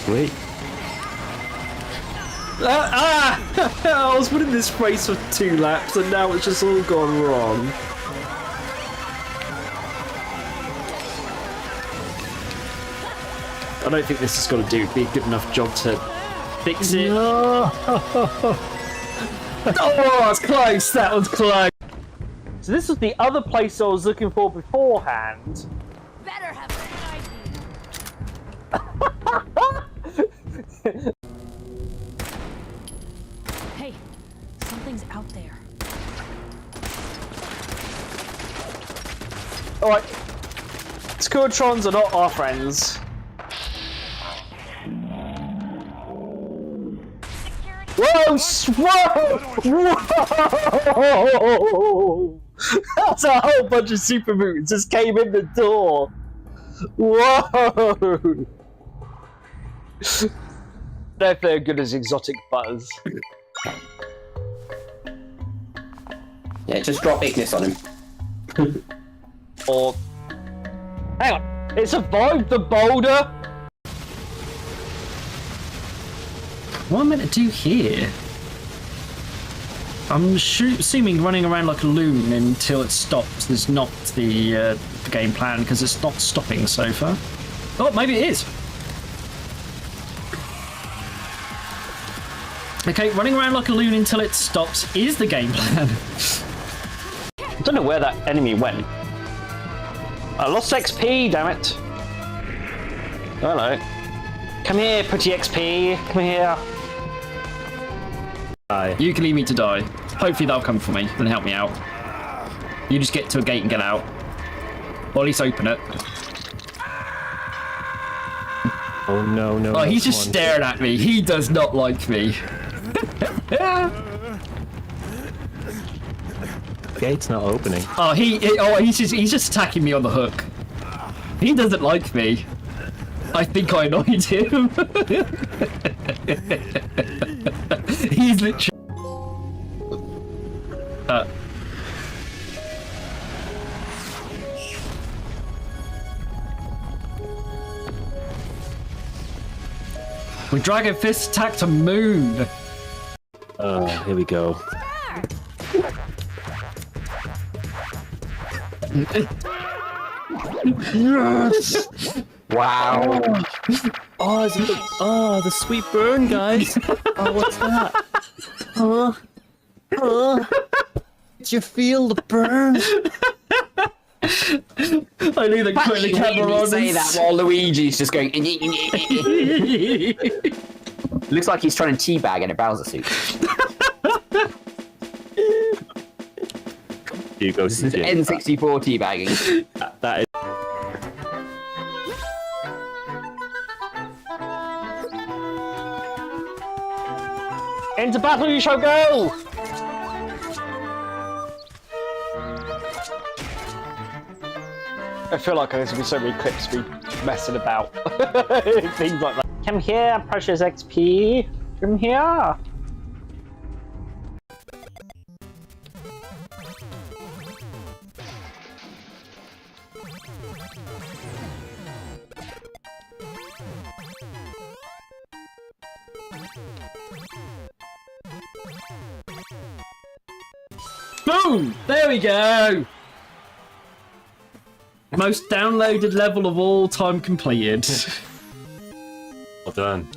Sweet. I was winning this race for 2 laps and now it's just all gone wrong. I don't think this is going to be a good enough job to fix it. No. Oh, that's close. That was close. So this was the other place I was looking for beforehand. Better have Hey, something's out there. Alright. Scourtrons are not our friends. Whoa! Whoa! Whoa! That's a whole bunch of super mutants just came in the door. Whoa! They're very good as exotic buzz. Yeah, just drop Ignis on him. Or... Hang on! It survived the boulder! What am I meant to do here? I'm assuming running around like a loon until it stops is not the game plan, because it's not stopping so far. Oh, maybe it is. Okay, running around like a loon until it stops is the game plan. I don't know where that enemy went. I lost XP, damn it. Hello. Come here, pretty XP. Come here. You can leave me to die. Hopefully that'll come for me and help me out. You just get to a gate and get out. Or at least open it. Oh no, no. Oh, he's just staring at me. He does not like me. Gate's not opening. Oh, he's just attacking me on the hook. He doesn't like me. I think I annoyed him. He's literally... With Dragon Fist attack to Moon. Oh, here we go. Yes! Wow. Oh, the sweet burn, guys. Oh, what's that? Did you feel the burn? I need to put the camera on. Say that while Luigi's just going. Looks like he's trying to teabag in a Bowser suit. Hugo, this is N64 teabagging. That is. Into battle you shall go! I feel like there's gonna be so many clips of me messing about. Things like that. Come here, precious XP. Come here. Boom! There we go! Most downloaded level of all time completed. Well done.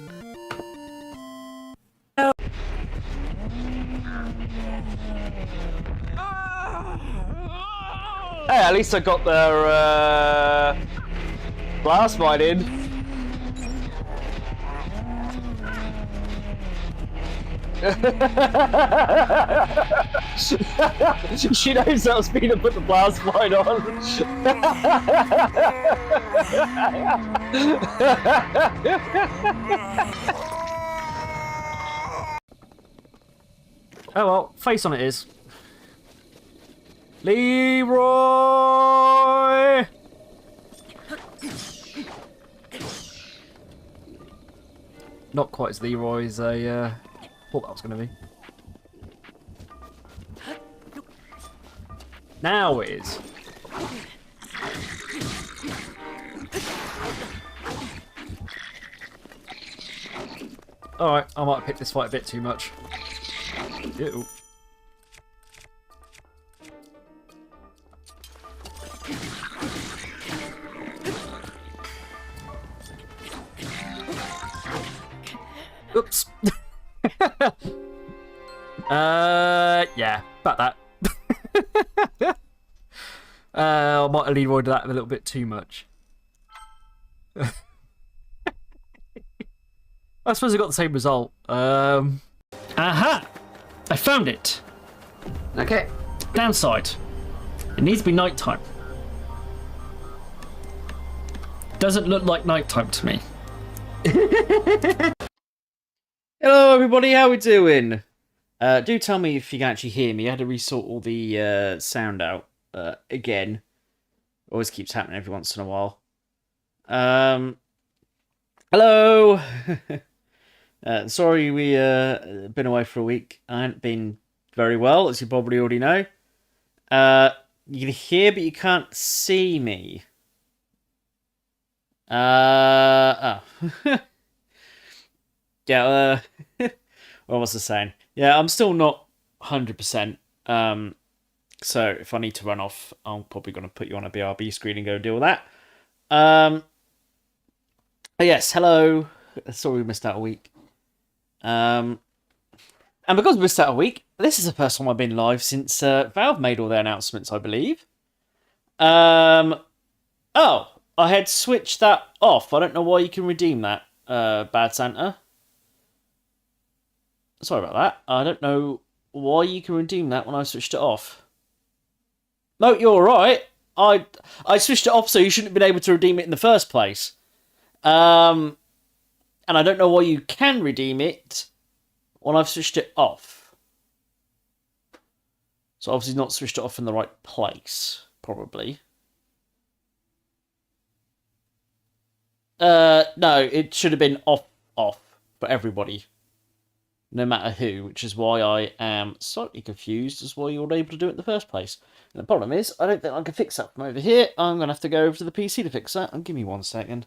Hey, at least I got their blast mine in. She knows that was me to put the blast mine on. Oh well, face on it is. Leroy! Not quite as Leroy as I thought that was going to be. Now it is. Alright, I might have picked this fight a bit too much. Ew. Oops. Yeah, about that. I might have leroyed that a little bit too much. I suppose I got the same result. Aha! I found it. Okay. Downside. It needs to be nighttime. Doesn't look like nighttime to me. Hello everybody, how we doing? Do tell me if you can actually hear me. I had to resort all the sound out again. Always keeps happening every once in a while. Hello! Sorry we been away for a week. I haven't been very well, as you probably already know. You can hear, but you can't see me. Oh. Yeah, what was I saying? Yeah, I'm still not 100%. So if I need to run off, I'm probably going to put you on a BRB screen and go deal with that. Yes, hello. Sorry we missed out a week. And because we missed out a week, this is the first time I've been live since Valve made all their announcements, I believe. Oh, I had switched that off. I don't know why you can redeem that, Bad Santa. Sorry about that. I don't know why you can redeem that when I switched it off. No, you're alright. I switched it off so you shouldn't have been able to redeem it in the first place. And I don't know why you can redeem it when I've switched it off. So obviously not switched it off in the right place, probably. No, it should have been off for everybody. No matter who, which is why I am slightly confused as why you were able to do it in the first place. And the problem is, I don't think I can fix that from over here. I'm going to have to go over to the PC to fix that. And give me 1 second.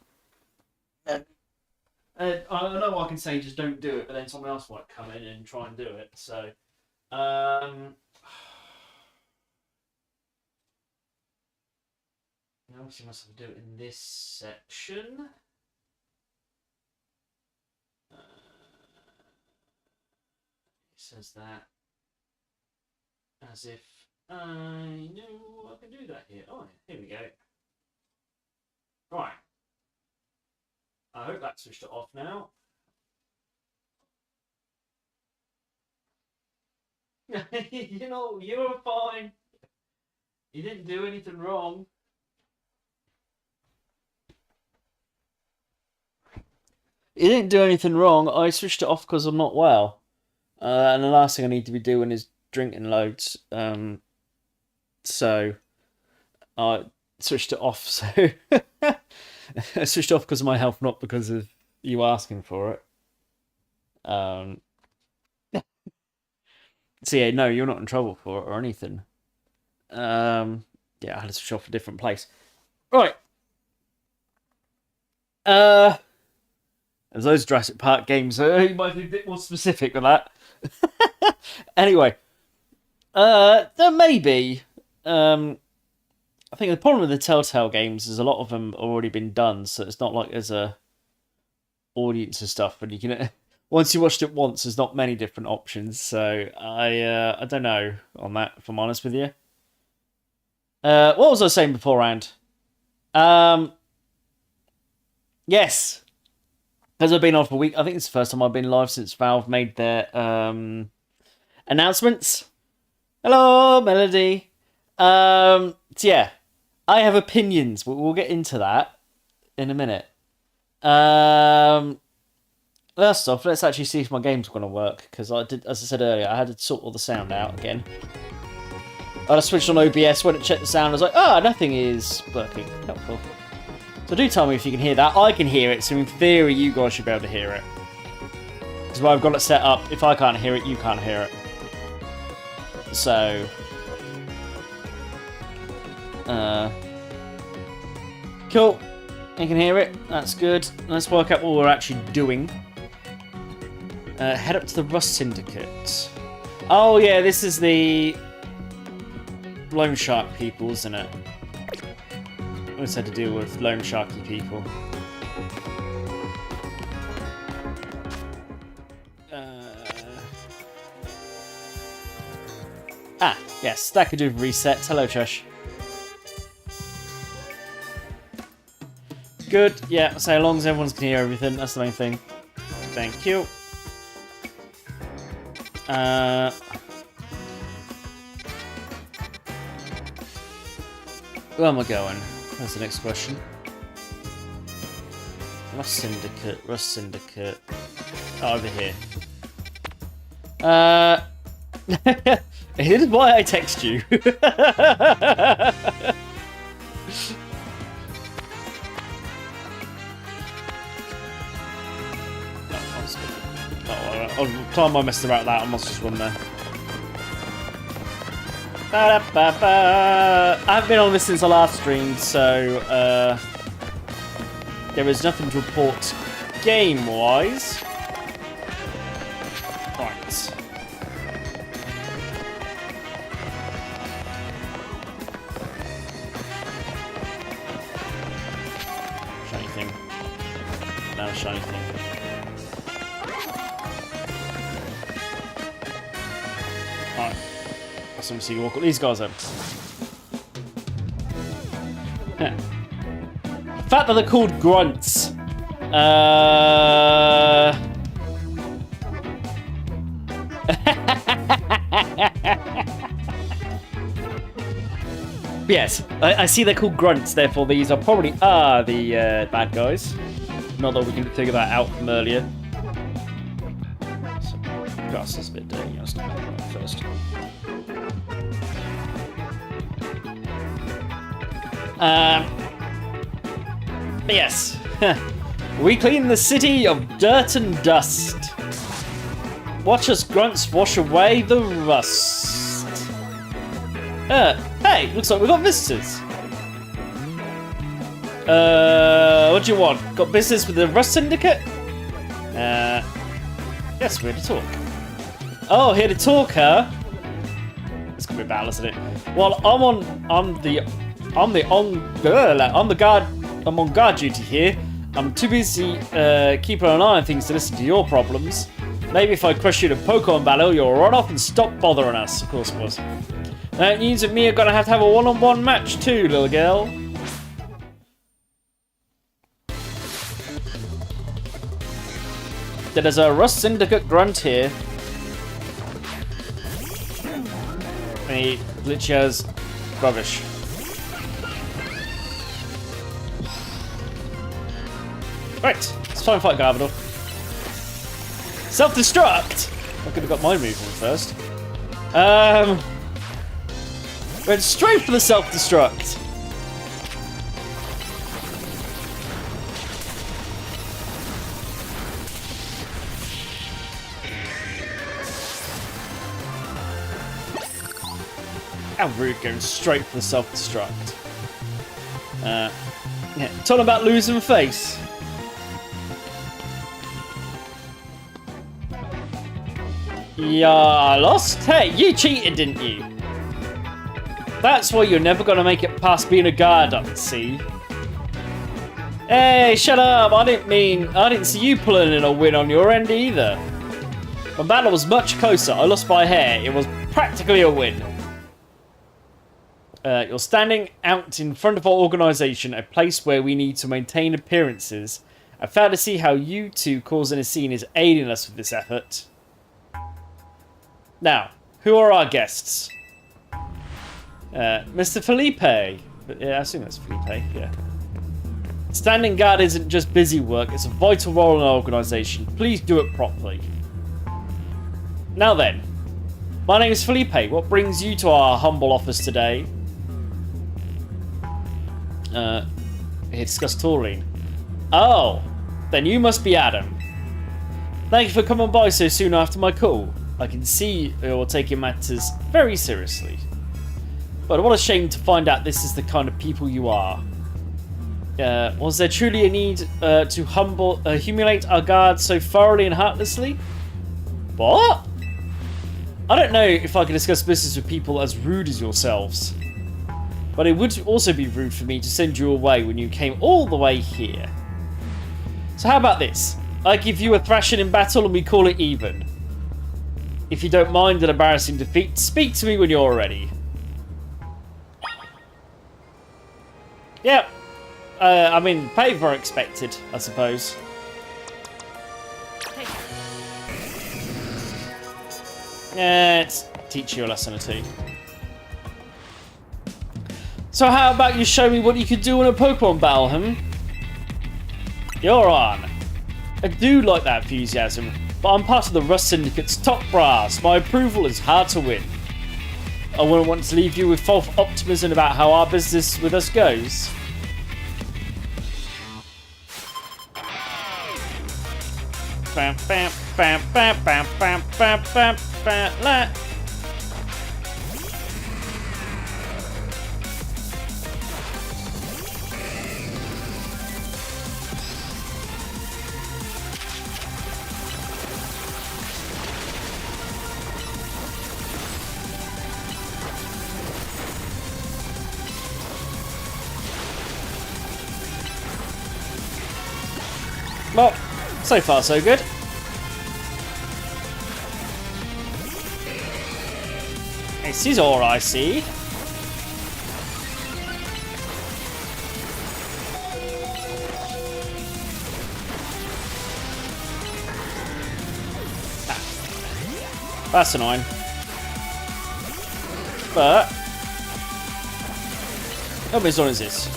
I know I can say just don't do it, but then someone else might come in and try and do it. So, obviously must have to do it in this section. It says that as if I know I can do that here. Oh, here we go. Right. I hope that switched it off now. You know, you were fine. You didn't do anything wrong. You didn't do anything wrong. I switched it off because I'm not well. And the last thing I need to be doing is drinking loads. So I switched it off. So I switched off because of my health, not because of you asking for it. So yeah, no, you're not in trouble for it or anything. Yeah, I had to switch off a different place. Right. There's those Jurassic Park games. You might be a bit more specific with that. Anyway, there may be. I think the problem with the Telltale games is a lot of them have already been done, so it's not like there's a audience and stuff, and you can once you watched it once, there's not many different options. So I don't know on that, if I'm honest with you. What was I saying beforehand? Yes. Because I've been off a week, I think it's the first time I've been live since Valve made their announcements. Hello, Melody. So yeah, I have opinions. We'll get into that in a minute. First off, let's actually see if my game's going to work. Because I did, as I said earlier, I had to sort all the sound out again. I switched on OBS, went and checked the sound. I was like, nothing is working. Helpful. So do tell me if you can hear that. I can hear it, so in theory you guys should be able to hear it. Because I've got it set up, if I can't hear it, you can't hear it. So... cool. You can hear it. That's good. Let's work out what we're actually doing. Head up to the Rust Syndicate. Oh yeah, this is the loan shark people, isn't it? Always had to deal with loan sharky people. Yes, that could do reset. Hello, Trish. Good, yeah, so long as everyone's can hear everything, that's the main thing. Thank you. Where am I going? That's the next question. Rust Syndicate, Rust Syndicate. Oh, over here. Here's why I text you. I'll time I messed about that. I must just run there. I haven't been on this since the last stream, so there is nothing to report game-wise. Right. Shiny thing. No shiny thing. Alright. Let me see you walk these guys up. The fact that they're called grunts. Yes, I see they're called grunts, therefore these are probably the bad guys. Not that we can figure that out from earlier. So, grass is a bit dirty, I'll start with that first. Yes. We clean the city of dirt and dust. Watch us grunts wash away the rust. Hey, looks like we've got visitors. What do you want? Got business with the Rust Syndicate? Yes, we're here to talk. Oh, here to talk, huh? It's gonna be a battle, isn't it? Well, I'm on guard duty here. I'm too busy keeping an eye on things to listen to your problems. Maybe if I crush you in a Pokemon battle, you'll run off and stop bothering us. Of course it was. That means that me are gonna have to have a one-on-one match too, little girl. There's a Rust Syndicate grunt here. And he literally has rubbish. Right, let's try and fight Garbodor. Self-destruct! I could have got my move in first. Went straight for the self-destruct. How rude, going straight for the self-destruct. Yeah, talking about losing face. Yeah, I lost? Hey, you cheated, didn't you? That's why you're never gonna make it past being a guard up, see? Hey, shut up! I didn't see you pulling in a win on your end either. My battle was much closer. I lost by a hair. It was practically a win. You're standing out in front of our organisation, a place where we need to maintain appearances. I fail to see how you two causing a scene is aiding us with this effort. Now, who are our guests? Mr. Felipe. Yeah, I assume that's Felipe, yeah. Standing guard isn't just busy work, it's a vital role in our organisation. Please do it properly. Now then, my name is Felipe. What brings you to our humble office today? Here to discuss Taurine. Oh, then you must be Adam. Thank you for coming by so soon after my call. I can see you're taking matters very seriously. But what a shame to find out this is the kind of people you are. Was there truly a need to humiliate our guards so thoroughly and heartlessly? What? I don't know if I can discuss business with people as rude as yourselves. But it would also be rude for me to send you away when you came all the way here. So how about this? I give you a thrashing in battle and we call it even. If you don't mind an embarrassing defeat, speak to me when you're ready. Yep. I mean, pay were expected, I suppose. Let's teach you a lesson or two. So how about you show me what you could do in a Pokemon battle, You're on. I do like that enthusiasm, but I'm part of the Rust Syndicate's top brass. My approval is hard to win. I wouldn't want to leave you with false optimism about how our business with us goes. Bam, bam, bam, bam, bam, bam, bam, bam, bam, la. Well, so far so good. This is all I see. That's annoying. But how many zones is this?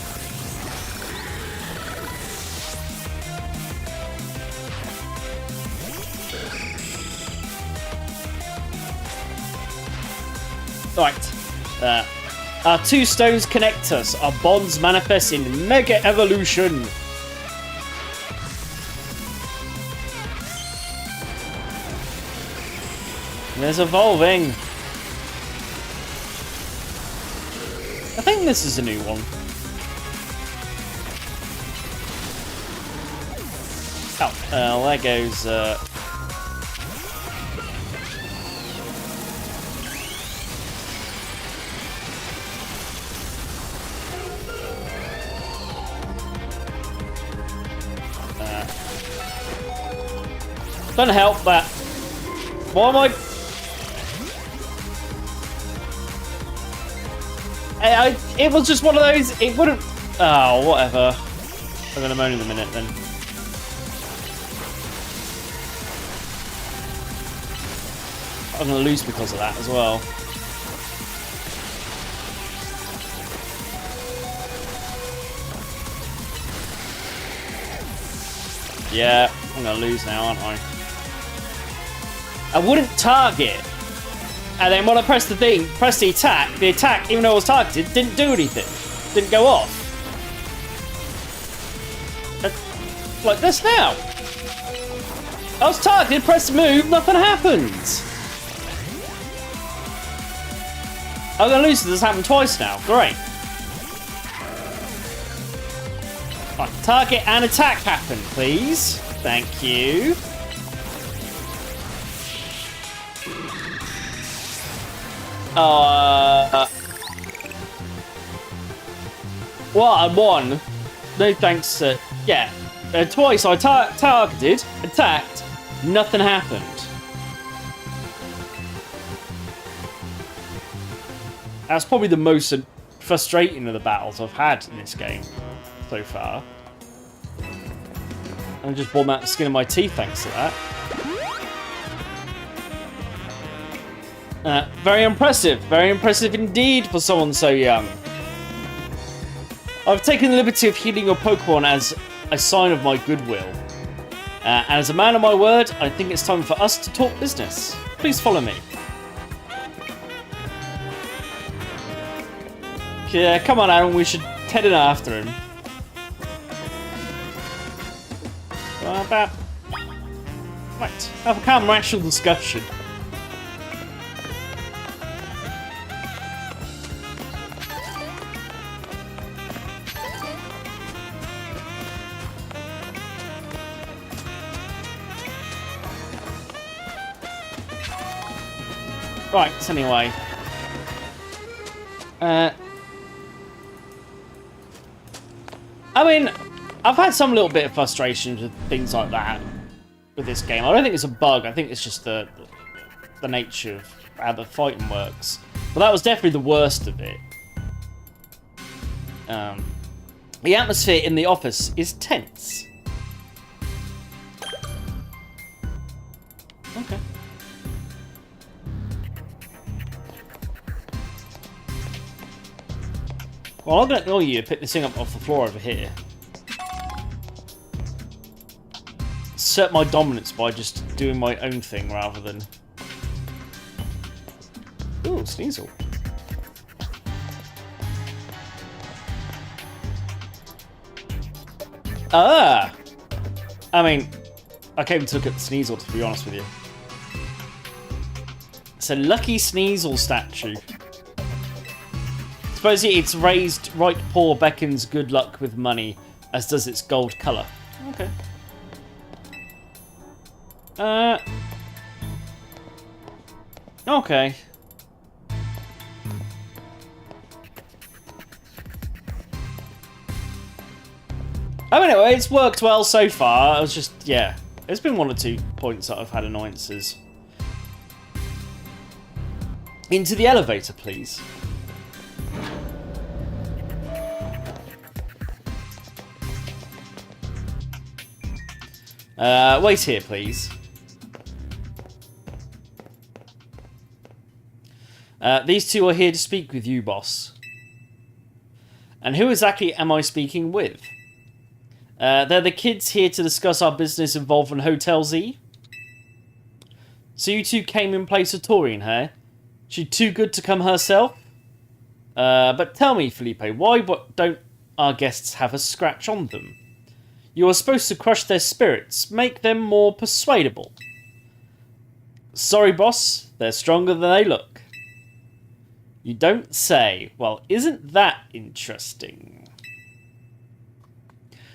Right. Our two stones connect us. Our bonds manifest in mega evolution. There's evolving. I think this is a new one. Oh, there goes. Don't help that. Why am I? It was just one of those. It wouldn't. Oh, whatever. I'm gonna moan in a minute then. I'm gonna lose because of that as well. Yeah, I'm gonna lose now, aren't I? I wouldn't target, and then when I pressed the thing, press the attack, even though it was targeted, didn't do anything. Didn't go off. Like this now. I was targeted, press the move, nothing happened. I'm gonna lose this happened twice now. Great. Right, target and attack happen, please. Thank you. Well, I won. No thanks to... Yeah. Twice I targeted, attacked, nothing happened. That's probably the most frustrating of the battles I've had in this game so far. I just won out the skin of my teeth thanks to that. Very impressive indeed for someone so young. I've taken the liberty of healing your Pokemon as a sign of my goodwill. And as a man of my word, I think it's time for us to talk business. Please follow me. Yeah, come on, Aaron, we should head in after him. Right, have a calm, rational discussion. Right, anyway. I mean, I've had some little bit of frustrations with things like that with this game. I don't think it's a bug. I think it's just the nature of how the fighting works. But that was definitely the worst of it. The atmosphere in the office is tense. Okay. Well, I'm going to ignore you to pick this thing up off the floor over here. Assert my dominance by just doing my own thing rather than... Ooh, Sneasel. Ah! I mean, I came to look at the Sneasel, to be honest with you. It's a lucky Sneasel statue. Suppose its raised right paw beckons good luck with money, as does its gold colour. Okay. Okay. Oh, anyway, it's worked well so far. I was just, yeah. There's been 1 or 2 points that I've had annoyances. Into the elevator, please. Wait here, please. These two are here to speak with you, boss. And who exactly am I speaking with? They're the kids here to discuss our business involving Hotel Z. So you two came in place of Tori and her. She too good to come herself? But tell me, Felipe, why don't our guests have a scratch on them? You are supposed to crush their spirits, make them more persuadable. Sorry, boss, they're stronger than they look. You don't say. Well, isn't that interesting?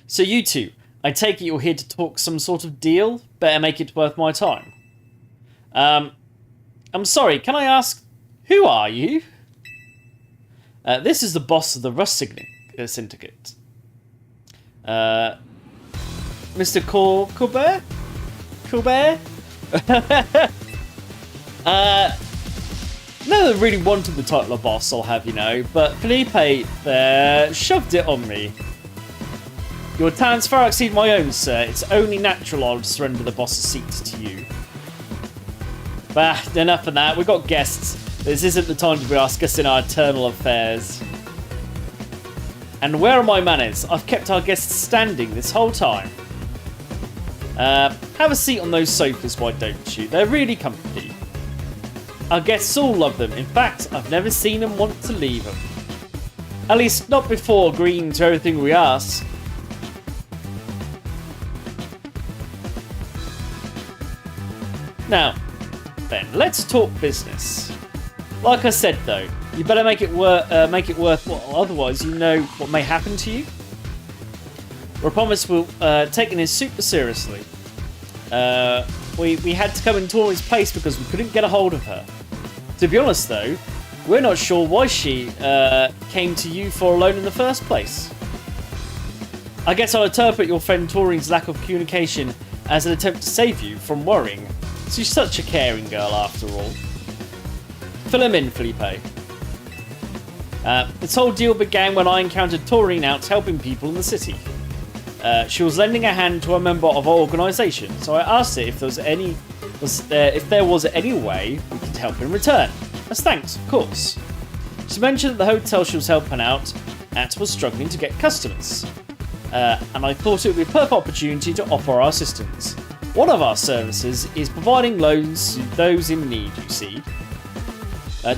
So you two, I take it you're here to talk some sort of deal? Better make it worth my time. I'm sorry, can I ask, who are you? This is the boss of the Rust Syndicate. Mr. Colbert? Colbert? Never really wanted the title of boss, I'll have you know, but Felipe there shoved it on me. Your talents far exceed my own, sir. It's only natural I'll surrender the boss's seat to you. Bah, enough of that. We've got guests. This isn't the time to be discussing our eternal affairs. And where are my manners? I've kept our guests standing this whole time. Have a seat on those sofas, why don't you? They're really comfy. Our guests all love them. In fact, I've never seen them want to leave them. At least not before agreeing to everything we ask. Now, then, let's talk business. Like I said, though, you better make it worthwhile. Otherwise, you know what may happen to you. We promise we'll taking this super seriously. We had to come in Tori's place because we couldn't get a hold of her. To be honest, though, we're not sure why she came to you for a loan in the first place. I guess I'll interpret your friend Tori's lack of communication as an attempt to save you from worrying. She's such a caring girl, after all. Fill him in, Felipe. This whole deal began when I encountered Taurine out helping people in the city. She was lending a hand to a member of our organisation, so I asked her if there was any way we could help in return. As thanks, of course. She mentioned that the hotel she was helping out at was struggling to get customers, and I thought it would be a perfect opportunity to offer our assistance. One of our services is providing loans to those in need, you see.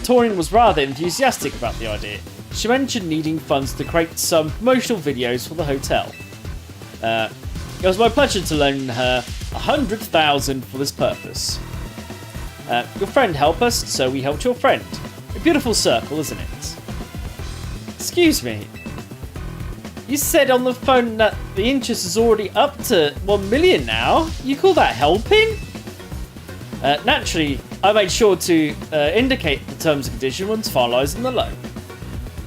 Taurine was rather enthusiastic about the idea. She mentioned needing funds to create some promotional videos for the hotel. It was my pleasure to loan her 100,000 for this purpose. Your friend helped us, so we helped your friend. A beautiful circle, isn't it? Excuse me. You said on the phone that the interest is already up to 1 million now. You call that helping? Naturally, I made sure to indicate the terms and conditions once finalising the loan.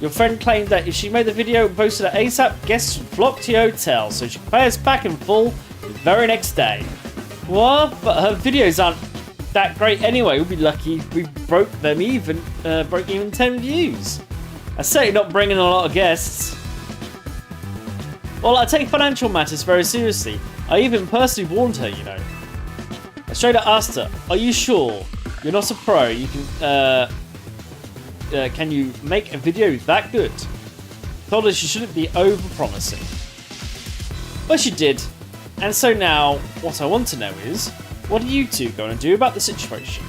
Your friend claimed that if she made the video and posted it ASAP, guests would flock to your hotel, so she could pay us back in full the very next day. What? But her videos aren't that great anyway. We'll be lucky if we broke even 10 views. That's certainly not bringing a lot of guests. Well, I take financial matters very seriously. I even personally warned her, you know. I straight up asked her, "Are you sure you're not a pro? You can you make a video that good?" Told her she shouldn't be over-promising. But she did. And so now, what I want to know is, what are you two going to do about the situation?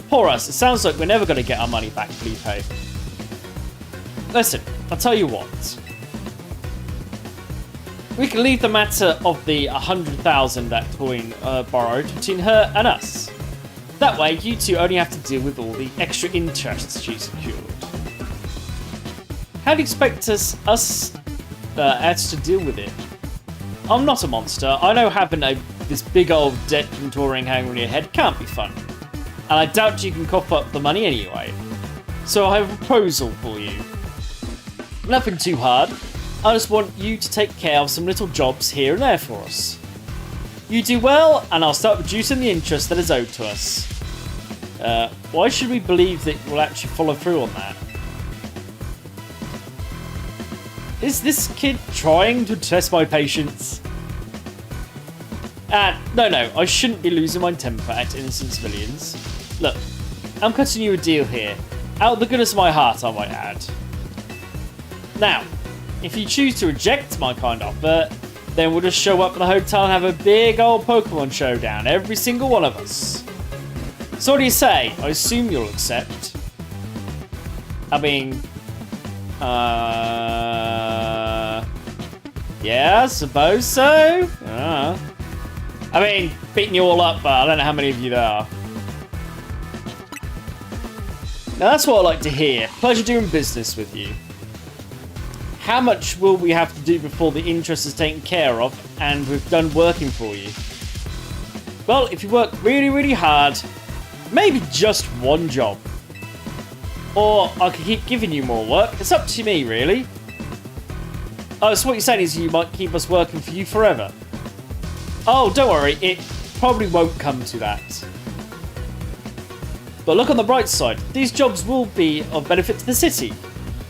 Poor us. It sounds like we're never going to get our money back, Felipe. Listen, I'll tell you what. We can leave the matter of the 100,000 that Toyin borrowed between her and us. That way, you two only have to deal with all the extra interests she secured. How do you expect us to deal with it? I'm not a monster. I know having this big old debt from touring hanging on your head can't be fun. And I doubt you can cough up the money anyway. So I have a proposal for you. Nothing too hard. I just want you to take care of some little jobs here and there for us. You do well, and I'll start reducing the interest that is owed to us. Why should we believe that you'll actually follow through on that? Is this kid trying to test my patience? No, I shouldn't be losing my temper at innocent civilians. Look, I'm cutting you a deal here. Out of the goodness of my heart, I might add. Now, if you choose to reject my kind offer, then we'll just show up at the hotel and have a big old Pokemon showdown, every single one of us. So what do you say? I assume you'll accept. I mean... yeah, I suppose so. I mean, beating you all up, but I don't know how many of you there are. Now that's what I like to hear. Pleasure doing business with you. How much will we have to do before the interest is taken care of and we've done working for you? Well, if you work really, really hard, maybe just one job. Or I could keep giving you more work. It's up to me, really. Oh, so what you're saying is you might keep us working for you forever. Oh, don't worry. It probably won't come to that. But look on the bright side. These jobs will be of benefit to the city.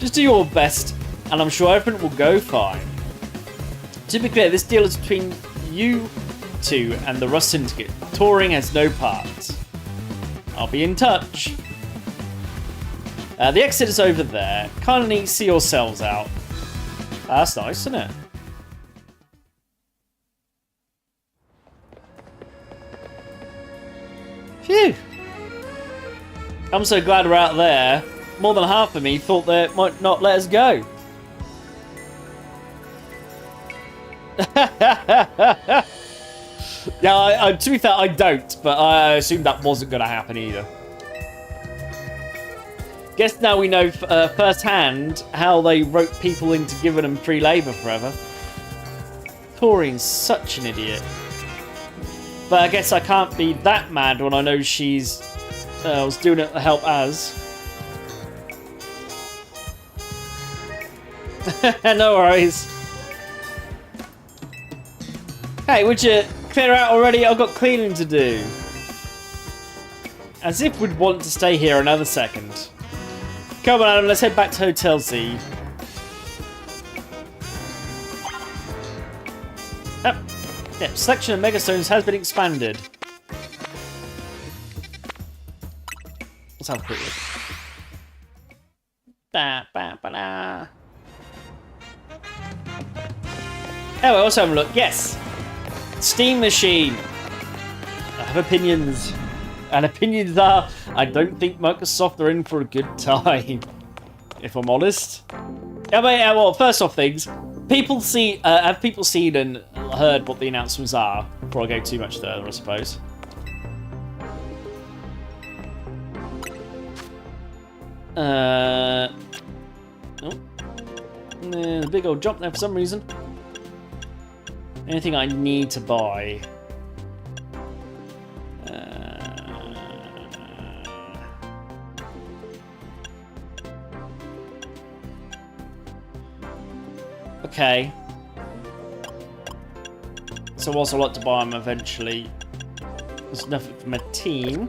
Just do your best, and I'm sure everything will go fine. To be clear, this deal is between you two and the Rust Syndicate. Touring has no part. I'll be in touch. The exit is over there. Kindly see yourselves out. That's nice, isn't it? Phew. I'm so glad we're out there. More than half of me thought they might not let us go. Yeah, to be fair, I don't, but I assumed that wasn't going to happen either. Guess now we know firsthand how they rope people into giving them free labour forever. Tori's such an idiot. But I guess I can't be that mad when I know she's was doing it to help Az. No worries. Hey, would you clear out already? I've got cleaning to do. As if we'd want to stay here another second. Come on, Adam, let's head back to Hotel Z. Yep, selection of Megastones has been expanded. Let's have a quick look. Anyway, let's have a look. Yes! Steam Machine. I have opinions. And opinions are, I don't think Microsoft are in for a good time. If I'm honest. Yeah, but, well, first off things, people see, have people seen and heard what the announcements are? Before I go too much further, I suppose. Oh. The big old jump there for some reason. Anything I need to buy? Okay. So whilst I like to buy them eventually, there's nothing for my team.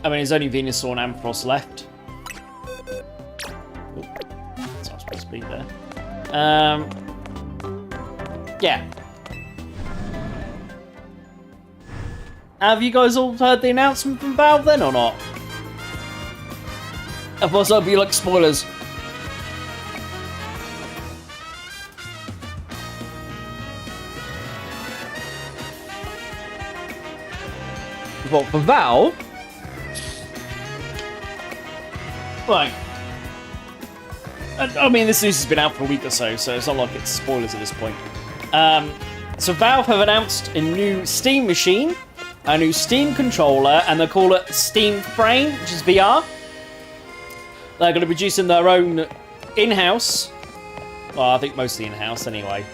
I mean, there's only Venusaur and Ampharos left. Oh, that's not supposed to be there. Yeah. Have you guys all heard the announcement from Valve then, or not? Otherwise, that'll be like spoilers. What, for Valve? Right. I mean, this news has been out for a week or so, so it's not like it's spoilers at this point. So Valve have announced a new Steam machine, a new Steam controller, and they call it Steam Frame, which is VR. They're going to be producing their own in-house. Well, I think mostly in-house anyway.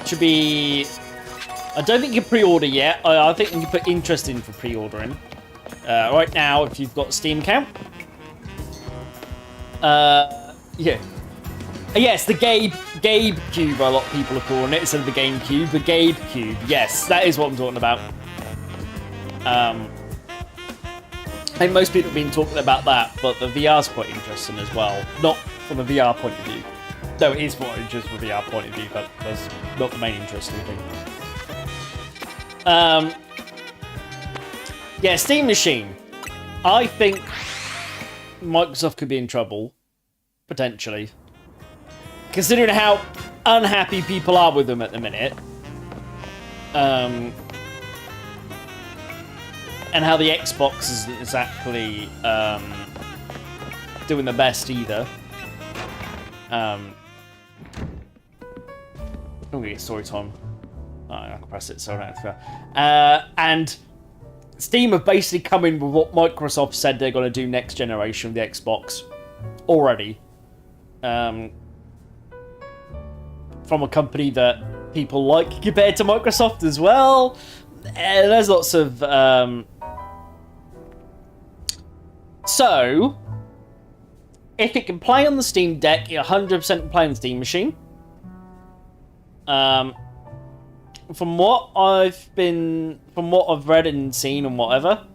Should be... I don't think you can pre-order yet. I think you can put interest in for pre-ordering. Right now, if you've got a Steam account. Yeah. Yes, the Gabe Cube, a lot of people are calling it, instead of the Game Cube. The Gabe Cube. Yes, that is what I'm talking about. I think most people have been talking about that, but the VR's quite interesting as well. Not from a VR point of view. No, it is quite interesting from a VR point of view, but that's not the main interesting thing. Yeah, Steam Machine. I think Microsoft could be in trouble, potentially. Considering how unhappy people are with them at the minute. And how the Xbox isn't exactly doing the best either. I'm gonna get story time. Oh, I can press it, so I don't have to. And Steam have basically come in with what Microsoft said they're going to do next generation of the Xbox already. From a company that people like compared to Microsoft as well. There's lots of... So, if it can play on the Steam Deck, it 100% can play on the Steam machine. From what I've read and seen and whatever,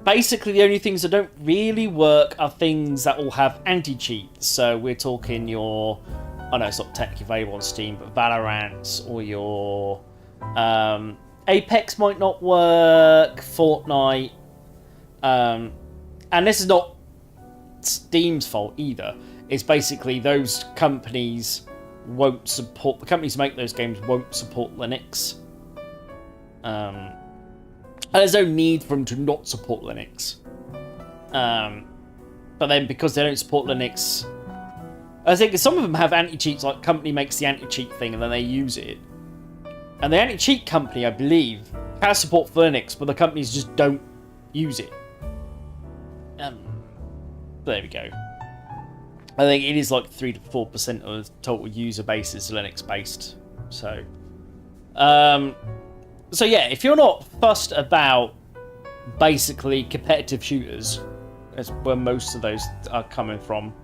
basically the only things that don't really work are things that will have anti-cheats. So we're talking your, I know it's not technically available on Steam, but Valorant or your Apex might not work, Fortnite, and this is not Steam's fault either. It's basically those companies won't support, the companies who make those games won't support Linux. And there's no need for them to not support Linux. But then because they don't support Linux, I think some of them have anti-cheats, like company makes the anti-cheat thing and then they use it. And the anti-cheat company, I believe, has support for Linux, but the companies just don't use it. There we go. I think it is like 3 to 4% of the total user base is Linux based. So, so yeah, if you're not fussed about basically competitive shooters, that's where most of those are coming from.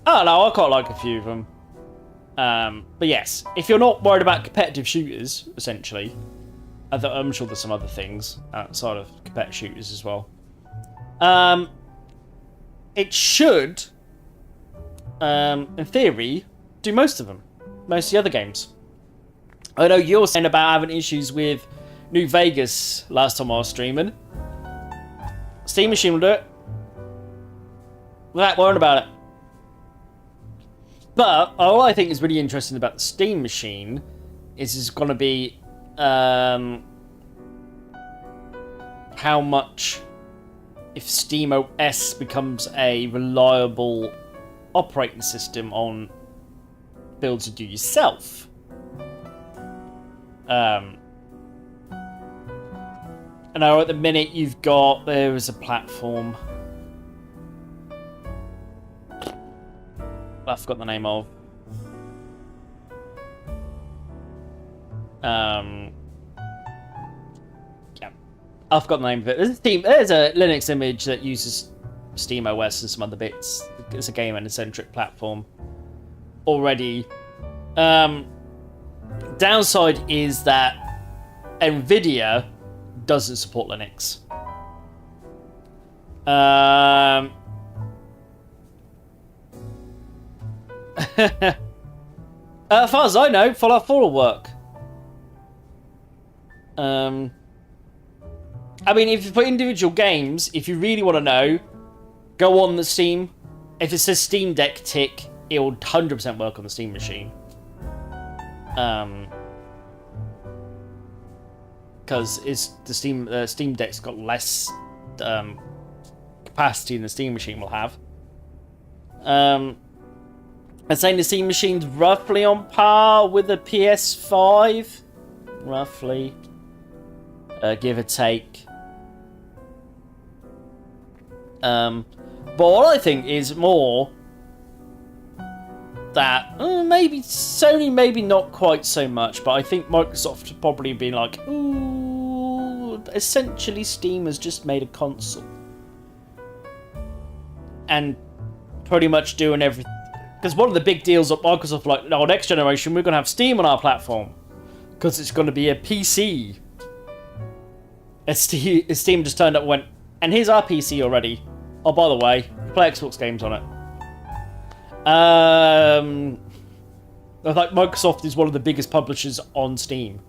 Oh no, I quite like a few of them. But yes, if you're not worried about competitive shooters, essentially, I'm sure there's some other things outside of competitive shooters as well. It should, in theory, do most of them. Most of the other games. I know you're saying about having issues with New Vegas last time I was streaming. Steam Machine will do it. Without worrying about it. But all I think is really interesting about the Steam Machine is it's going to be how much, if Steam OS becomes a reliable operating system on builds you do yourself. And know at the minute you've got, there is a platform. I forgot the name of. Yeah, I forgot the name of it. There's a Linux image that uses Steam OS and some other bits. It's a gamer-centric platform already. Downside is that Nvidia doesn't support Linux. As far as I know, Fallout 4 will work. I mean, if for individual games, if you really want to know, go on the Steam. If it says Steam Deck tick, it will 100% work on the Steam machine. Because it's the Steam Deck's got less capacity than the Steam machine will have. I'm saying the Steam machine's roughly on par with the PS5, roughly, give or take. But what I think is more that maybe Sony, maybe not quite so much, but I think Microsoft have probably been like, ooh, essentially Steam has just made a console and pretty much doing everything. Because one of the big deals of Microsoft, like, no, next generation, we're going to have Steam on our platform. Because it's going to be a PC. Steam just turned up and went, and here's our PC already. Oh, by the way, play Xbox games on it. I think Microsoft is one of the biggest publishers on Steam.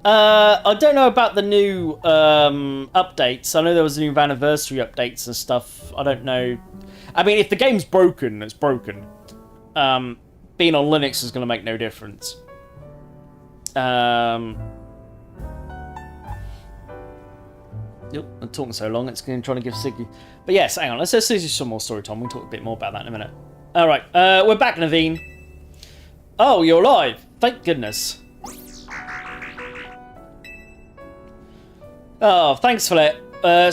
I don't know about the new updates. I know there was new anniversary updates and stuff. I don't know. I mean, if the game's broken, it's broken. Being on Linux is going to make no difference. Yep, I'm talking so long, it's going to try to give Siggy. But yes, hang on, let's do some more story time. We'll talk a bit more about that in a minute. Alright, we're back, Naveen. Oh, you're alive. Thank goodness. Oh, thanks, Flett.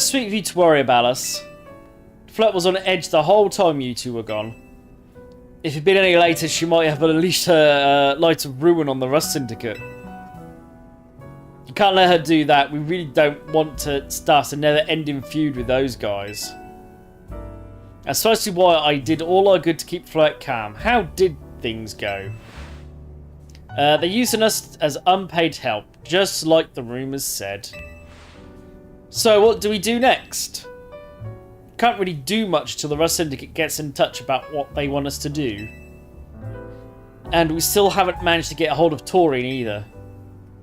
Sweet of you to worry about us. Flett was on edge the whole time you two were gone. If it'd been any later, she might have unleashed her light of ruin on the Rust Syndicate. You can't let her do that. We really don't want to start a never-ending feud with those guys. That's supposed why I did all I could to keep Flett calm. How did things go? They're using us as unpaid help, just like the rumours said. So what do we do next? Can't really do much till the Rust Syndicate gets in touch about what they want us to do. And we still haven't managed to get a hold of Taurine either.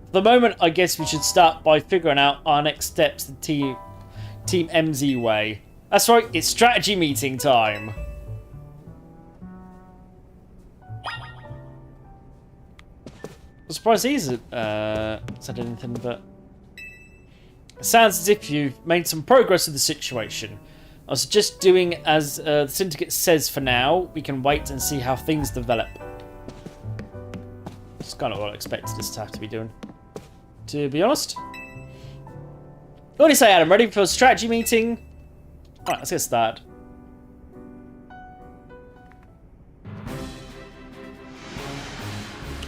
For the moment, I guess we should start by figuring out our next steps the Team MZ way. That's right, it's strategy meeting time. I'm surprised he hasn't said anything, but... It sounds as if you've made some progress with the situation. I was just doing as the Syndicate says for now. We can wait and see how things develop. It's kind of what I expected this to have to be doing, to be honest. What do you say, Adam? Ready for a strategy meeting? Alright, let's get started.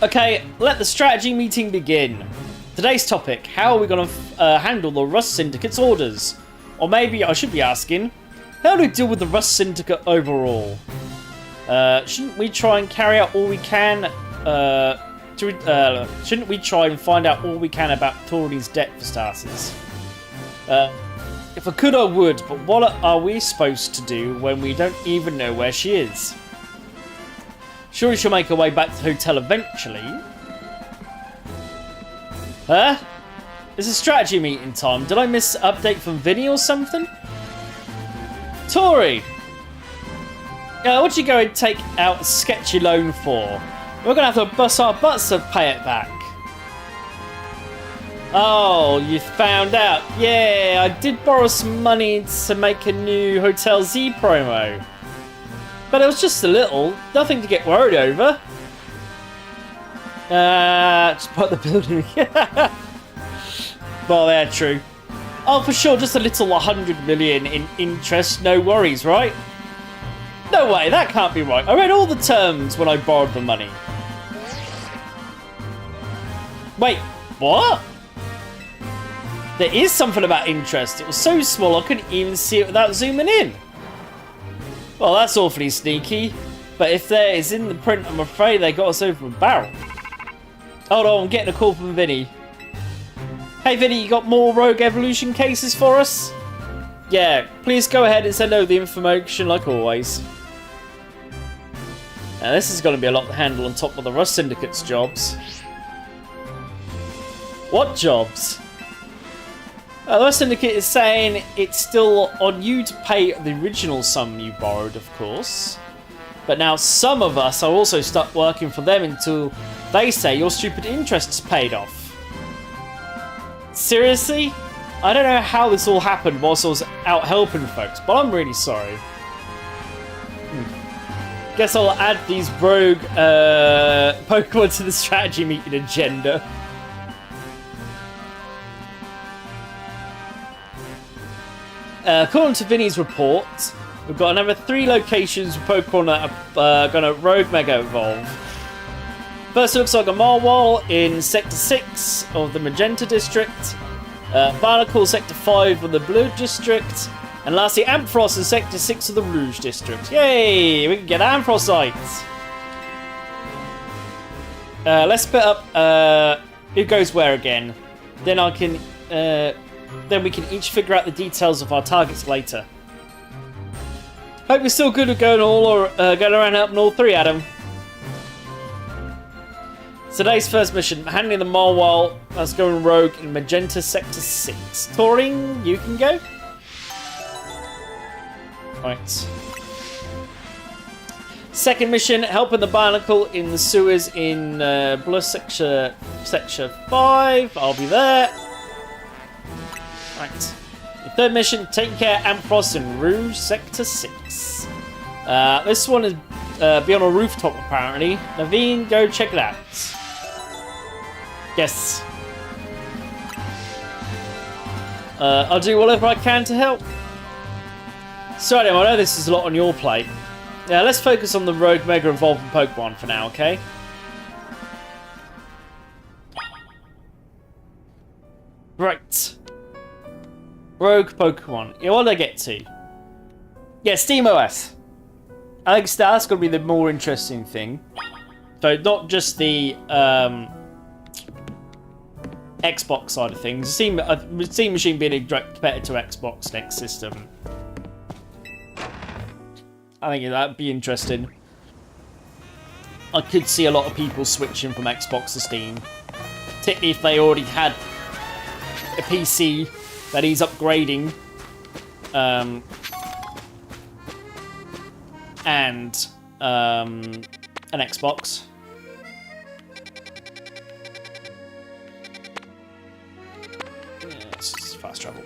Okay, let the strategy meeting begin. Today's topic, how are we going to handle the Rust Syndicate's orders? Or maybe I should be asking, how do we deal with the Rust Syndicate overall? Shouldn't we try and carry out all we can? Shouldn't we try and find out all we can about Taurine's debt for starters? If I could, I would, but what are we supposed to do when we don't even know where she is? Surely she'll make her way back to the hotel eventually. Huh? It's a strategy meeting time. Did I miss an update from Vinny or something? Tori! What'd you go and take out a sketchy loan for? We're gonna have to bust our butts to pay it back. Oh, you found out. Yeah, I did borrow some money to make a new Hotel Z promo. But it was just a little. Nothing to get worried over. Just put the building. Well, yeah, true. Oh, for sure, just a little 100 million in interest, no worries, right? No way, that can't be right. I read all the terms when I borrowed the money. Wait, what? There is something about interest. It was so small I couldn't even see it without zooming in. Well, that's awfully sneaky. But if there is in the print, I'm afraid they got us over a barrel. Hold on, I'm getting a call from Vinny. Hey Vinny, you got more Rogue Evolution cases for us? Yeah, please go ahead and send over the information like always. Now this is going to be a lot to handle on top of the Rust Syndicate's jobs. What jobs? The Rust Syndicate is saying it's still on you to pay the original sum you borrowed, of course. But now some of us are also stuck working for them until they say your stupid interest is paid off. Seriously? I don't know how this all happened whilst I was out helping folks, but I'm really sorry. Guess I'll add these rogue Pokemon to the strategy meeting agenda. According to Vinny's report, we've got another 3 locations with Pokemon that are going to Rogue Mega Evolve. First, it looks like a Marwal in Sector 6 of the Magenta District, Barnacle Sector 5 of the Blue District, and lastly, Ampharos in Sector 6 of the Rouge District. Yay! We can get Amphrossites! Let's split up who goes where again. Then I can... then we can each figure out the details of our targets later. Hope you're still good at going around helping all 3, Adam. Today's first mission, handling the Marwal that's going rogue in Magenta Sector 6. Touring, you can go. Right. Second mission, helping the Barnacle in the sewers in Blue Sector 5. I'll be there. Right. The third mission, taking care of Ampharos in Rouge Sector 6. This one is be on a rooftop apparently. Naveen, go check it out. Yes. I'll do whatever I can to help. So anyway, I know this is a lot on your plate. Yeah, let's focus on the Rogue Mega Evolving Pokemon for now, okay? Right. Rogue Pokemon. Yeah, what did I get to? Yeah, SteamOS. I think that's going to be the more interesting thing. So not just the Xbox side of things. Steam Machine being a direct competitor to Xbox next system. I think that'd be interesting. I could see a lot of people switching from Xbox to Steam. Particularly if they already had a PC that he's upgrading. And an Xbox. Yeah, it's fast travel.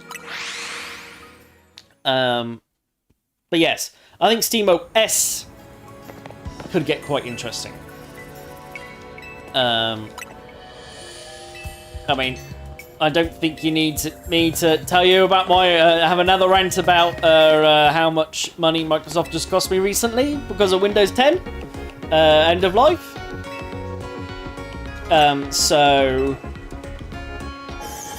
But yes, I think SteamOS could get quite interesting. I mean, I don't think you need me to tell you about my have another rant about how much money Microsoft just cost me recently because of Windows 10 end of life. So,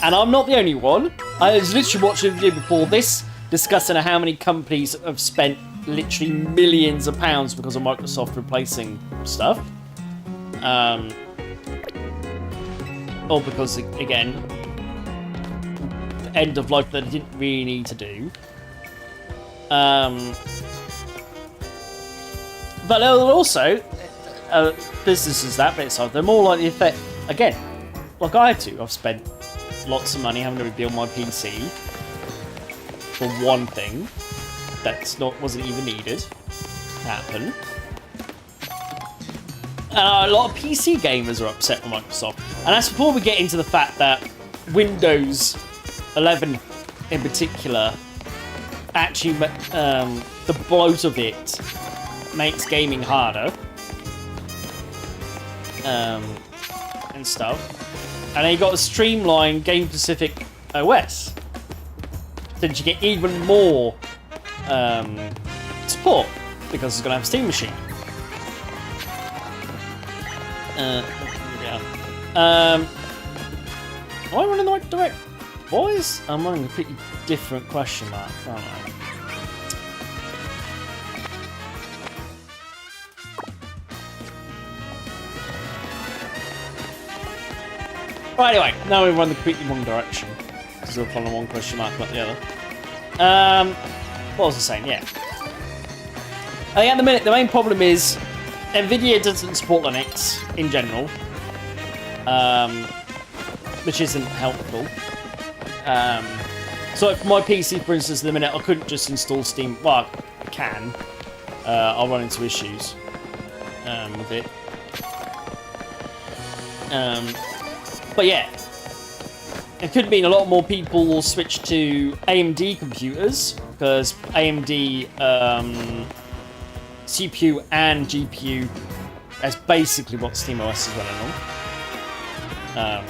and I'm not the only one. I was literally watching a video before this discussing how many companies have spent literally millions of pounds because of Microsoft replacing stuff. Or because, again, end of life that they didn't really need to do. But also, businesses that bit side, they're more likely if again, like I had to. I've spent lots of money having to rebuild my PC for one thing wasn't even needed to happen. A lot of PC gamers are upset with Microsoft, and that's before we get into the fact that Windows 11 in particular, actually, the bloat of it makes gaming harder. and stuff. And then you got a streamlined game-specific OS. Then you get even more support because it's going to have a Steam machine. Am I running the right direction? Boys? I'm running a completely different question mark, aren't I? Right, anyway, now we run the completely wrong direction. Because we're following one question mark, not the other. What was I saying? Yeah. At the minute, the main problem is NVIDIA doesn't support Linux in general. Which isn't helpful. So for my PC, for instance, at the minute, I couldn't just install Steam. Well, I can. I'll run into issues with it. But yeah, it could mean a lot more people will switch to AMD computers because AMD CPU and GPU is basically what SteamOS is running on.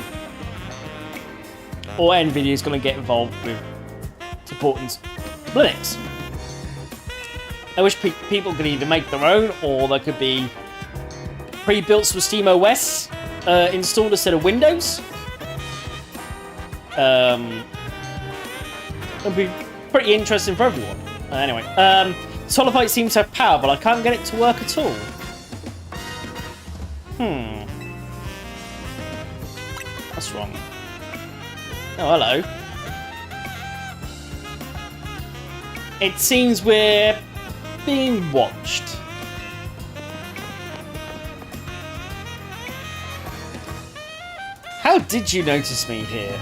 Or NVIDIA is going to get involved with supporting Linux. I wish people could either make their own, or there could be pre-built with SteamOS installed instead of Windows. It'll be pretty interesting for everyone. Anyway, Solid Fight seems to have power, but I can't get it to work at all. What's wrong? Oh, hello. It seems we're being watched. How did you notice me here?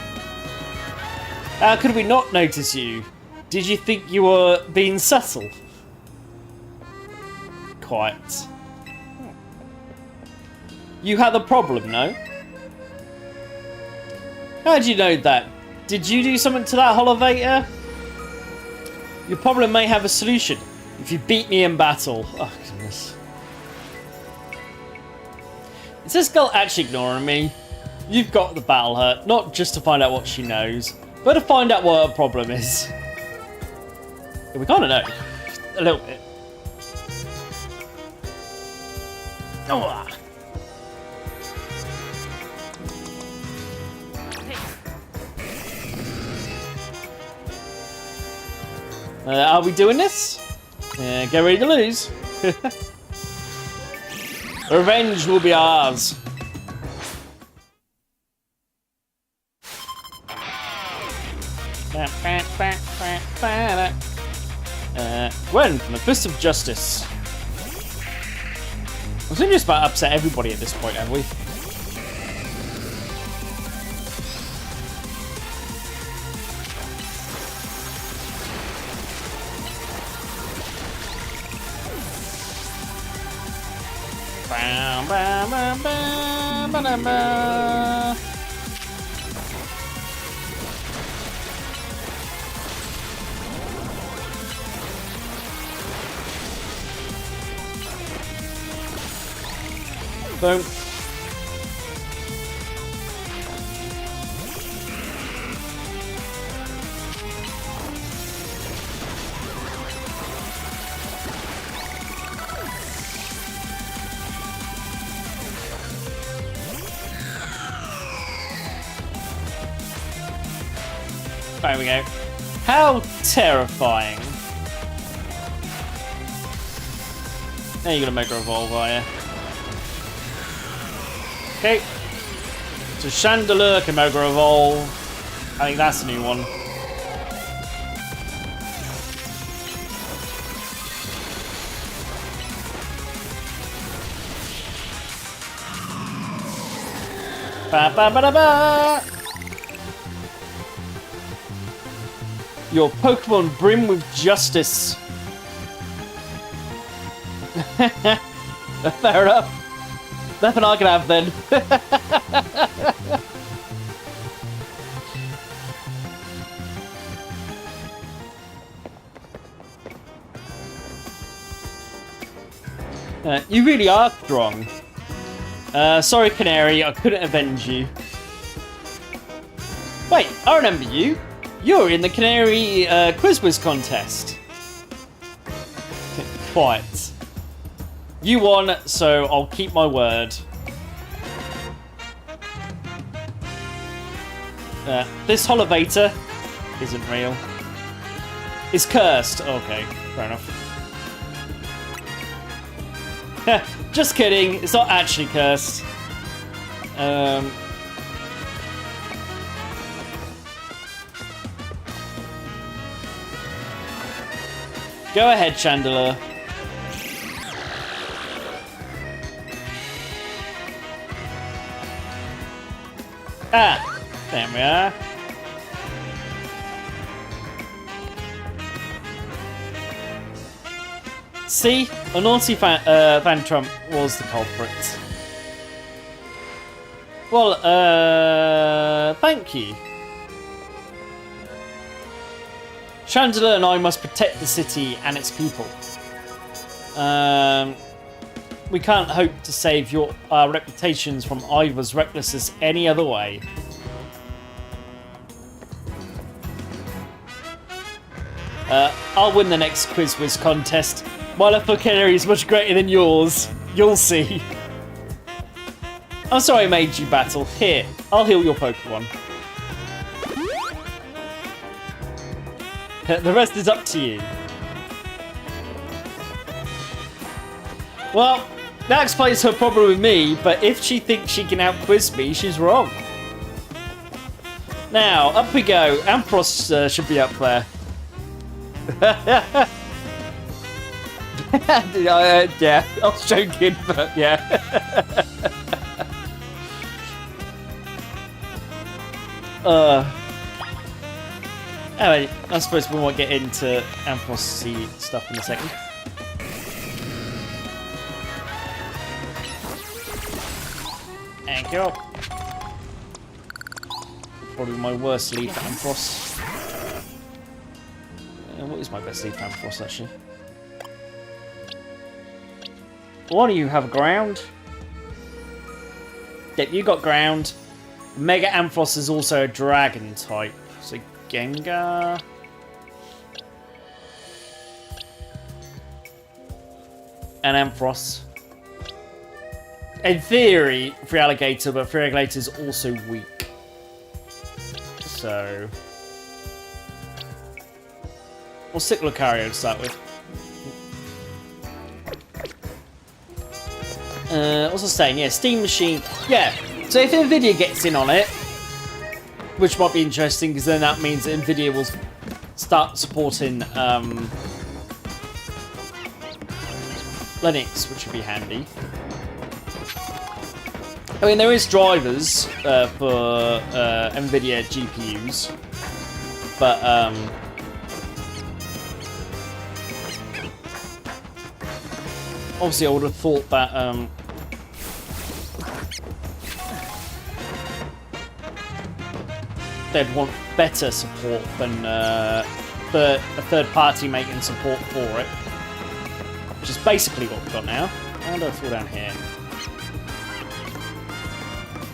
How could we not notice you? Did you think you were being subtle? Quite. You had a problem, no? How did you know that? Did you do something to that holovator? Your problem may have a solution if you beat me in battle. Oh, goodness. Is this girl actually ignoring me? You've got the battle hurt, not just to find out what she knows, but to find out what her problem is. We kind of know. A little bit. Oh. Are we doing this? Get ready to lose. Revenge will be ours. Gwen from the Fist of Justice. I think just about to upset everybody at this point, have we? Boom. There we go. How terrifying. Now you're gonna make her evolve, are you? Okay. So Chandelure can make her evolve. I think that's a new one. Ba ba ba da ba. Your Pokemon brim with justice. Fair enough. Nothing I can have then. You really are strong. Sorry, Canary, I couldn't avenge you. Wait, I remember you. You're in the Canary Quiz contest. Quiet. You won, so I'll keep my word. This Holovator isn't real. It's cursed. Okay, fair enough. Just kidding. It's not actually cursed. Go ahead, Chandler. Ah, there we are. See, a naughty Van Trump was the culprit. Well, thank you. Chandler and I must protect the city and its people. We can't hope to save our reputations from Ivor's recklessness any other way. I'll win the next Quiz Whiz contest. My love for Canary is much greater than yours. You'll see. I'm sorry I made you battle. Here, I'll heal your Pokemon. The rest is up to you. Well, that explains her problem with me, but if she thinks she can out-quiz me, she's wrong. Now, up we go. Ampharos should be up there. Yeah, I was joking, but yeah. Anyway, I suppose we might get into Ampharos stuff in a second. Thank you. Probably my worst lead for Ampharos. What is my best lead for Ampharos, actually? One of you have ground. Yep, you got ground. Mega Ampharos is also a dragon type. So Gengar. And Ampharos. In theory, Free Alligator, but Free Alligator is also weak. So we'll stick Lucario to start with. What's I saying? Yeah, Steam Machine. Yeah, so if NVIDIA gets in on it, which might be interesting, because then that means that NVIDIA will start supporting Linux, which would be handy. I mean, there is drivers for NVIDIA GPUs, but obviously I would have thought that they'd want better support than a third party making support for it, which is basically what we've got now. How do I fall down here?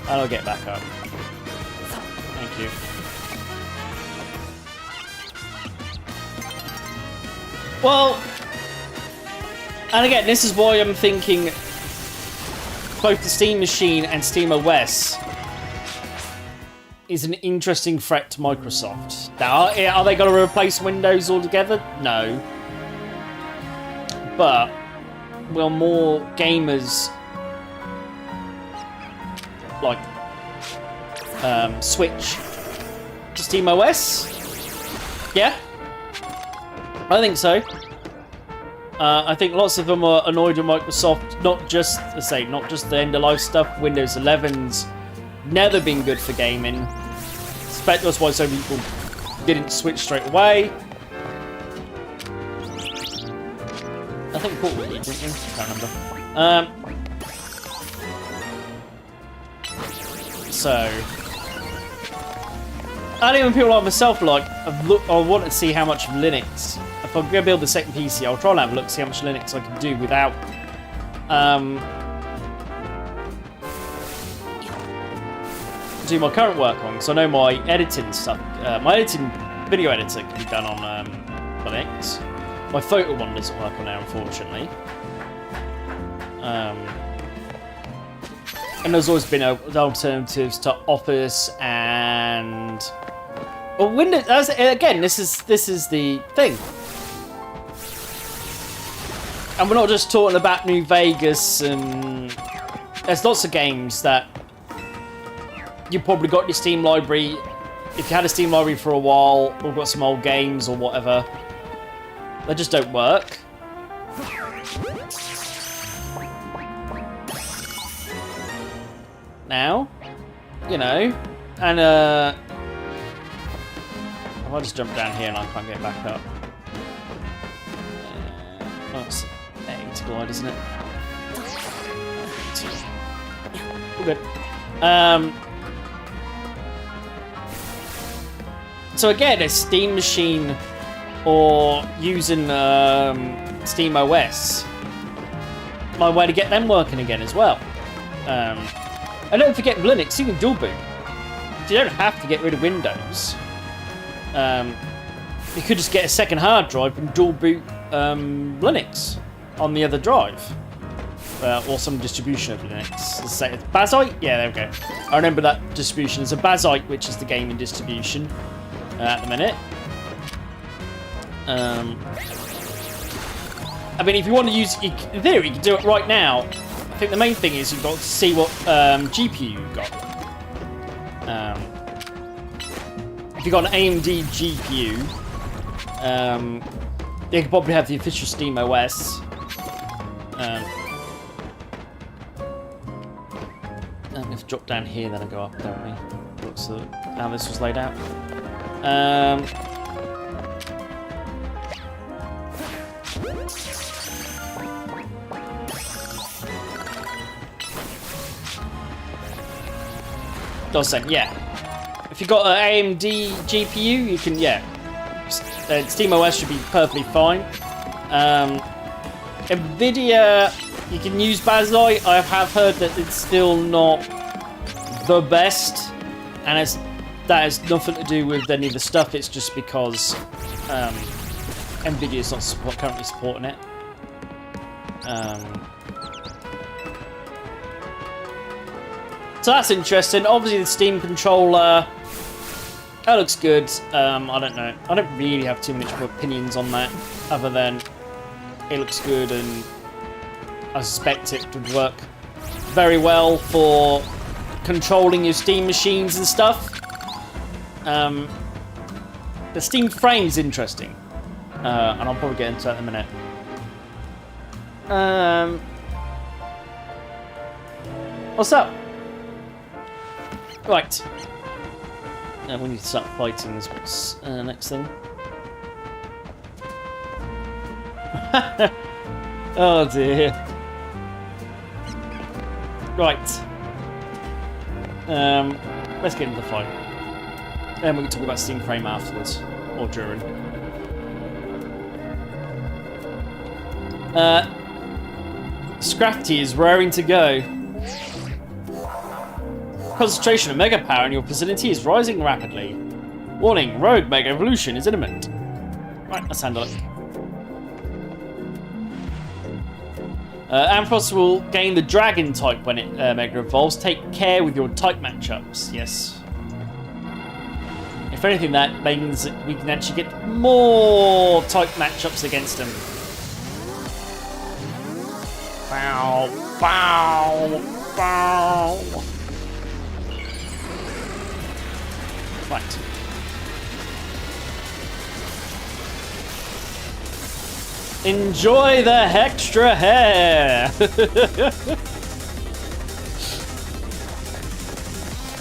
And I'll get back up. Thank you. Well, and again, this is why I'm thinking both the Steam Machine and Steam OS is an interesting threat to Microsoft. Now, are they going to replace Windows altogether? No. But will more gamers like switch to Steam OS? Yeah, I think so. I think lots of them are annoyed with Microsoft, not just the end of life stuff. Windows 11's never been good for gaming. That's why so many people didn't switch straight away. I think Paul did, didn't you? I can't remember. So, and even people like myself, like, I want to see how much Linux. If I'm going to build the second PC, I'll try and have a look, see how much Linux I can do without do my current work on, because I know my editing stuff, my editing video editor can be done on Linux. My photo one doesn't work on there, unfortunately. And there's always been alternatives to Office and Windows. Again, this is the thing. And we're not just talking about New Vegas, and there's lots of games that you probably got in your Steam library. If you had a Steam library for a while, or got some old games or whatever, they just don't work. Now, you know, and if I just jump down here and I can't get back up. Oh, it's A to glide, isn't it? All good. So again, a Steam machine or using Steam OS, my way to get them working again as well. And don't forget Linux, you can dual boot. You don't have to get rid of Windows. You could just get a second hard drive and dual boot Linux on the other drive. Or some distribution of Linux. Let's say it's Bazite? Yeah, there we go. I remember that distribution. It's a Bazite, which is the gaming distribution at the minute. I mean, if you want to use... In theory, you can do it right now. I think the main thing is you've got to see what GPU you've got. If you've got an AMD GPU, you can probably have the official Steam OS. We have to drop down here, then I go up, don't we? What's how this was laid out? Yeah. If you've got an AMD GPU, you can, Steam OS should be perfectly fine. Nvidia, you can use Bazite. I have heard that it's still not the best, and that has nothing to do with any of the stuff. It's just because Nvidia is not currently supporting it. So that's interesting. Obviously, the Steam controller, that looks good. I don't know. I don't really have too much opinions on that, other than it looks good, and I suspect it would work very well for controlling your Steam machines and stuff. The Steam frame's interesting, and I'll probably get into that in a minute. What's up? Right. Now we need to start fighting. What's next thing? Oh dear. Right. Let's get into the fight. Then we can talk about Steam Frame afterwards, or during. Scrafty is raring to go. Concentration of mega power in your vicinity is rising rapidly. Warning, rogue mega evolution is imminent. Right, let's handle it. Ampharos will gain the dragon type when it mega evolves. Take care with your type matchups. Yes. If anything, that means that we can actually get more type matchups against them. Bow, bow, bow. Right. Enjoy the extra hair!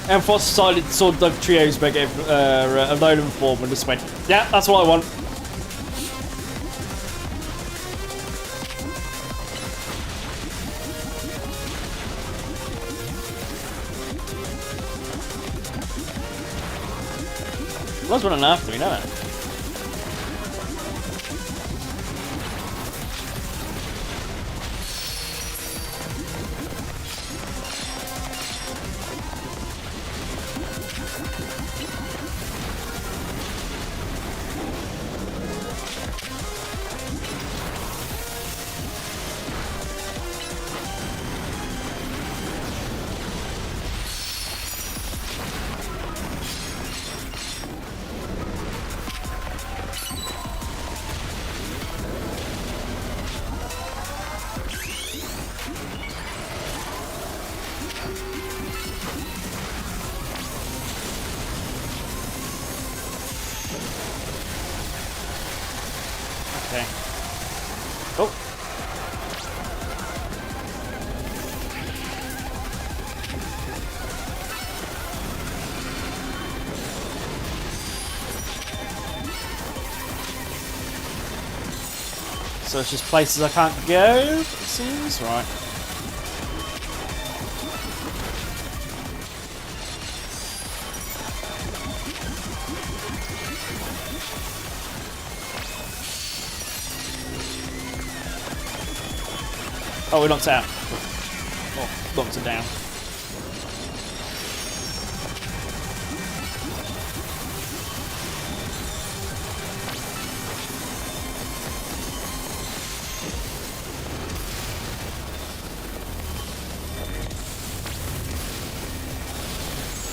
And Frost decided Sword Dog Trio's mega Alolan form and just went, yeah, that's what I want. He was running after me, know it? So it's just places I can't go, it seems. Right. Oh, we knocked it out. Oh, knocked it down.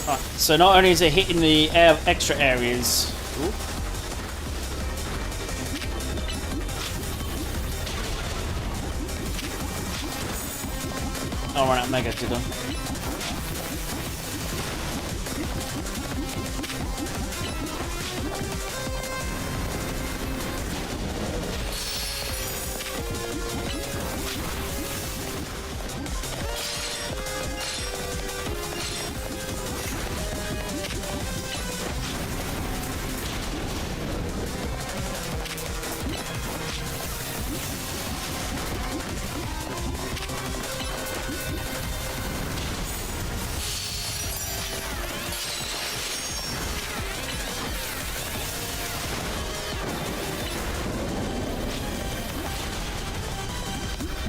Right, so not only is it hitting the extra areas. Ooh. Oh, right, Mega to done.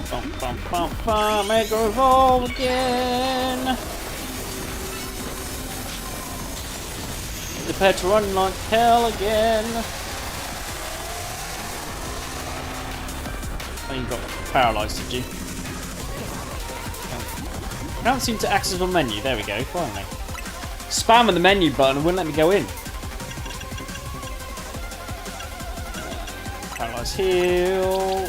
Bum, bum, bum, bum, Mega Evolve again! Prepare to run like hell again! Oh, you got paralysed, did you? I can't seem to access the menu. There we go, finally. Spamming the menu button and wouldn't let me go in. Paralysed heal.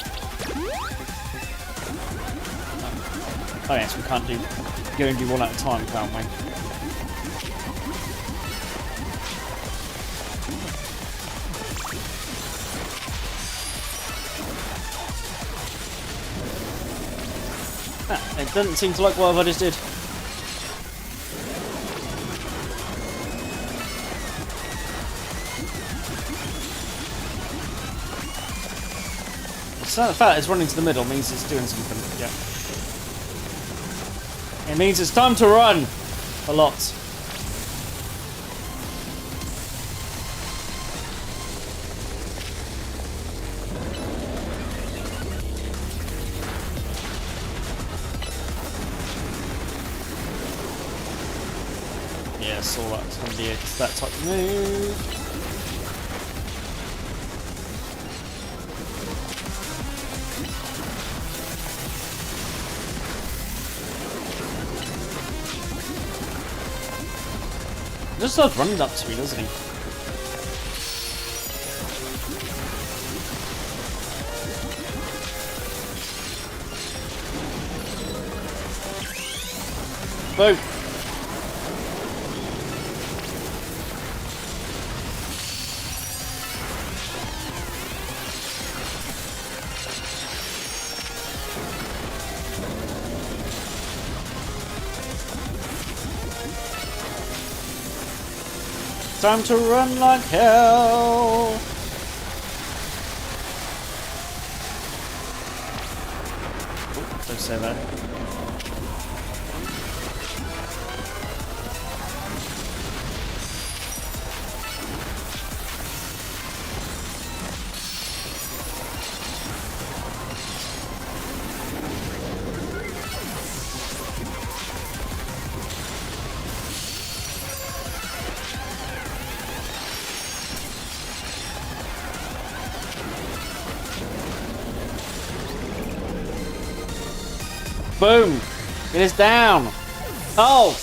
Oh yes, we can't go and do one at a time, can't we? Ah, it doesn't seem to like whatever I just did. So the fact it's running to the middle means it's doing something, yeah. It means it's time to run! A lot. Yeah, I saw that's going to be that type of move. Just starts running up to me, doesn't he? Boom! Time to run like hell! Oh, don't say that. Boom! It is down! Oh!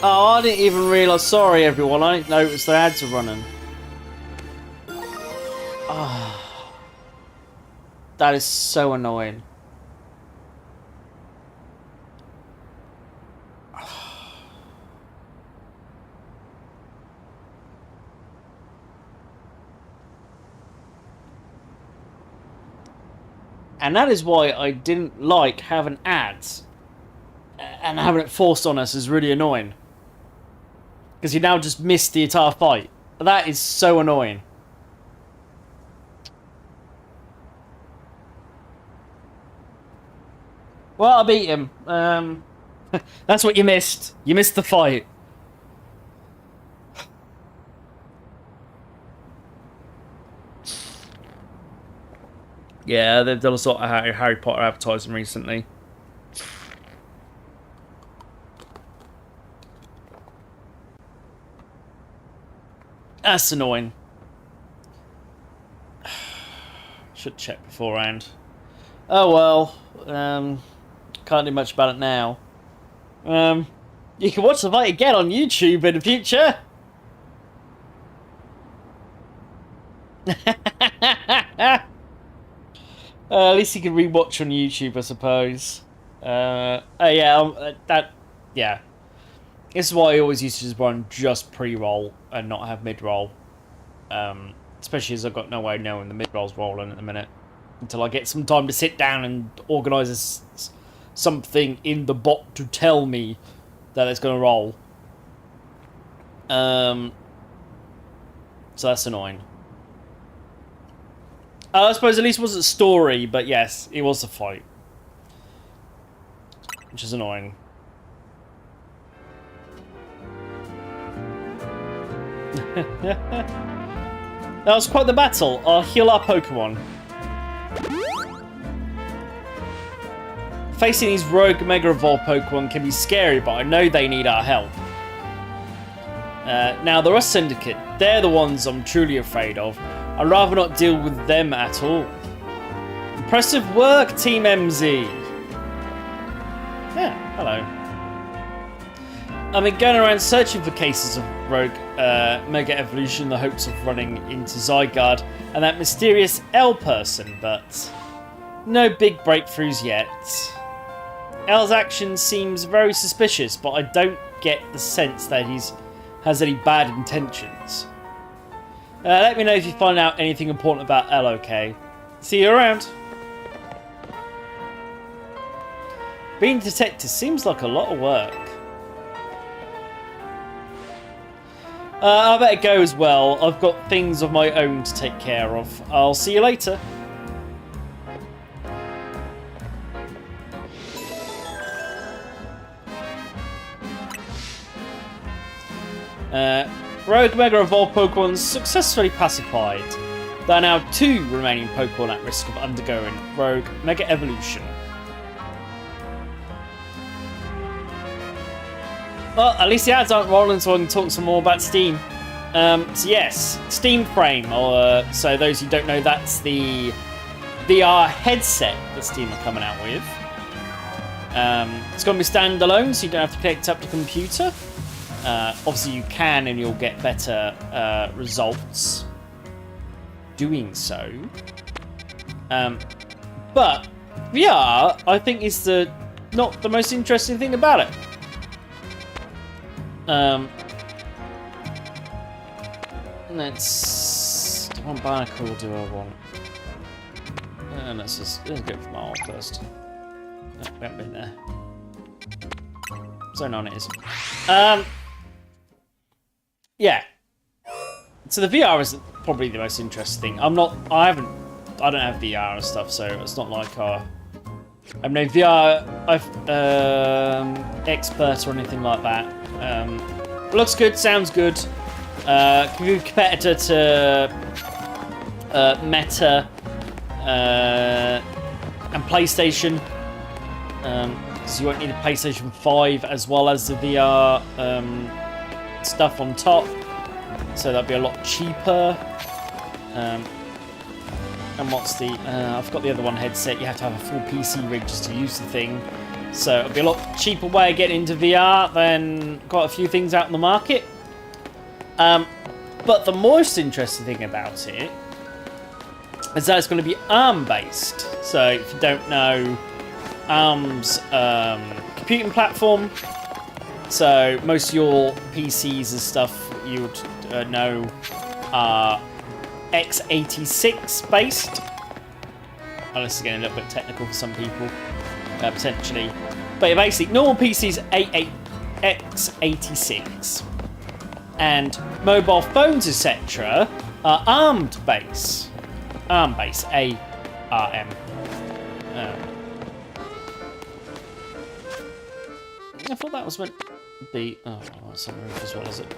Oh, I didn't even realise. Sorry, everyone. I didn't notice the ads are running. Ah. That is so annoying. And that is why I didn't like having ads. And having it forced on us is really annoying. Because you now just missed the entire fight. That is so annoying. Well, I beat him. That's what you missed. You missed the fight. Yeah, they've done a sort of Harry Potter advertising recently. That's annoying. Should check beforehand. Oh well. Can't do much about it now. You can watch the fight again on YouTube in the future. At least you can rewatch on YouTube, I suppose. Yeah. This is why I always used to just run just pre-roll and not have mid-roll. Especially as I've got no way of knowing the mid-roll's rolling at the minute. Until I get some time to sit down and organise something in the bot to tell me that it's going to roll. So that's annoying. I suppose at least it wasn't a story, but yes, it was a fight. Which is annoying. That was quite the battle. I'll heal our Pokemon. Facing these rogue Mega Evolved Pokemon can be scary, but I know they need our help. Now, the Rust Syndicate, they're the ones I'm truly afraid of. I'd rather not deal with them at all. Impressive work, Team MZ. Yeah, hello. I've been going around searching for cases of rogue Mega Evolution in the hopes of running into Zygarde and that mysterious L person, but no big breakthroughs yet. L's action seems very suspicious, but I don't get the sense that has any bad intentions. Let me know if you find out anything important about L, okay? See you around. Being a detective seems like a lot of work. I better go as well. I've got things of my own to take care of. I'll see you later. Rogue Mega Evolved Pokemon successfully pacified. There are now 2 remaining Pokemon at risk of undergoing Rogue Mega Evolution. Well, at least the ads aren't rolling, so I can talk some more about Steam. So yes, Steam Frame, or so those who don't know, that's the VR headset that Steam are coming out with. It's going to be standalone, so you don't have to connect up to the computer. Obviously you can, and you'll get better results doing so. But VR, I think, is not the most interesting thing about it. Do I want Barnacle or do I want? Let's go for Marl first. No, we haven't been there. Zone on it is. Yeah. So the VR is probably the most interesting thing. I don't have VR and stuff, so it's not like I'm no VR expert or anything like that. Looks good, sounds good. Can be a competitor to Meta and PlayStation. Because you won't need a PlayStation 5 as well as the VR stuff on top. So that'd be a lot cheaper. And what's the... I've got the other one headset. You have to have a full PC rig just to use the thing. So it'll be a lot cheaper way of getting into VR than quite a few things out in the market. But the most interesting thing about it is that it's going to be ARM-based. So if you don't know, ARM's computing platform. So most of your PCs and stuff you would know are x86 based. Unless it's getting a little bit technical for some people, potentially. But basically, normal PCs x86, and mobile phones, etc., are ARM-based. ARM-based, ARM. I thought that was meant to be... Oh, that's on the roof as well, is it?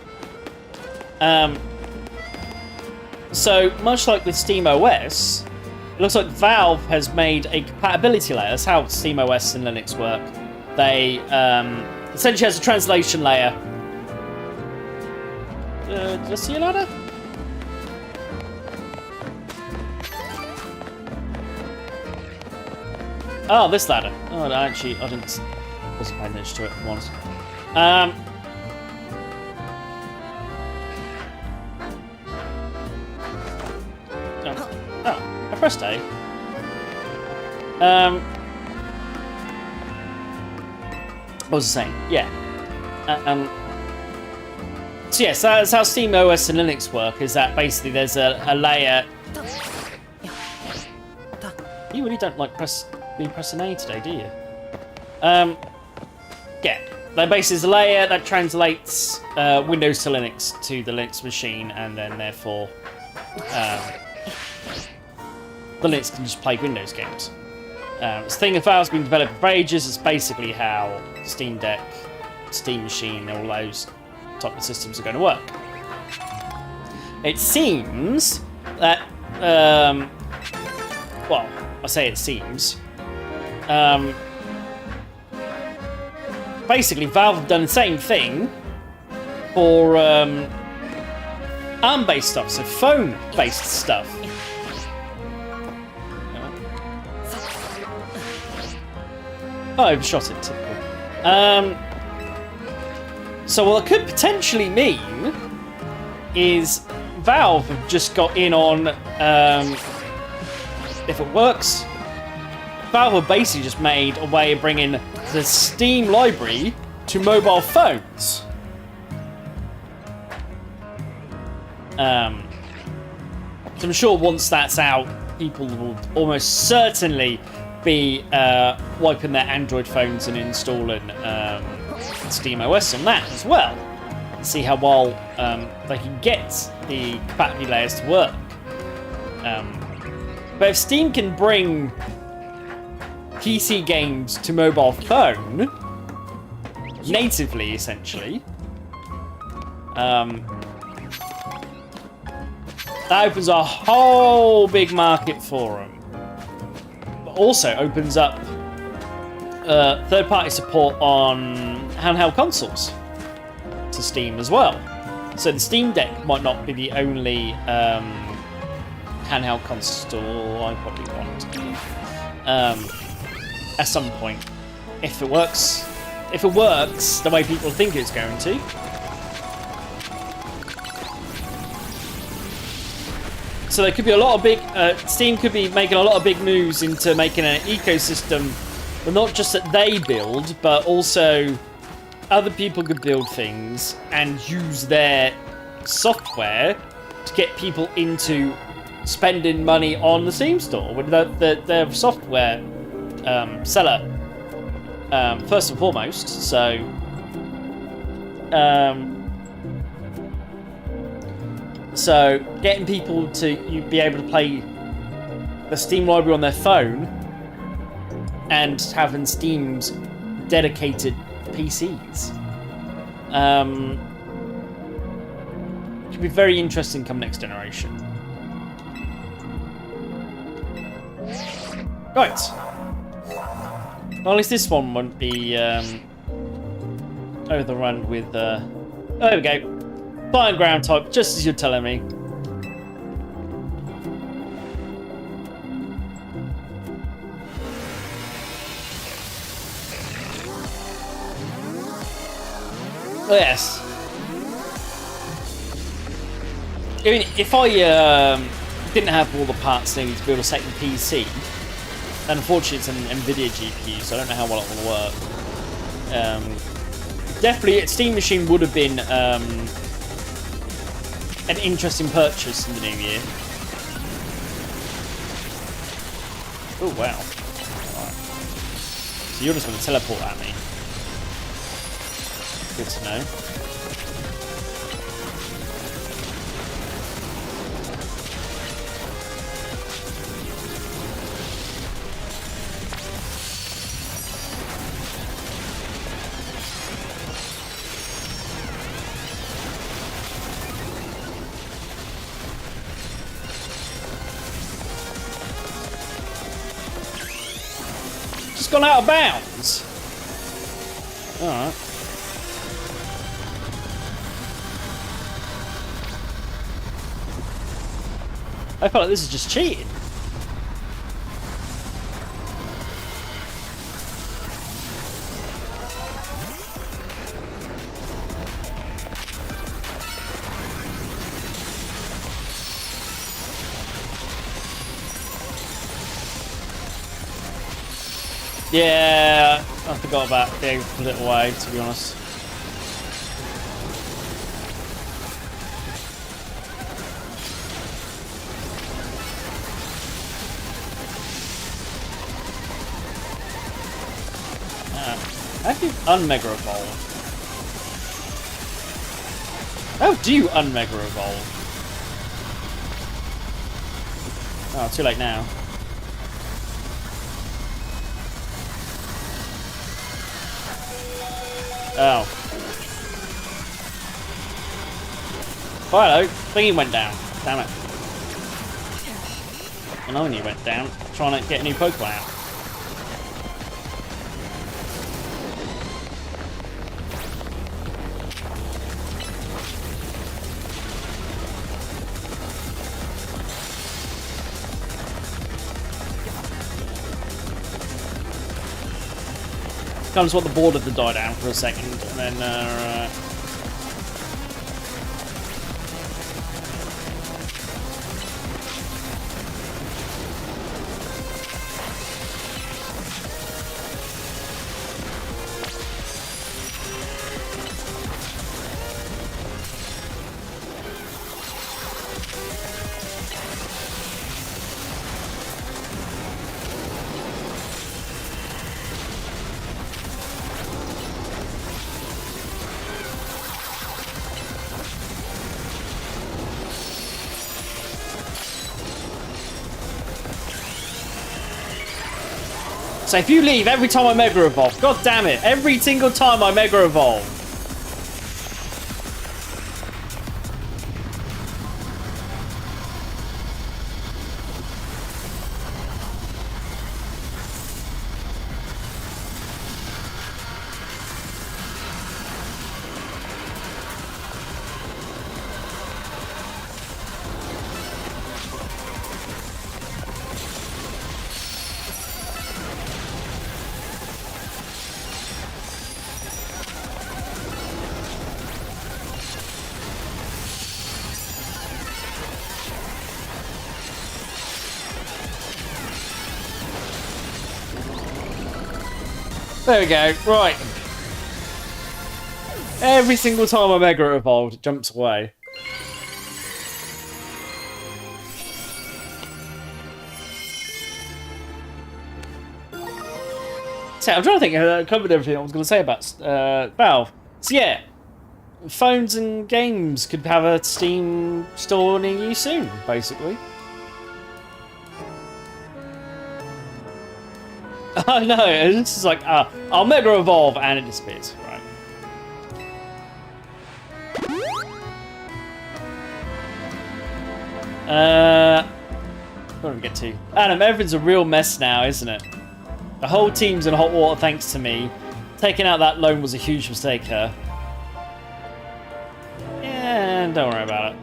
So, much like with SteamOS, it looks like Valve has made a compatibility layer. That's how SteamOS and Linux work. They essentially has a translation layer. Did I see a ladder? Oh, this ladder. Oh, no, actually, I wasn't paying attention to it, if I'm honest. Oh, I pressed A. What was I saying? Yeah. So yes, that's how SteamOS and Linux work, is that basically there's a layer... You really don't like pressing A today, do you? Yeah. There basically is a layer that translates Windows to Linux to the Linux machine, and then therefore the Linux can just play Windows games. This thing that Valve's been developing for ages. Is basically how Steam Deck, Steam Machine, all those type of systems are going to work. It seems that, well, I say it seems. Basically, Valve have done the same thing for ARM-based stuff, so phone-based stuff. Oh, I overshot it, typical. So what it could potentially mean is Valve have just got in on, if it works, Valve have basically just made a way of bringing the Steam library to mobile phones. So I'm sure once that's out, people will almost certainly be wiping their Android phones and installing SteamOS on that as well. And see how well they can get the compatibility layers to work. But if Steam can bring PC games to mobile phone natively, essentially, that opens a whole big market for them. But also opens up third-party support on handheld consoles to Steam as well. So the Steam Deck might not be the only handheld console I probably want at some point, if it works the way people think it's going to. So there could be a lot of big Steam could be making a lot of big moves into making an ecosystem, but not just that they build, but also other people could build things and use their software to get people into spending money on the Steam store with their software seller first and foremost. So so getting people to be able to play the Steam library on their phone and having Steam's dedicated PCs could be very interesting come next generation. Right. Well, at least this one won't be overrun with... Oh, there we go. Flying ground type, just as you're telling me. Oh, yes. I mean, if I didn't have all the parts needed to build a second PC, and unfortunately it's an NVIDIA GPU, so I don't know how well it will work. Definitely, Steam Machine would have been an interesting purchase in the new year. Oh, wow. Right. So you're just going to teleport at me. Good to know. gone out of bounds? Alright. I feel like this is just cheating. Yeah, I forgot about being a little way, to be honest. How do you unmega evolve? How do you unmega evolve? Oh, too late now. Oh. Oh, hello. Thingy went down. Damn it. And only went down trying to get a new Pokemon out. Kind of just want the border to die down for a second, and then so if you leave every time I Mega Evolve, god damn it, every single time I Mega Evolve. There we go, right. Every single time I Mega Evolved, it jumps away. So I'm trying to think, I covered everything I was going to say about Valve. So yeah, phones and games could have a Steam store near you soon, basically. I know, it's just like, I'll Mega Evolve and it disappears, right. What do we get to? Adam, everything's a real mess now, isn't it? The whole team's in hot water thanks to me. Taking out that loan was a huge mistake, huh? Yeah, don't worry about it.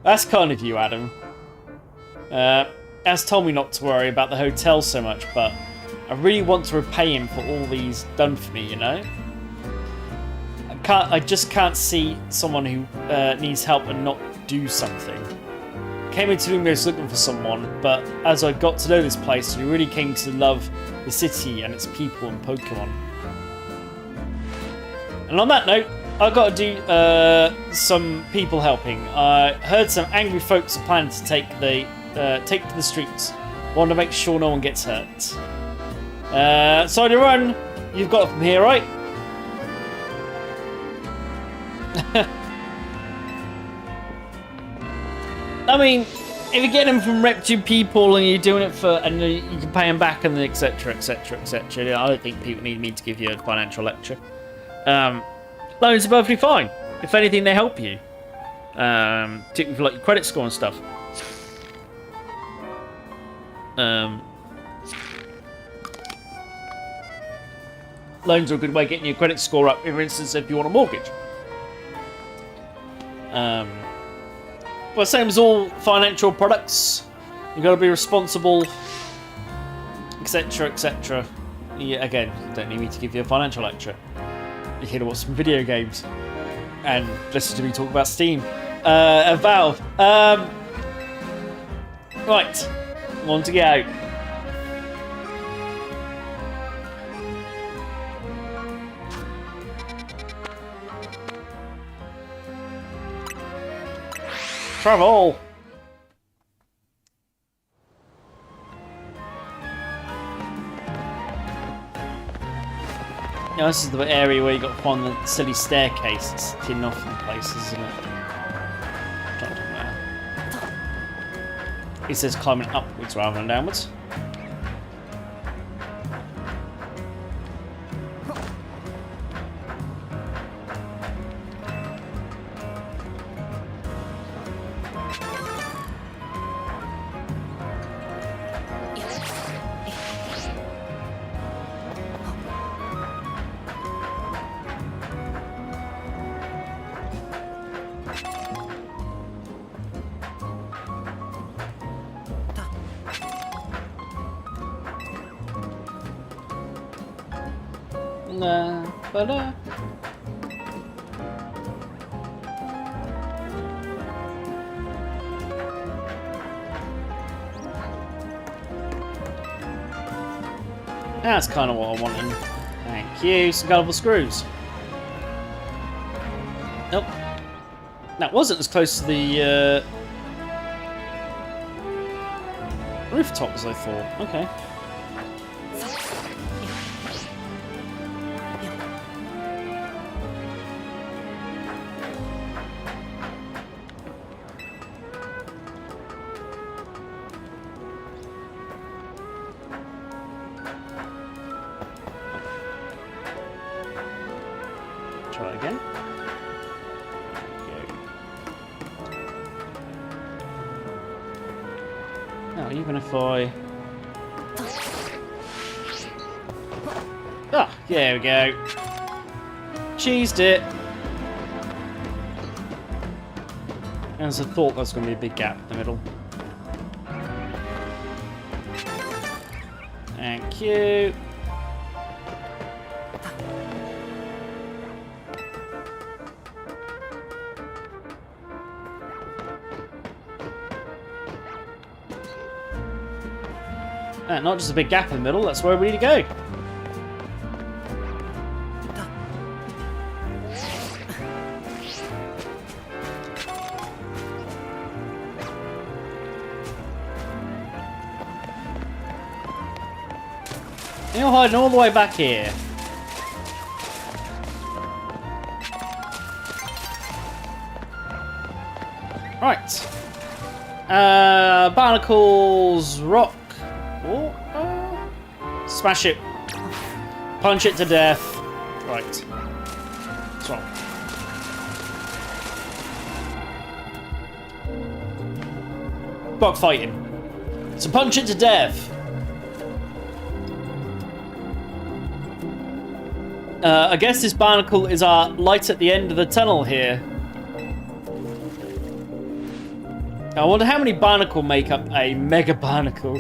That's kind of you, Adam. As told me not to worry about the hotel so much, but I really want to repay him for all he's done for me, you know? I just can't see someone who needs help and not do something. I came into Lumiose looking for someone, but as I got to know this place, I really came to love the city and its people and Pokemon. And on that note, I've got to do some people helping. I heard some angry folks are planning to take to the streets. Want to make sure no one gets hurt. Sorry to run. You've got it from here, right? I mean, if you get them from reputable people and you're doing it and you can pay them back and etc, etc, etc. I don't think people need me to give you a financial lecture. Loans are perfectly fine. If anything, they help you. Particularly for like your credit score and stuff. loans are a good way of getting your credit score up, for instance, if you want a mortgage. But same as all financial products, you've got to be responsible, etc., etc. Yeah, again, you don't need me to give you a financial lecture. You're here to watch some video games and listen to me talk about Steam. Valve. Right, on to go. Travel! Now, this is the area where you got to find the silly staircase. It's hidden off in places, isn't it? It says climbing upwards rather than downwards. Nah, but that's kind of what I wanted. Thank you. Some gullible screws. Nope. That wasn't as close to the rooftop as I thought. Okay. Try again. Now, even if I... Ah, there we go. Cheesed it. As I thought, there was going to be a big gap in the middle. Thank you. Not just a big gap in the middle, that's where we need to go. You're hiding all the way back here. Right. Barnacles, rock. Oh, smash it. Punch it to death. Right. What's wrong? Bug fighting. So punch it to death. I guess this barnacle is our light at the end of the tunnel here. I wonder how many barnacle make up a mega barnacle.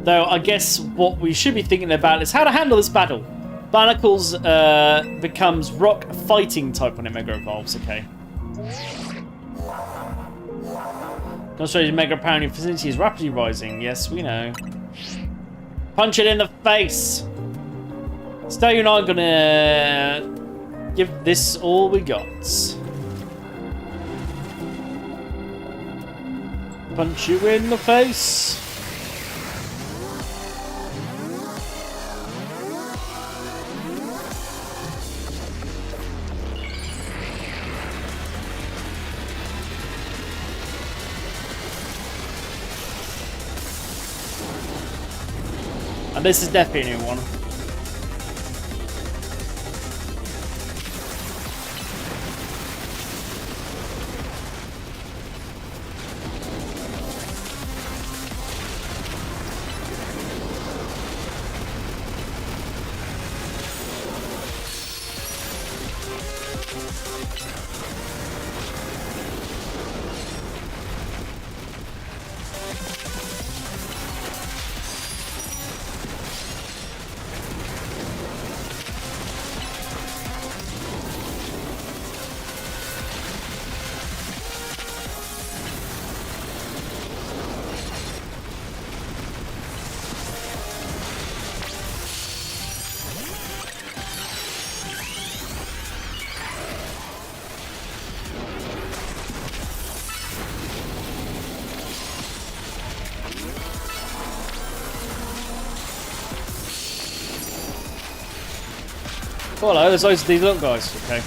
Though I guess what we should be thinking about is how to handle this battle. Barnacles becomes rock fighting type when it mega evolves. Okay. Australia's mega power efficiency is rapidly rising. Yes, we know. Punch it in the face. So you're not gonna give this all we got. Punch you in the face. And this is definitely a new one. Oh, hello, there's loads of these little guys. Okay.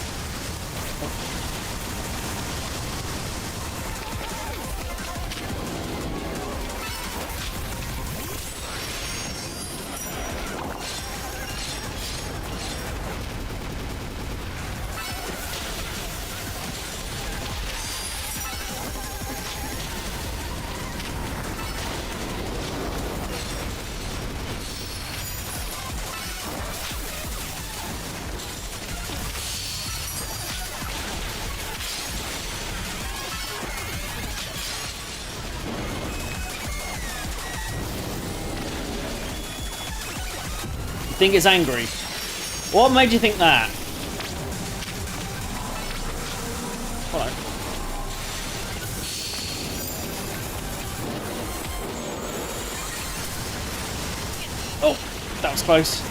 Think it's angry. What made you think that? Hello. Oh, that was close.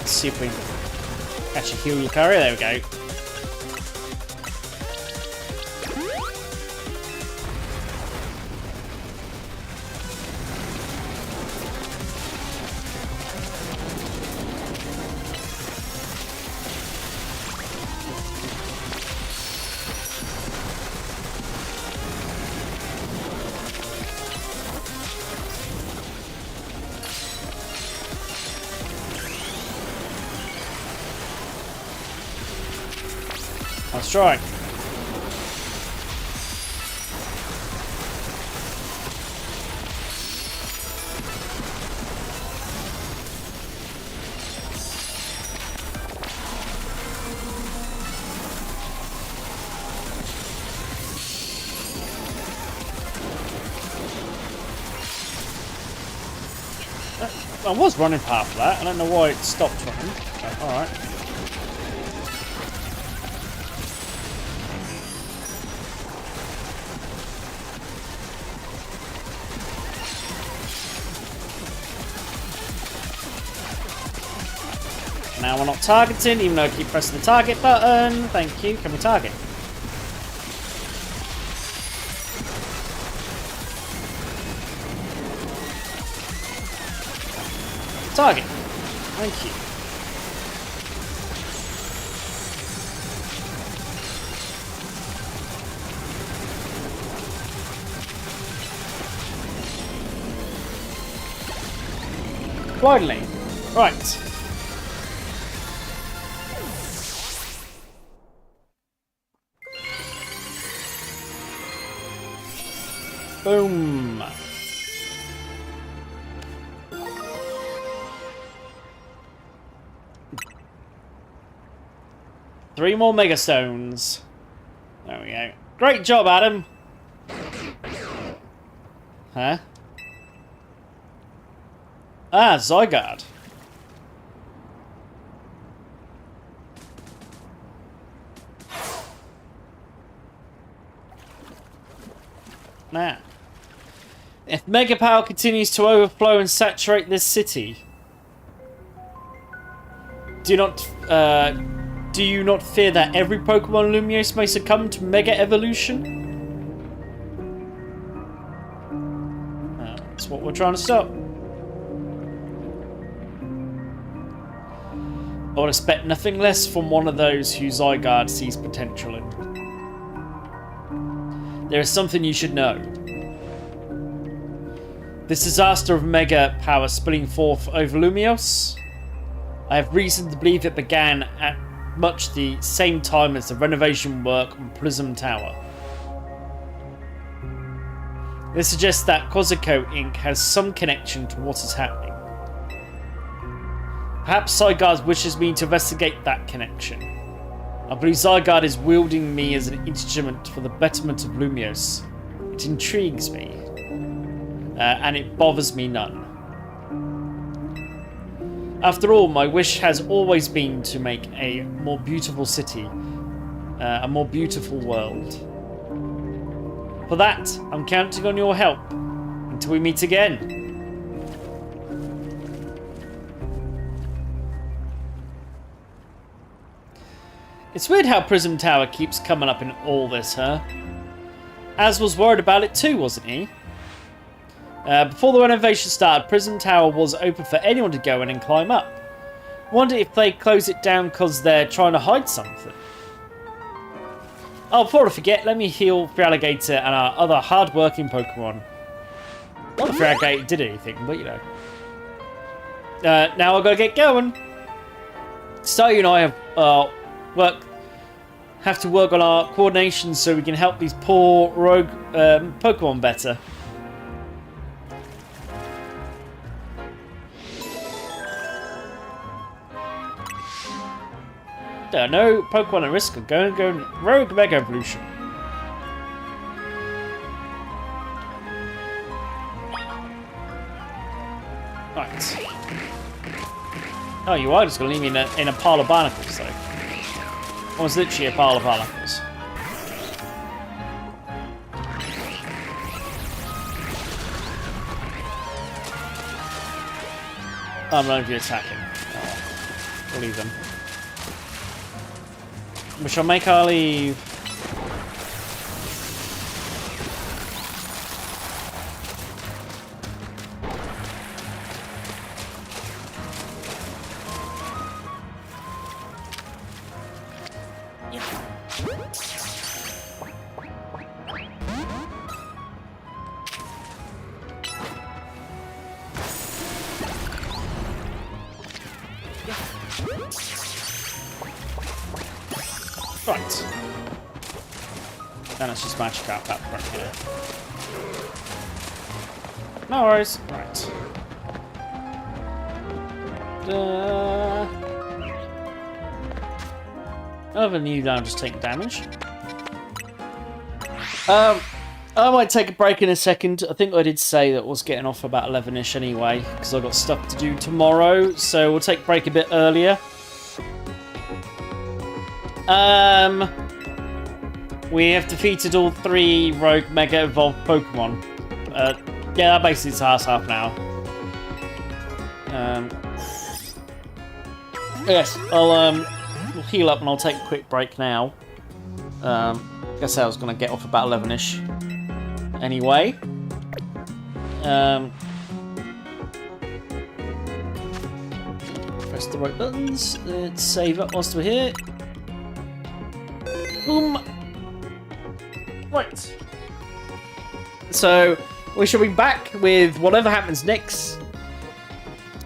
See if we can actually heal your carrier. There we go. Let's try. I was running past that. I don't know why it stopped running. Alright. Now we're not targeting, even though I keep pressing the target button. Thank you. Can we target? Target. Thank you. Blindly. Right. Boom. Three more Mega Stones. There we go. Great job, Adam. Huh? Ah, Zygarde. Now, if Mega Power continues to overflow and saturate this city, do you not fear that every Pokemon Lumiose may succumb to Mega Evolution? That's what we're trying to stop. I would expect nothing less from one of those who Zygarde sees potential in. There is something you should know. This disaster of Mega Power spilling forth over Lumiose, I have reason to believe it began at much the same time as the renovation work on Prism Tower. This suggests that Kozuko Inc. has some connection to what is happening. Perhaps Zygarde wishes me to investigate that connection. I believe Zygarde is wielding me as an instrument for the betterment of Lumiose. It intrigues me, and it bothers me none. After all, my wish has always been to make a more beautiful city, a more beautiful world. For that, I'm counting on your help. Until we meet again. It's weird how Prism Tower keeps coming up in all this, huh? Az was worried about it too, wasn't he? Before the renovation started, Prism Tower was open for anyone to go in and climb up. Wonder if they close it down because they're trying to hide something. Oh, before I forget, let me heal Alligator and our other hard-working Pokemon. Not if Alligator did anything, but you know. Now I've got to get going. So you and I have to work on our coordination so we can help these poor rogue Pokemon better. There are no Pokemon at risk of going rogue Mega Evolution. Right. Oh, you are just going to leave me in a pile of barnacles, though. It was literally a pile of barnacles. I'm not going to be attacking. Oh, we'll leave them. We shall make our leave. Right. Then let's just magic out that front here. No worries. Right. Other than you now just take damage. I might take a break in a second. I think I did say that I was getting off about 11ish anyway, because I've got stuff to do tomorrow, so we'll take a break a bit earlier. We have defeated all 3 rogue Mega Evolved Pokemon. Yeah, that basically is half an hour. Yes, I'll heal up and I'll take a quick break now. Guess I was going to get off about 11ish. Anyway. Press the right buttons. Let's save up whilst we're here. Boom. Right. So, we shall be back with whatever happens next.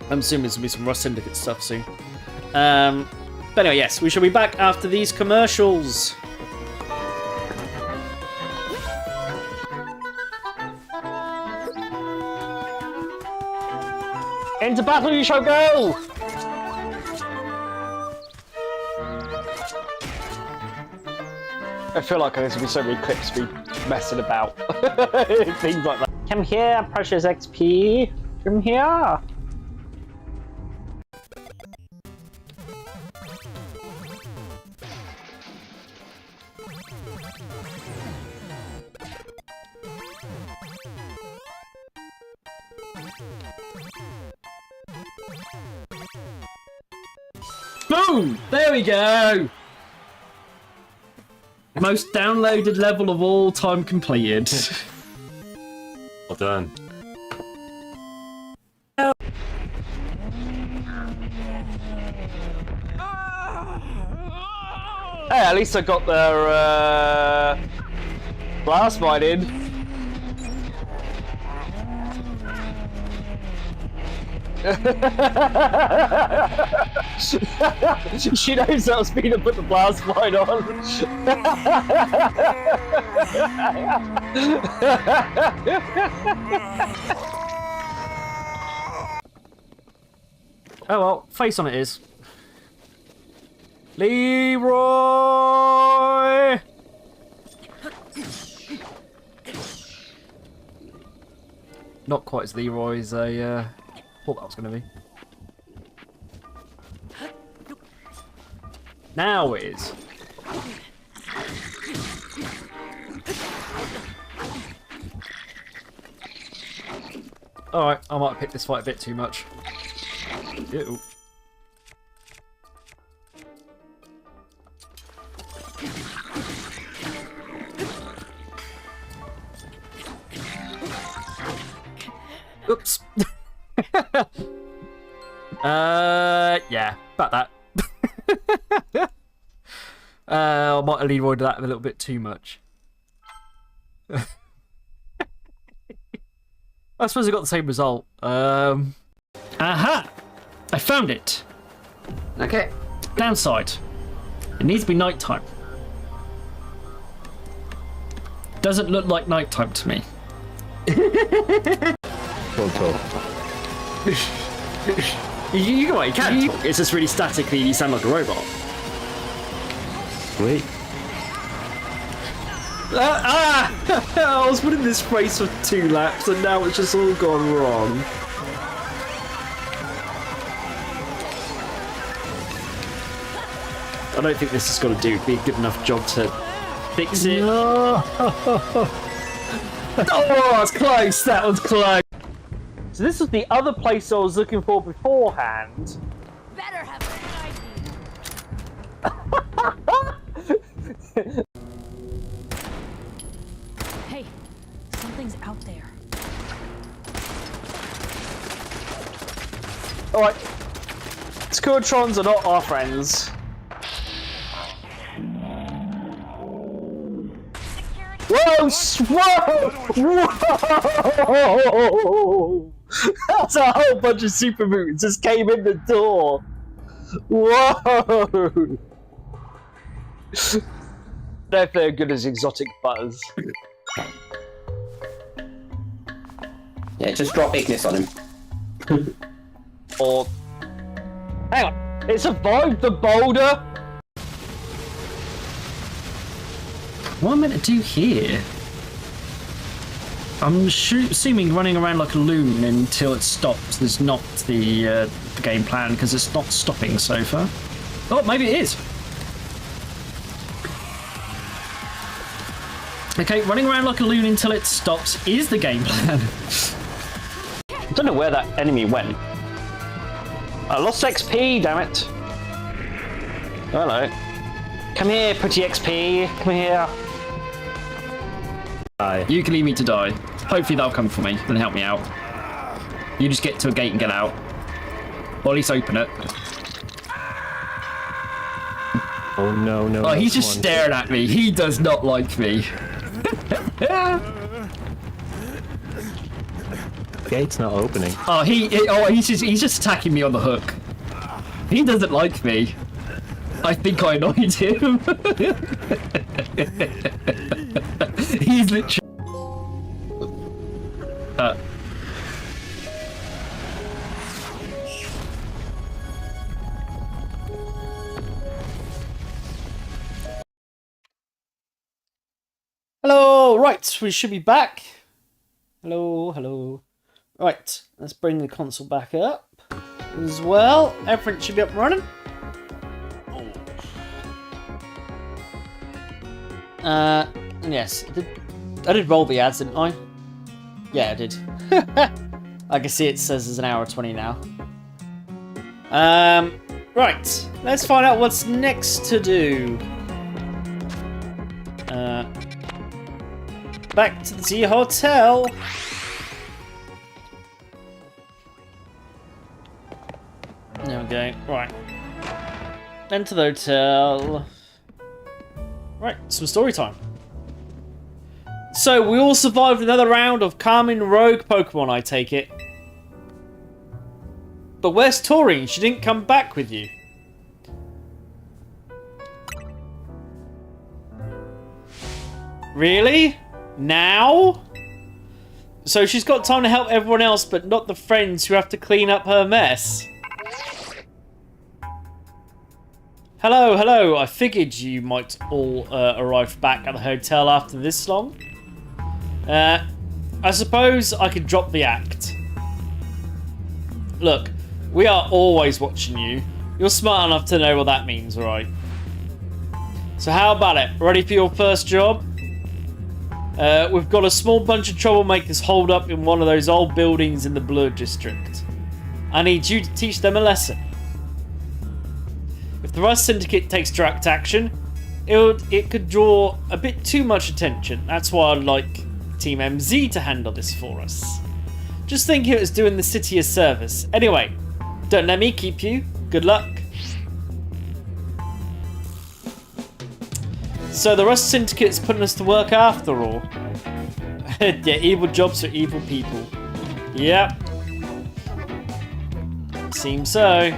I'm assuming there's going to be some Rust Syndicate stuff soon. But anyway, yes, we shall be back after these commercials. Into battle you shall go! I feel like there's going to be so many clips of me messing about. Things like that. Come here, precious XP. Come here. Boom! There we go! Most downloaded level of all time completed. Well done. Hey, at least I got their blast mine in. She knows that was me to put the blast mine on. Oh well, face on it is. Leroy! Not quite as Leroy as I thought that was going to be. Now it is. Alright, I might have picked this fight a bit too much. Ew. Oops. Yeah, about that. I might have leroyed that a little bit too much. I suppose I got the same result. Aha! I found it. Okay. Downside. It needs to be nighttime. Doesn't look like nighttime to me. You can. It's just really statically. You sound like a robot. Sweet. I was putting this phrase for 2 laps, and now it's just all gone wrong. I don't think this has got to be a good enough job to fix it. No. Oh, that's close. That was close. So this was the other place I was looking for beforehand. Better have an ID. Hey, something's out there. Alright. Scourtrons are not our friends. Whoa! Whoa! Whoa! That's a whole bunch of super mutants just came in the door. Whoa! They're very good as exotic butters. Yeah, just drop Ignis on him. Or... Hang on! It survived the boulder! What am I meant to do here? I'm assuming running around like a loon until it stops is not the game plan, because it's not stopping so far. Oh, maybe it is. Okay, running around like a loon until it stops is the game plan. I don't know where that enemy went. I lost XP, damn it. Hello. Come here, pretty XP. Come here. You can leave me to die. Hopefully that'll come for me and help me out. You just get to a gate and get out. Or at least open it. Oh no, no. Oh, he's just staring at me. He does not like me. Gate's not opening. Oh, he's just attacking me on the hook. He doesn't like me. I think I annoyed him. He's literally. Hello, right, we should be back. Hello. Right, let's bring the console back up as well. Everything should be up and running. Yes, I did roll the ads, didn't I? Yeah, I did. I can see it says there's an hour 20 now. Right, let's find out what's next to do. Back to the hotel. There we go. Right. Enter the hotel. Right, some story time. So, we all survived another round of calming rogue Pokemon, I take it. But where's Taurine? She didn't come back with you. Really? Now? So she's got time to help everyone else, but not the friends who have to clean up her mess. Hello. I figured you might all arrive back at the hotel after this long. I suppose I could drop the act. Look, we are always watching you. You're smart enough to know what that means, right? So how about it? Ready for your first job? We've got a small bunch of troublemakers holed up in one of those old buildings in the Blur District. I need you to teach them a lesson. If the Rust Syndicate takes direct action, it could draw a bit too much attention. That's why I'd like Team MZ to handle this for us. Just think of it as doing the city a service. Anyway, don't let me keep you. Good luck. So the Rust Syndicate is putting us to work after all. Yeah, evil jobs for evil people. Yep. Seems so.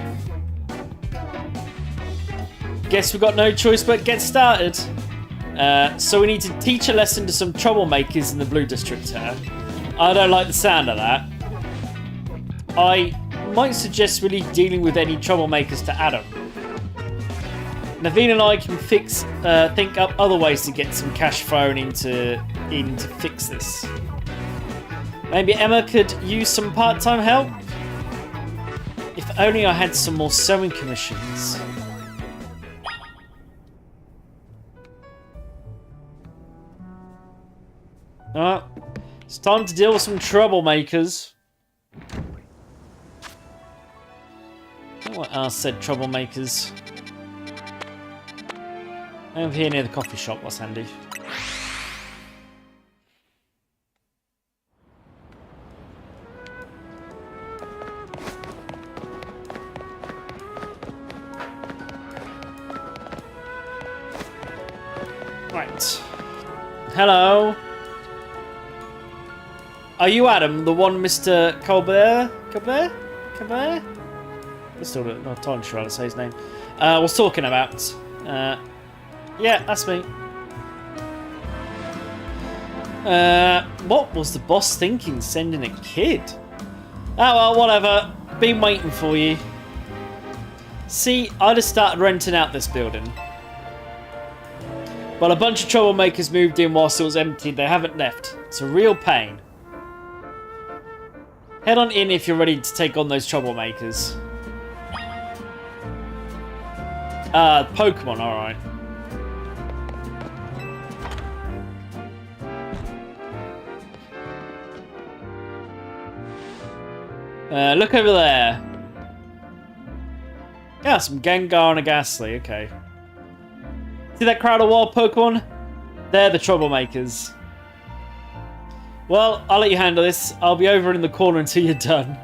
Guess we've got no choice but get started. So we need to teach a lesson to some troublemakers in the Blue District here. I don't like the sound of that. I might suggest really dealing with any troublemakers to Adam. Naveen and I can think up other ways to get some cash thrown in to fix this. Maybe Emma could use some part-time help? If only I had some more sewing commissions. Alright, it's time to deal with some troublemakers. What else said troublemakers? Over here near the coffee shop, that's handy. Right. Hello. Are you Adam, the one Mr. Colbert? Colbert? I'm still not entirely sure how to say his name. Was talking about. Yeah, that's me. What was the boss thinking sending a kid? Oh well, whatever. Been waiting for you. See, I just started renting out this building. But a bunch of troublemakers moved in whilst it was empty. They haven't left. It's a real pain. Head on in if you're ready to take on those troublemakers. Pokemon, alright. Look over there. Yeah, some Gengar and a Ghastly, okay. See that crowd of wild Pokemon? They're the troublemakers. Well, I'll let you handle this. I'll be over in the corner until you're done.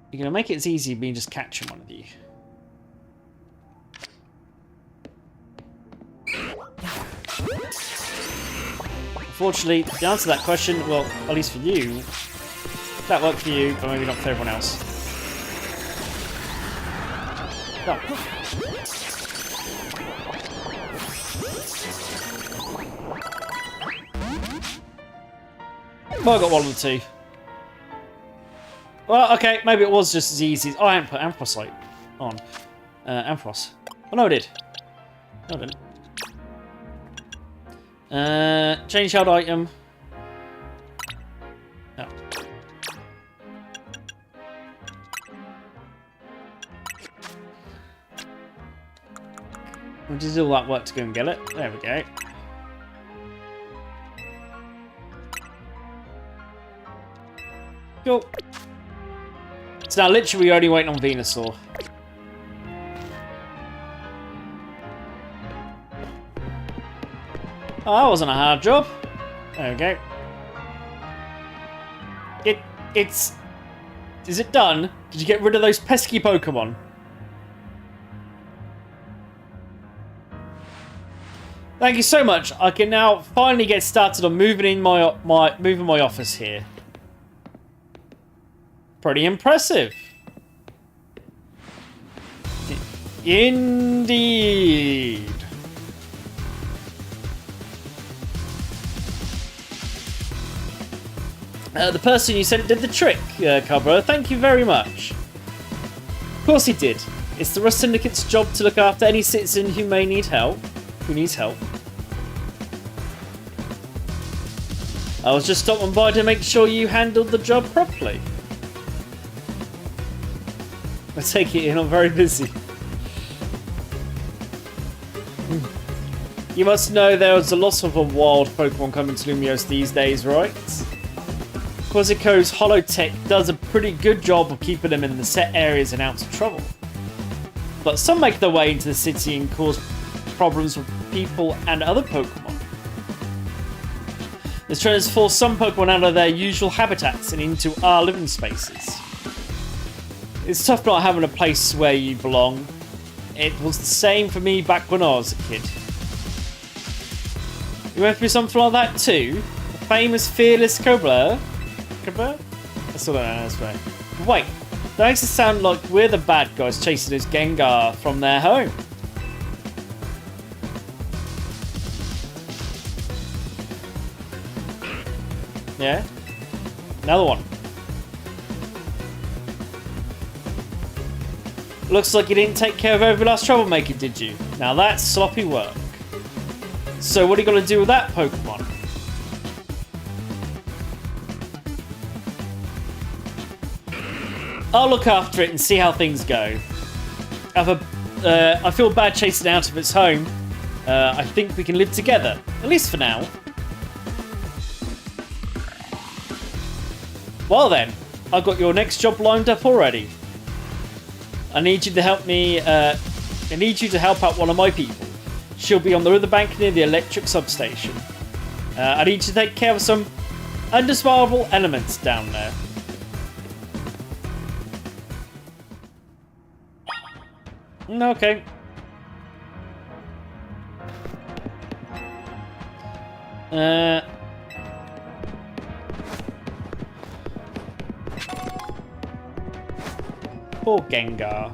You're gonna make it as easy as me just catching one of you. Unfortunately, the answer to that question, well, at least for you, that worked for you, but maybe not for everyone else. No. Well, I got one of the two. Well, okay, maybe it was just as easy as... Oh, I haven't put Amphrosite on. Ampharos. Oh, no, I did. No, I didn't. Change held item. Oh. We did all that work to go and get it. There we go. Cool. So now literally we're only waiting on Venusaur. Oh, that wasn't a hard job. There we go. It's... Is it done? Did you get rid of those pesky Pokemon? Thank you so much. I can now finally get started on moving in my office here. Pretty impressive. Indeed. The person you sent did the trick, Cobra. Thank you very much. Of course he did. It's the Rust Syndicate's job to look after any citizen who may need help. Who needs help. I was just stopping by to make sure you handled the job properly. I take it you're not very busy. You must know there's a lot of wild Pokemon coming to Lumiose these days, right? Quasico's Holotech does a pretty good job of keeping them in the set areas and out of trouble. But some make their way into the city and cause problems with people and other Pokemon. This trend has forced some Pokemon out of their usual habitats and into our living spaces. It's tough not having a place where you belong. It was the same for me back when I was a kid. You went through something like that too? The famous fearless Cobra? Cobra? I still don't know how to say. Wait, that makes it sound like we're the bad guys chasing this Gengar from their home. Yeah? Another one. Looks like you didn't take care of every last troublemaker, did you? Now that's sloppy work. So what are you going to do with that Pokemon? I'll look after it and see how things go. I feel bad chasing it out of its home. I think we can live together, at least for now. Well then, I've got your next job lined up already. I need you to help me. I need you to help out one of my people. She'll be on the riverbank near the electric substation. I need you to take care of some undesirable elements down there. Okay. Poor Gengar.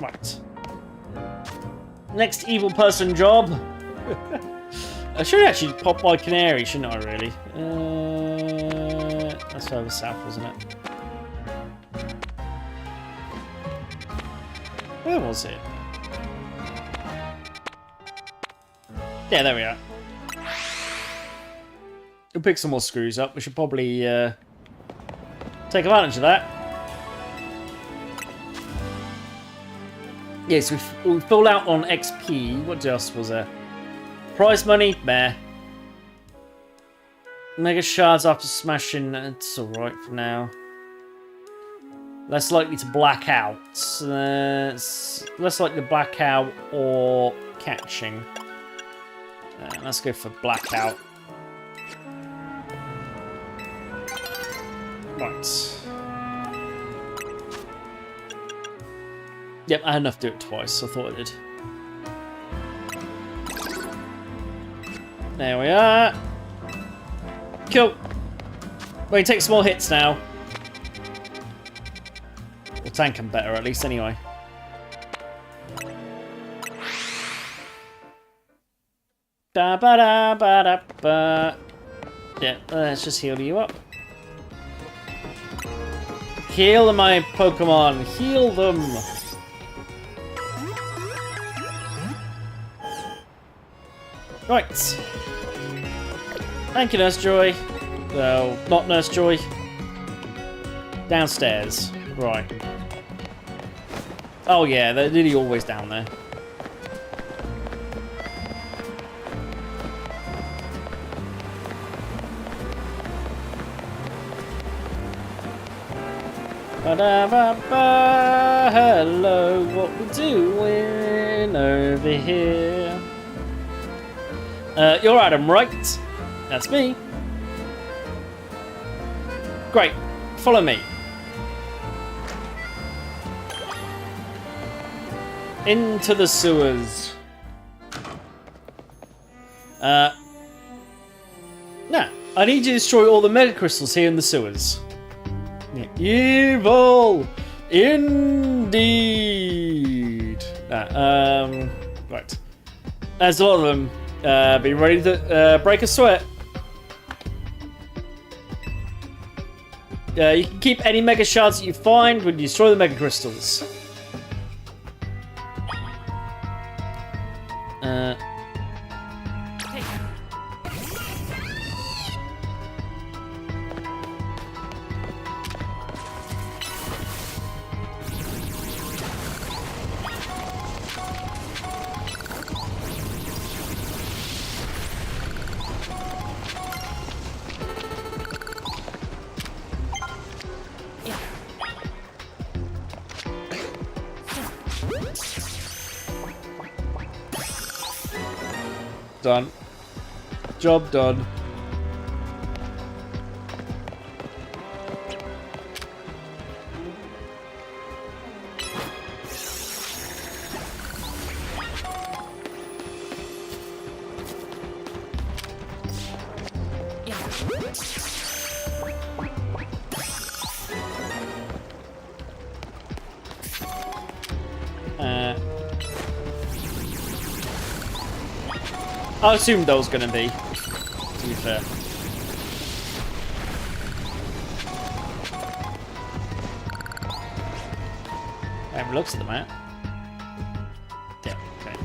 Right. Next evil person job. I should actually pop by Canary, shouldn't I, really? That's further south, wasn't it? Where was it? Yeah, there we are. We'll pick some more screws up. We should probably take advantage of that. Yes, we fill out on XP. What else was there? Prize money? Meh. Mega shards after smashing. It's alright for now. Less likely to black out. Less likely to black out or catching. Let's go for blackout. Right. Yep, I had enough to do it twice, so I thought I did. There we are. Cool. Well, you take small hits now. We'll tank them better, at least, anyway. Da ba da ba da ba. Yeah, let's just heal you up. Heal my Pokemon. Heal them. Right. Thank you, Nurse Joy. Well, not Nurse Joy. Downstairs. Right. Oh yeah, they're nearly always down there. Ba-da-ba-ba, hello, what we doing over here? You're Adam, right? That's me. Great, follow me. Into the sewers. Now, I need you to destroy all the mega crystals here in the sewers. Evil, indeed. Right. There's a lot of them. Be ready to break a sweat. You can keep any mega shards that you find when you destroy the mega crystals. Done. Job done. I assumed that was going to be fair. I haven't looked at the map. Yeah, okay.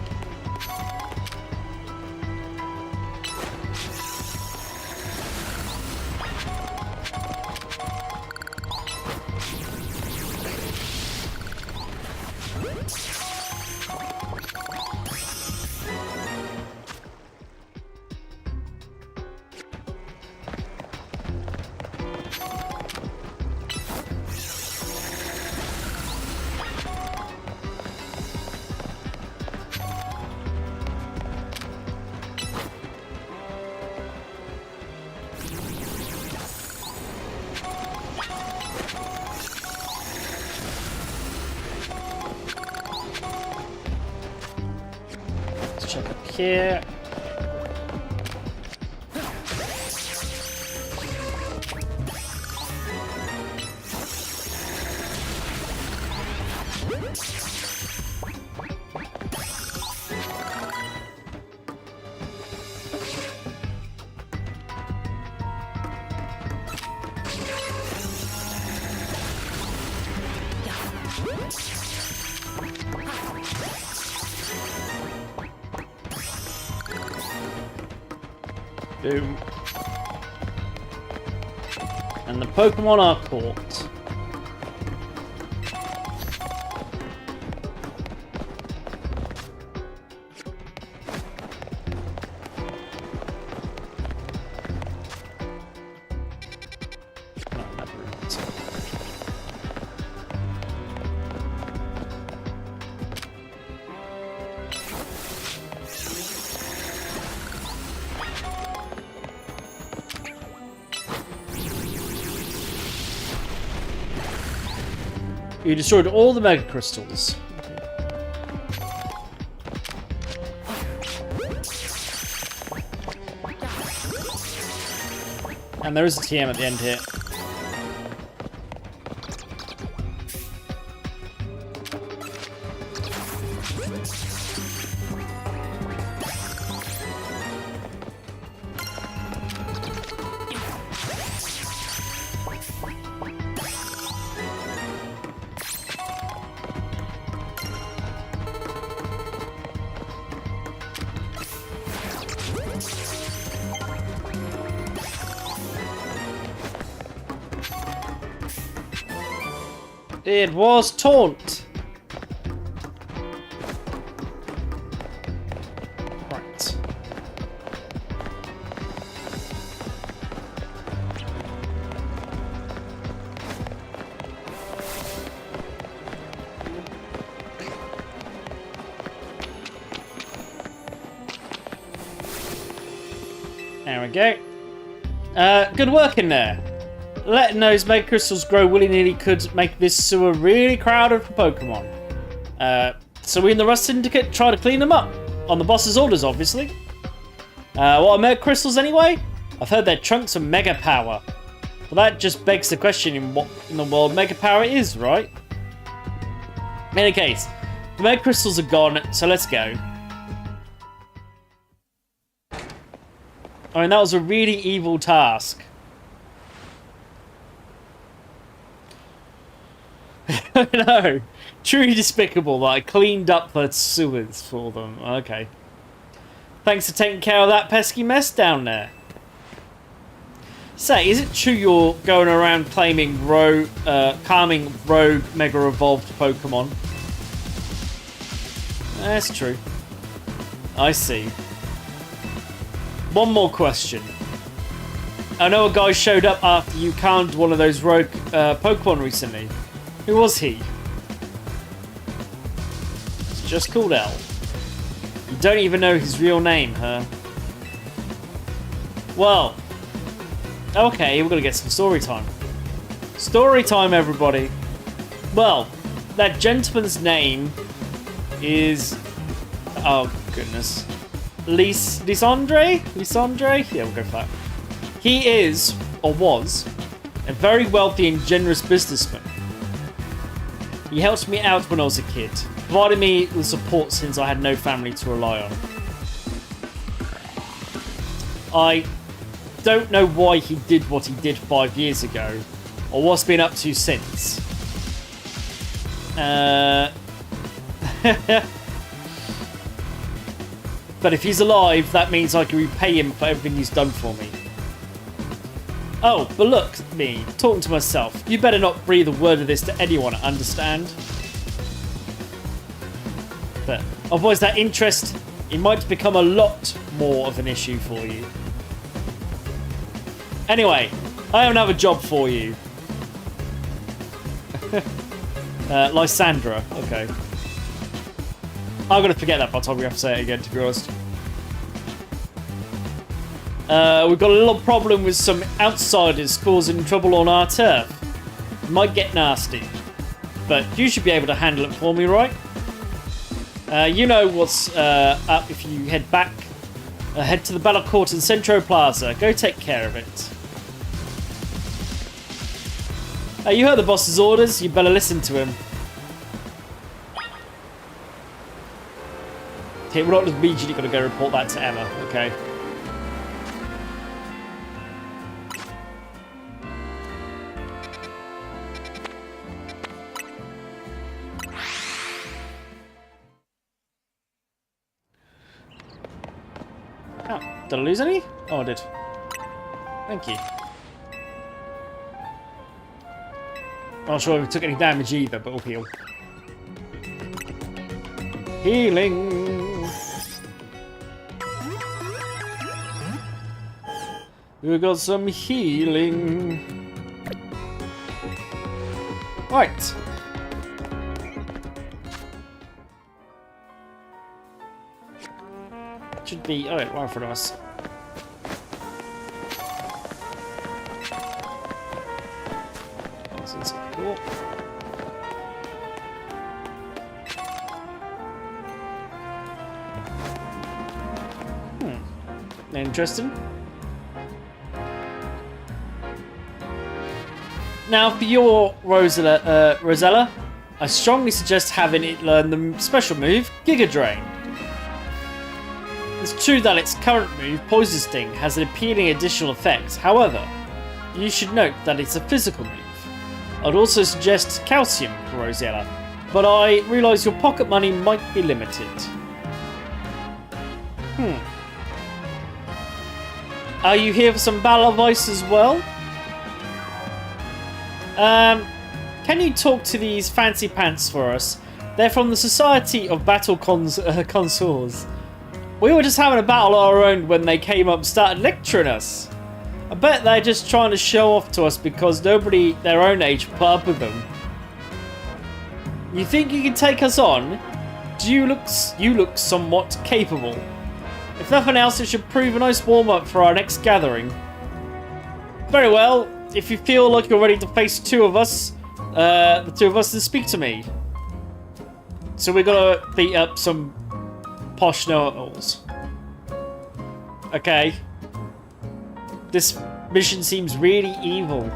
Check up here. Boom. And the Pokemon are caught. You destroyed all the Mega Crystals. And there is a TM at the end here. It was taunt. Right. There we go. Good work in there. Letting those Mega Crystals grow willy-nilly could make this sewer really crowded for Pokemon. So we in the Rust Syndicate try to clean them up. On the boss's orders, obviously. What are Mega Crystals anyway? I've heard they're chunks of Mega Power. Well, that just begs the question in what in the world Mega Power is, right? In any case, the Mega Crystals are gone, so let's go. I mean, that was a really evil task. No, truly despicable that I cleaned up the sewers for them. Okay. Thanks for taking care of that pesky mess down there. Say, is it true you're going around claiming calming rogue mega evolved Pokemon? That's true. I see. One more question. I know a guy showed up after you calmed one of those rogue Pokemon recently. Who was he? It's just called L. You don't even know his real name, huh? Well, okay, we're gonna get some story time. Story time, everybody. Well, that gentleman's name is... oh, goodness. Lisandre? Yeah, we'll go for that. He is, or was, a very wealthy and generous businessman. He helped me out when I was a kid, provided me with support since I had no family to rely on. I don't know why he did what he did 5 years ago, or what's been up to since. But if he's alive, that means I can repay him for everything he's done for me. Oh, but look at me, talking to myself. You better not breathe a word of this to anyone, understand? But otherwise that interest, it might become a lot more of an issue for you. Anyway, I have another job for you. Lysandra, okay. I'm going to forget that by the time we have to say it again, to be honest. We've got a little problem with some outsiders causing trouble on our turf. It might get nasty, but you should be able to handle it for me, right? You know what's up if you head back. Head to the Battle Court in Centro Plaza. Go take care of it. You heard the boss's orders. You better listen to him. Okay, we're not immediately going to go report that to Emma, okay? Oh, did I lose any? Oh, I did. Thank you. I'm not sure if we took any damage either, but we'll heal. Healing! We got some healing. Right. Should be... oh, wait, right in front of us. That's cool. Interesting. Now, for your Rosella, I strongly suggest having it learn the special move, Giga Drain. It's true that its current move, Poison Sting, has an appealing additional effect. However, you should note that it's a physical move. I'd also suggest Calcium for Rosella, but I realise your pocket money might be limited. Are you here for some battle advice as well? Can you talk to these fancy pants for us? They're from the Society of Battle Consours. We were just having a battle of our own when they came up and started lecturing us. I bet they're just trying to show off to us because nobody their own age put up with them. You think you can take us on? You look somewhat capable. If nothing else, it should prove a nice warm-up for our next gathering. Very well. If you feel like you're ready to face the two of us, then speak to me. So we're gonna beat up some posh know-it-alls. Okay. This mission seems really evil.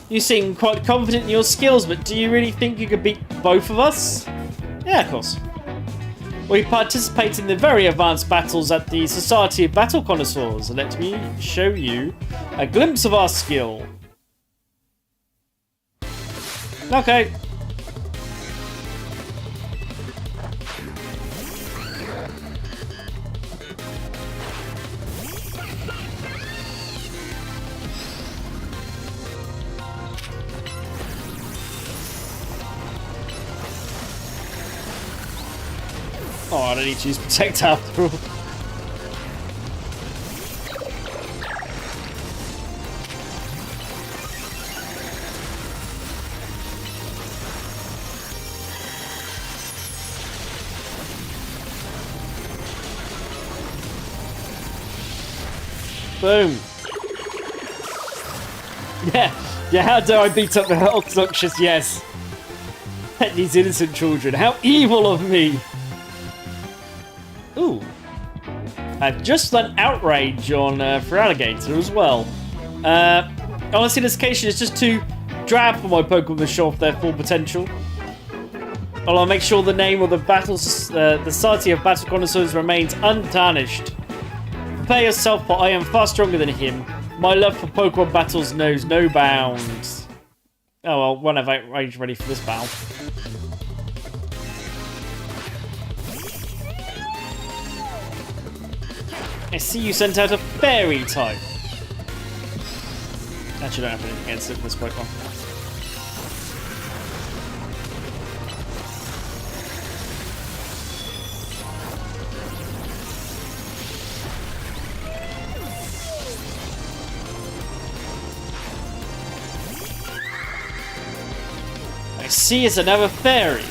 You seem quite confident in your skills, but do you really think you could beat both of us? Yeah, of course. We participate in the very advanced battles at the Society of Battle Connoisseurs. Let me show you a glimpse of our skill. Okay. Oh, I don't need to use Protect after all. Boom. Yeah, how dare I beat up the obnoxious, yes. Pet these innocent children, how evil of me. Ooh. I've just done outrage on for alligator as well. Honestly, this occasion is just too drab for my Pokemon to show off their full potential. I'll make sure the name of the the Society of Battle Connoisseurs remains untarnished. Prepare yourself, for I am far stronger than him. My love for Pokemon battles knows no bounds. Oh well, when I've outrage ready for this battle. I see you sent out a fairy type. Actually, I don't have anything against it at this Pokemon. I see it's another fairy.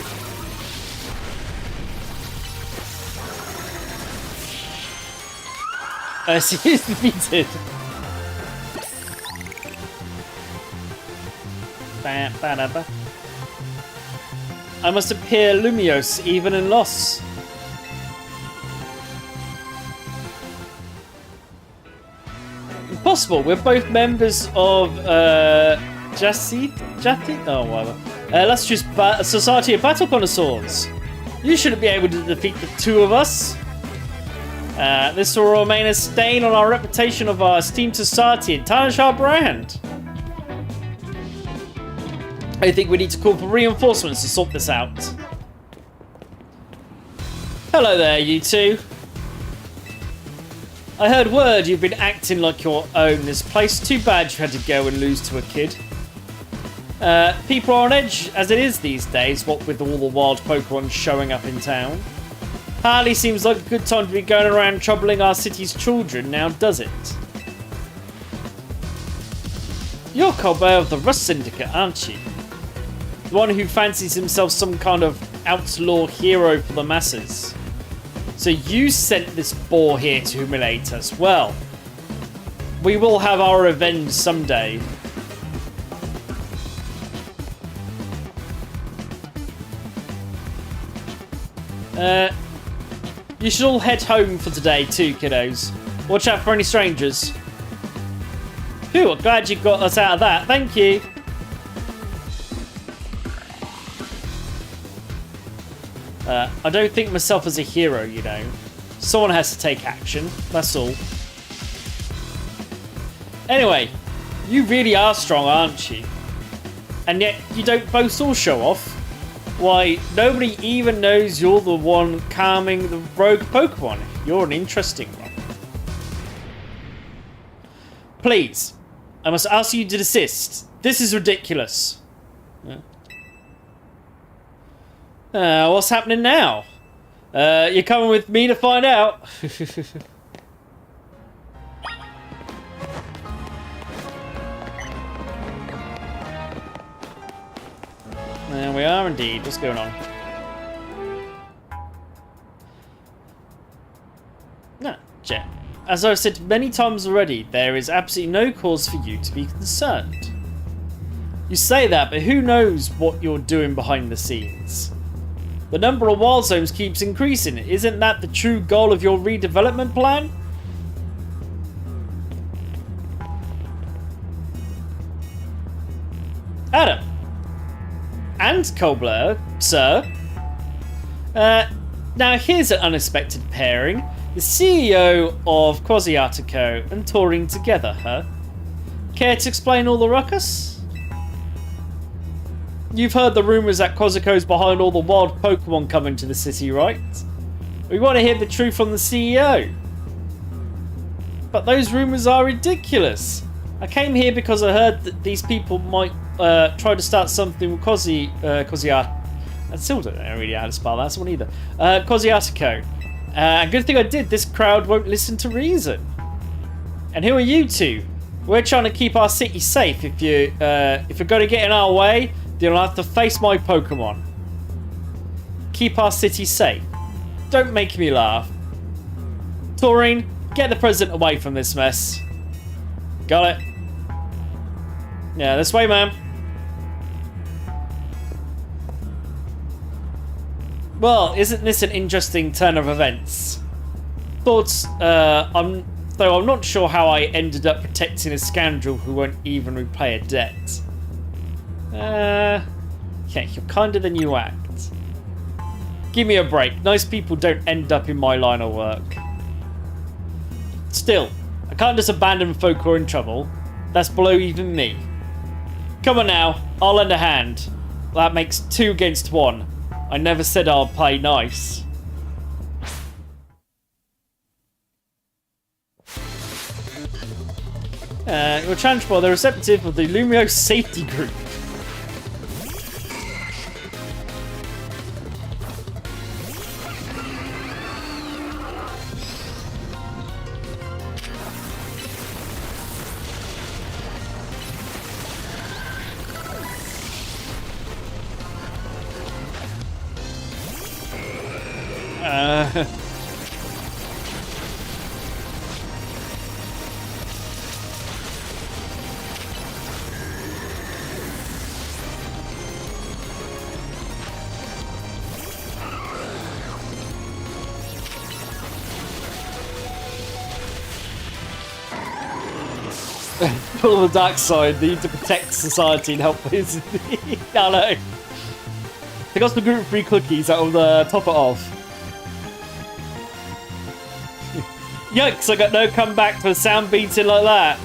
She is defeated. I must appear Lumiose even in loss. Impossible. We're both members of Jati? Oh, whatever. Illustrious Society of Battle Connoisseurs. You shouldn't be able to defeat the two of us. This will remain a stain on our reputation of our esteemed society and tarnish our brand. I think we need to call for reinforcements to sort this out. Hello there, you two. I heard word you've been acting like your own this place. Too bad you had to go and lose to a kid. People are on edge as it is these days, what with all the wild Pokemon showing up in town. Hardly seems like a good time to be going around troubling our city's children now, does it? You're Colbert of the Rust Syndicate, aren't you? The one who fancies himself some kind of outlaw hero for the masses. So you sent this boar here to humiliate us. Well, we will have our revenge someday. You should all head home for today too, kiddos. Watch out for any strangers. Phew, I'm glad you got us out of that. Thank you. I don't think myself as a hero, you know. Someone has to take action, that's all. Anyway, you really are strong, aren't you? And yet you don't boast or show off. Why, nobody even knows you're the one calming the rogue Pokemon. You're an interesting one. Please, I must ask you to desist. This is ridiculous. What's happening now? You're coming with me to find out. There we are indeed. What's going on? No, Jet. As I've said many times already, there is absolutely no cause for you to be concerned. You say that, but who knows what you're doing behind the scenes? The number of wild zones keeps increasing. Isn't that the true goal of your redevelopment plan? Adam. And Cobbler, sir. Now here's an unexpected pairing. The CEO of Quasiatico and touring together, huh? Care to explain all the ruckus? You've heard the rumours that Quasico's behind all the wild Pokemon coming to the city, right? We want to hear the truth from the CEO. But those rumours are ridiculous. I came here because I heard that these people might try to start something with Quasiatico. I still don't know really how to spell that one either. Quasiatico. Good thing I did. This crowd won't listen to reason. And who are you two? We're trying to keep our city safe. If you're going to get in our way, then you'll have to face my Pokemon. Keep our city safe. Don't make me laugh. Taurine, get the president away from this mess. Got it. Yeah, this way, ma'am. Well, isn't this an interesting turn of events? Thoughts, though I'm not sure how I ended up protecting a scoundrel who won't even repay a debt. Yeah, you're kinder than you act. Give me a break. Nice people don't end up in my line of work. Still, I can't just abandon folk who are in trouble. That's below even me. Come on now, I'll lend a hand. That makes 2 against 1. I never said I'll play nice. You're challenged by the receptive of the Lumiose Safety Group. Pull the dark side, need to protect society and help his... I know. They got some gluten-free cookies that will top it off. Yikes, I got no comeback for a sound beating like that.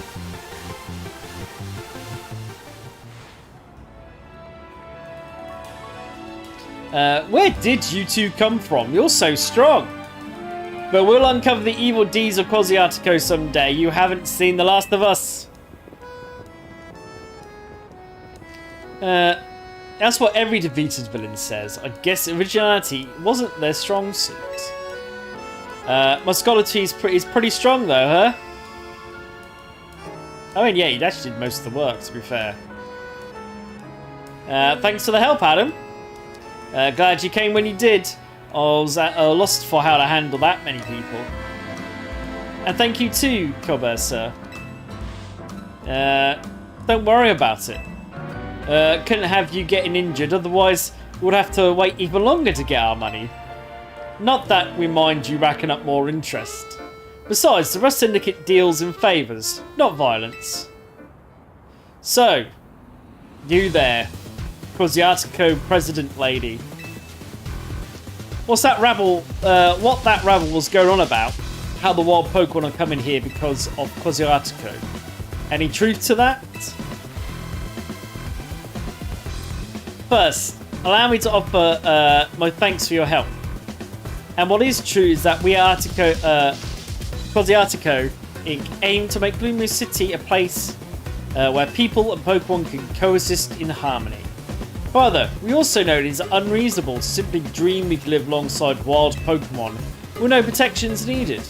Where did you two come from? You're so strong. But we'll uncover the evil deeds of Quasiatico someday. You haven't seen The Last of Us. That's what every defeated villain says. I guess originality wasn't their strong suit. Muscology is pretty strong though, huh? I mean, yeah, you actually did most of the work, to be fair. Thanks for the help, Adam. Glad you came when you did. I was lost for how to handle that many people. And thank you too, Colbert, sir. Don't worry about it. Couldn't have you getting injured, otherwise we'd have to wait even longer to get our money. Not that we mind you racking up more interest. Besides, the Rust Syndicate deals in favours, not violence. So, you there, Quasiatico President Lady. What's that rabble? What that rabble was going on about? How the wild Pokemon are coming here because of Quasiatico? Any truth to that? First, allow me to offer my thanks for your help. And what is true is that we at Quasiatico Inc. aim to make Lumiose City a place where people and Pokemon can coexist in harmony. Further, we also know it is unreasonable to simply dream we could live alongside wild Pokemon with no protections needed.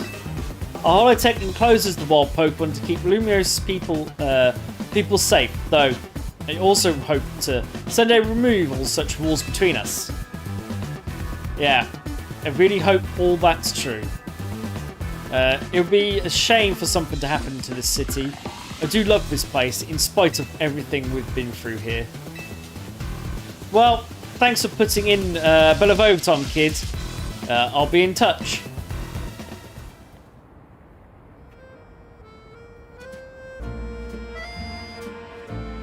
Our holotech encloses the wild Pokemon to keep Lumiose people safe, though I also hope to someday remove all such walls between us. Yeah, I really hope all that's true. It would be a shame for something to happen to this city. I do love this place, in spite of everything we've been through here. Well, thanks for putting in a bit of overtime, kid. I'll be in touch.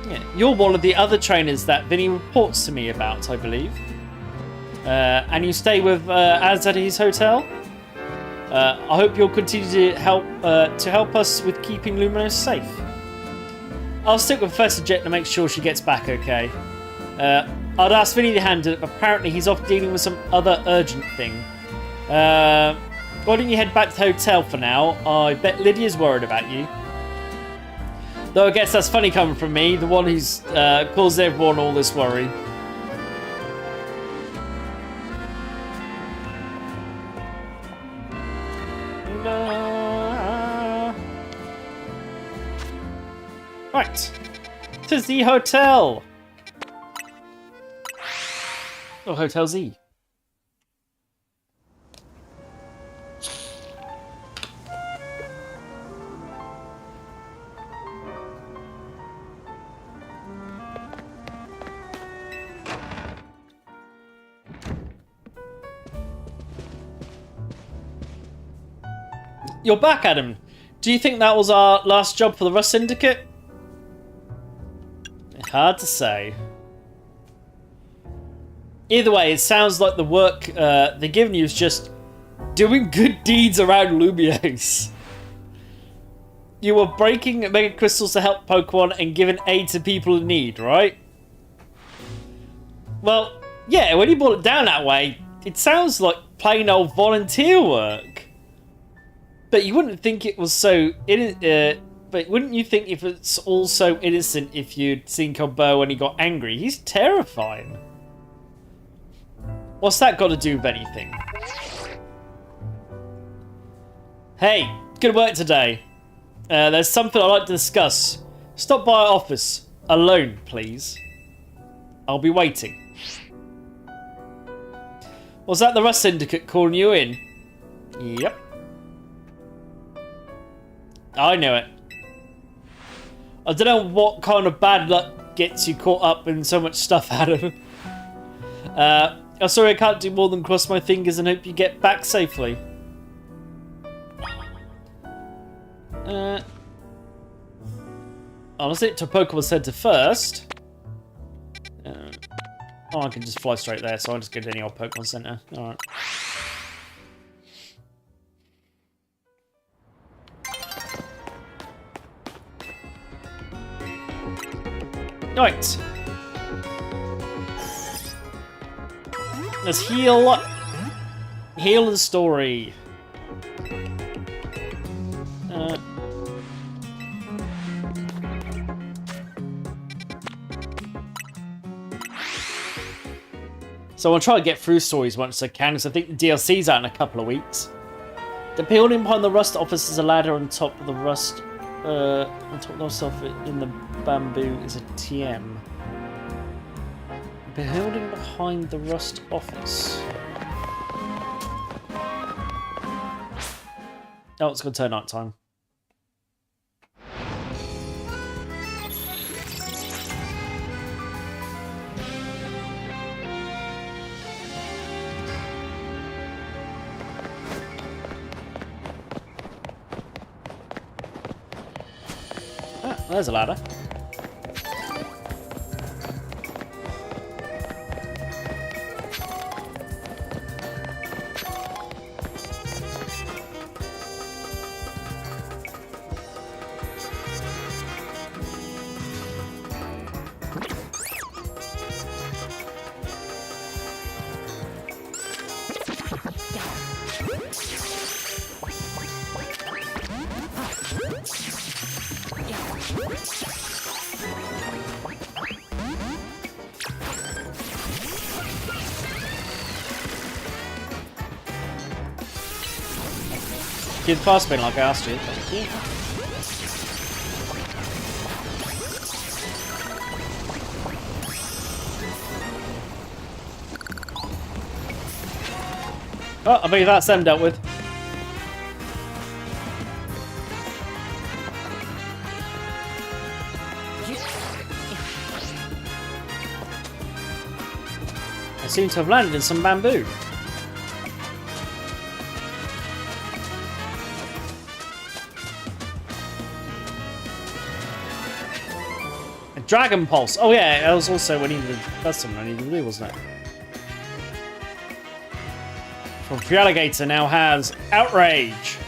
Yeah, you're one of the other trainers that Vinny reports to me about, I believe. And you stay with Az at his hotel. I hope you'll continue to help us with keeping Lumiose safe. I'll stick with Professor Jet to make sure she gets back okay. I'd ask Vinny to handle it, but apparently he's off dealing with some other urgent thing. Why don't you head back to the hotel for now? I bet Lydia's worried about you. Though I guess that's funny coming from me, the one who's caused everyone all this worry. Right. To the hotel. Oh, Hotel Z. You're back, Adam. Do you think that was our last job for the Rust Syndicate? Hard to say. Either way, it sounds like the work they're giving you is just doing good deeds around Lumiose. You were breaking mega crystals to help Pokemon and giving aid to people in need, right? Well, yeah, when you boil it down that way, it sounds like plain old volunteer work. But you wouldn't think it was so... but wouldn't you think if it's all so innocent if you'd seen Colbert when he got angry? He's terrifying. What's that got to do with anything? Hey, good work today. There's something I'd like to discuss. Stop by our office. Alone, please. I'll be waiting. Was that the Rust Syndicate calling you in? Yep. I know it. I don't know what kind of bad luck gets you caught up in so much stuff, Adam. I'm sorry I can't do more than cross my fingers and hope you get back safely. I'll sit to Pokemon Center first. Oh, I can just fly straight there, so I'll just go to any old Pokemon Center. Alright. Right. Let's heal the story. So I'll try to get through stories once I can, because I think the DLC's out in a couple of weeks. The building behind the Rust office is a ladder on top of the Rust. On top of the Rust office in the bamboo is a TM. Building behind the Rust office. Oh, it's going to turn night time. Ah, there's a ladder. Do the fast spin like I asked you. Thank you. Oh, I believe that's them dealt with. I seem to have landed in some bamboo. Dragon Pulse. Oh yeah, that was also when that's something I needed to do, wasn't it? From Free Alligator now has Outrage.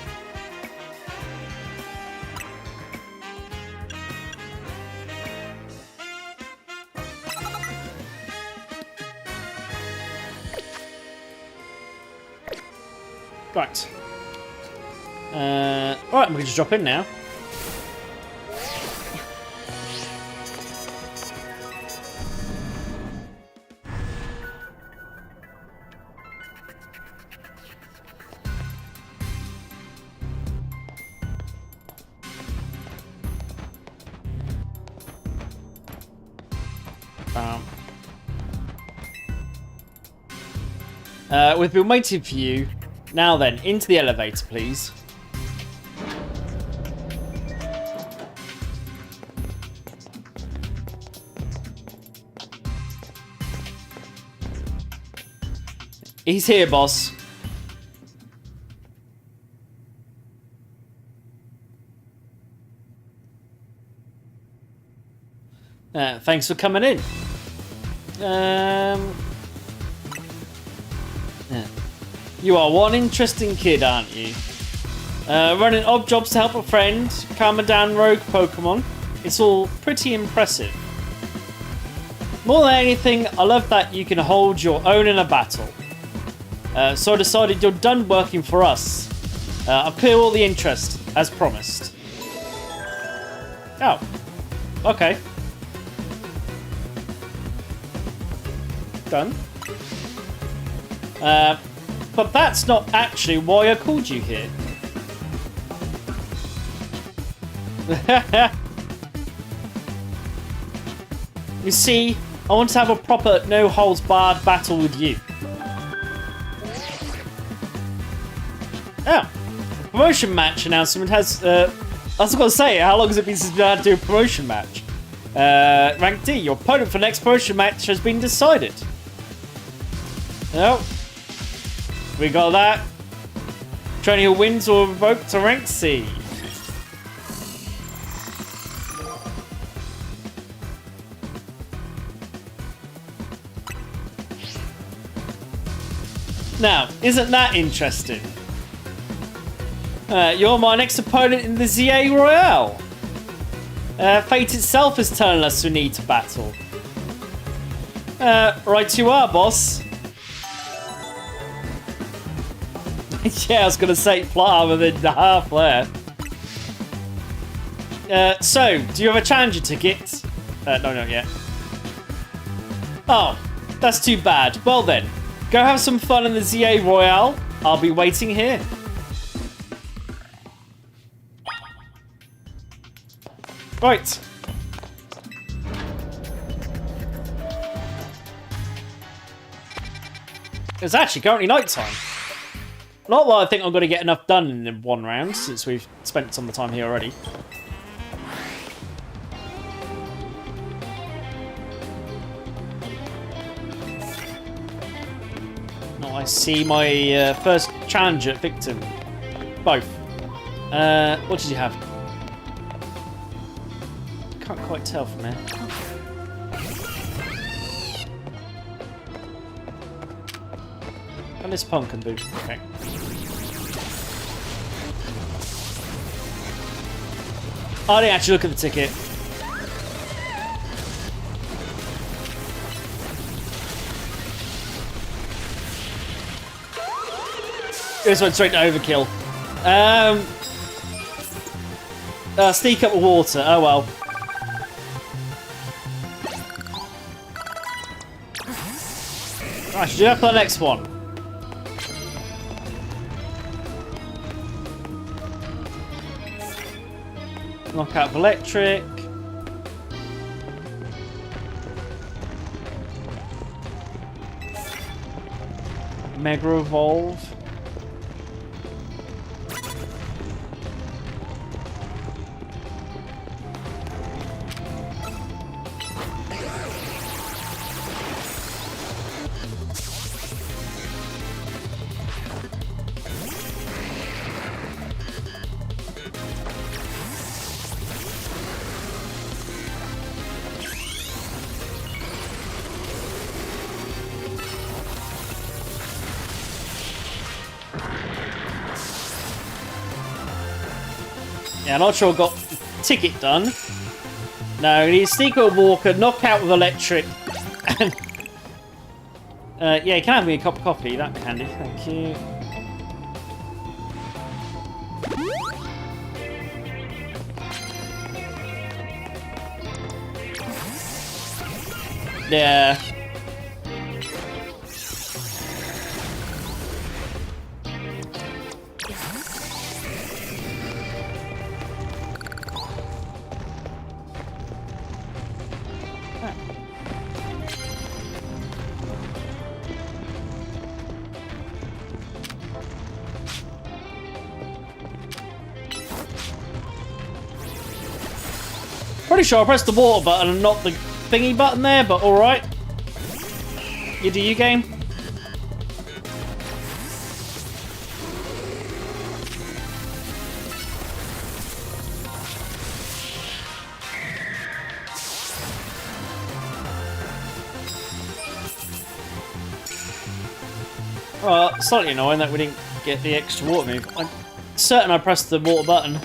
Right. Alright, we can just drop in now. We've been waiting for you. Now then, into the elevator, please. He's here, boss. Thanks for coming in. Yeah. You are one interesting kid, aren't you? Running odd jobs to help a friend, calming down rogue Pokemon. It's all pretty impressive. More than anything, I love that you can hold your own in a battle. So I decided you're done working for us. I'll clear all the interest, as promised. Oh. Okay. Done. But that's not actually why I called you here. You see, I want to have a proper no-holds-barred battle with you. Oh, a promotion match announcement has... I was going to say, how long has it been since we had to do a promotion match? Rank D, your opponent for the next promotion match has been decided. Oh. We got that. Training who wins or revoke to rank C. Now, isn't that interesting? You're my next opponent in the Z-A Royale. Fate itself is telling us we need to battle. Right you are, boss. Yeah, I was going to say plot armor than the half there. So, do you have a challenger ticket? No, not yet. Oh, that's too bad. Well then, go have some fun in the Z-A Royale. I'll be waiting here. Right. It's actually currently night time. Not that I think I'm going to get enough done in one round, since we've spent some of the time here already. Oh, I see my first challenger victim. Both. What did you have? Can't quite tell from here. And this pumpkin boot. Okay. I didn't actually look at the ticket. This went straight to overkill. Sneak up with water. Oh well. Right, should do that for the next one. Knockout of electric. Mega evolve. Yeah, I'm not sure I got the ticket done. No, you need sneaker with walker, knockout with electric, and yeah, you can have me a cup of coffee. That'd be handy. Thank you. Yeah. Pretty sure I pressed the water button and not the thingy button there, but alright. You do you, game? Slightly annoying that we didn't get the extra water move. I'm certain I pressed the water button.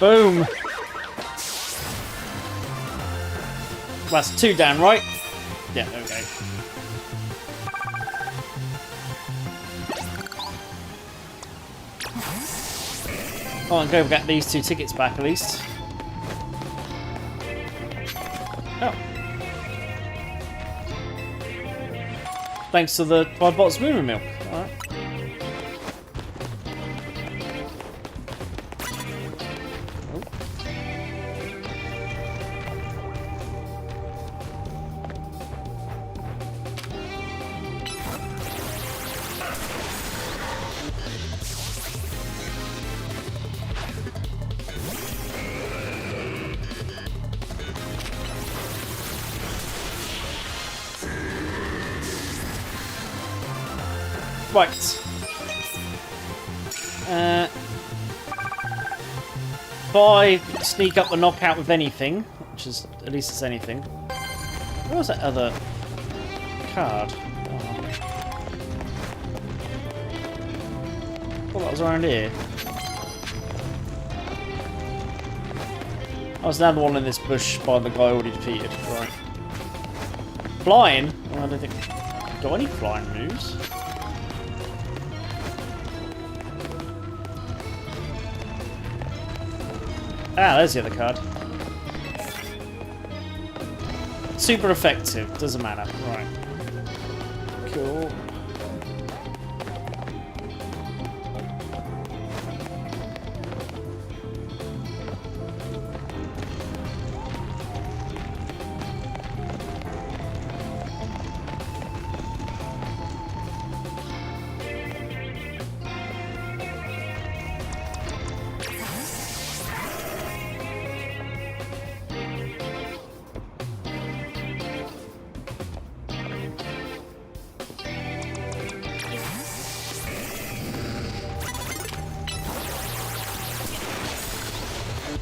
Boom! That's 2 down, right? Yeah, okay. Oh, and go get these 2 tickets back at least. Oh. Thanks to the 5 bottles of moving milk. Alright. Right. If I sneak up the knockout with anything, which is at least it's anything. Where was that other card? Oh. Thought that was around here. I was another one in this bush by the guy already defeated. Right. Flying? Well, I don't think. Got any flying moves? Ah, there's the other card. Super effective, doesn't matter. Right. Cool.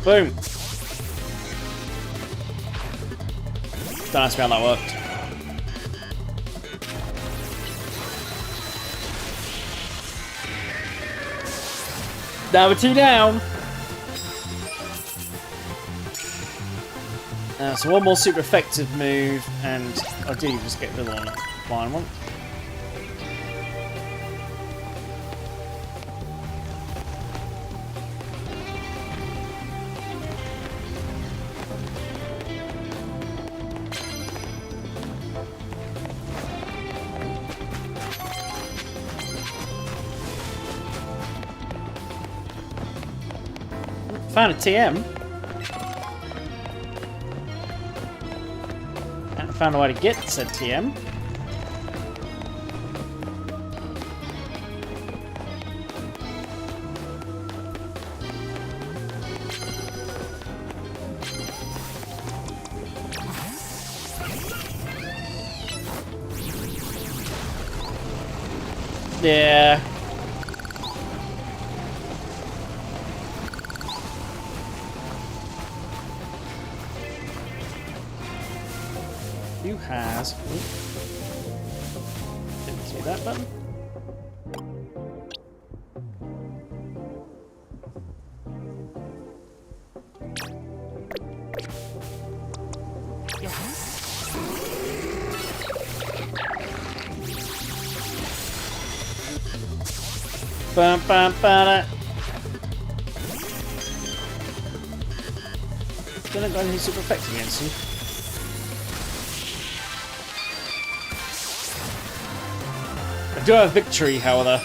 Boom. Don't ask me how that worked. Now we're 2 down. So one more super effective move, and I do just get the one flying one. found a TM. And I found a way to get said TM. Yeah. Who has... Didn't see that button. Bum, bum, ba-da. Don't have anything super effective against him. I do have victory, however.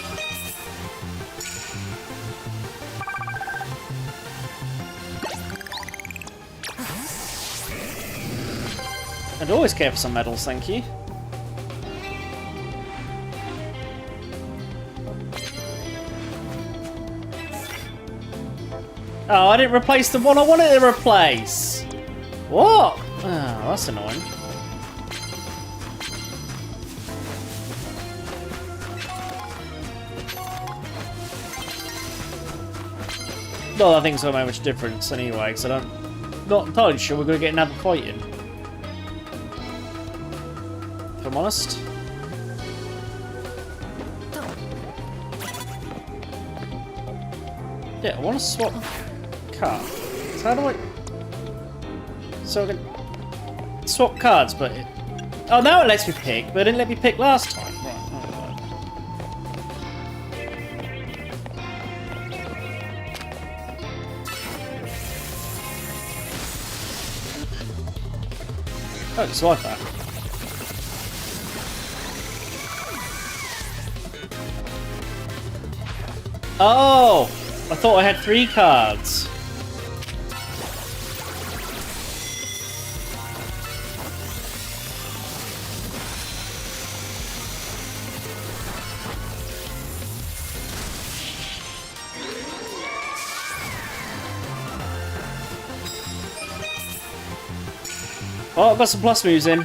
I'd always care for some medals, thank you. Oh, I didn't replace the one I wanted to replace! What? Oh, that's annoying. Well, I think it's not that much difference anyway, because I'm not entirely sure we're going to get another fight in. If I'm honest. Yeah, I want to swap cards. So how do I... So I can swap cards, but... Oh, now it lets me pick, but it didn't let me pick last time. Right, oh, it's like that. Oh! I thought I had 3 cards. Oh, I've got some plus moves in.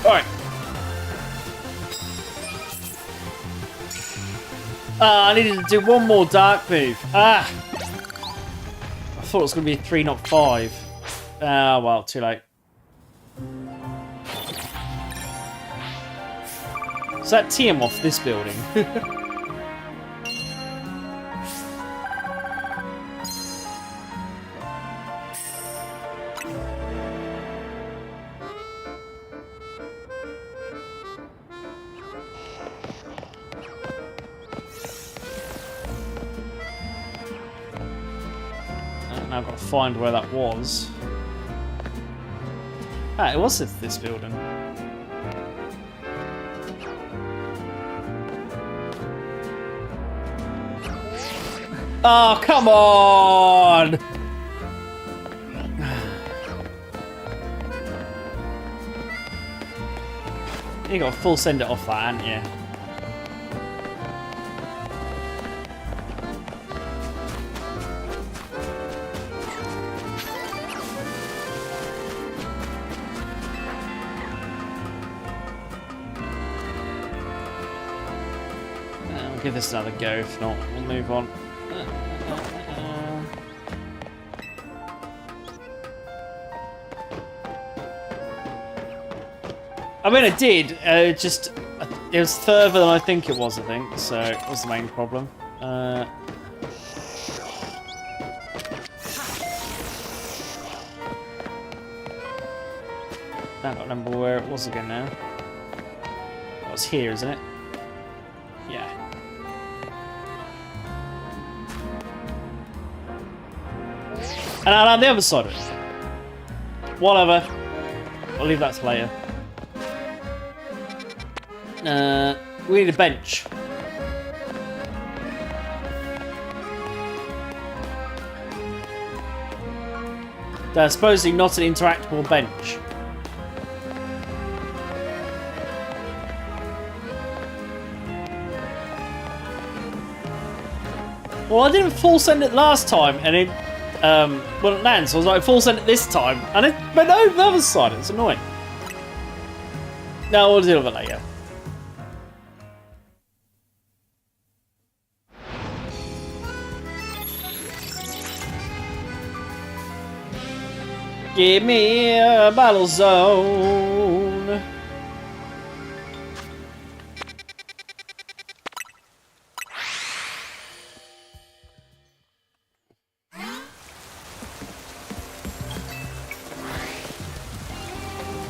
Alright. I needed to do one more dark move. I thought it was going to be 3, not 5. Ah, well, too late. Is that TM off this building? Now I've got to find where that was. Ah, it was this building. Oh, come on! You got to full send it off that, haven't you? I'll give this another go. If not, we'll move on. I mean, I did. It was further than I think it was. I think so. It was the main problem. I don't remember where it was again now. Oh, it's here, isn't it? Yeah. And I'll have the other side of it. Whatever. I'll leave that to later. We need a bench. They're supposedly not an interactable bench. Well, I didn't full send it last time, and it wouldn't land, so I was like, full send it this time, and it went over the other side. It's annoying. No, we'll deal with it later. Give me a battle zone.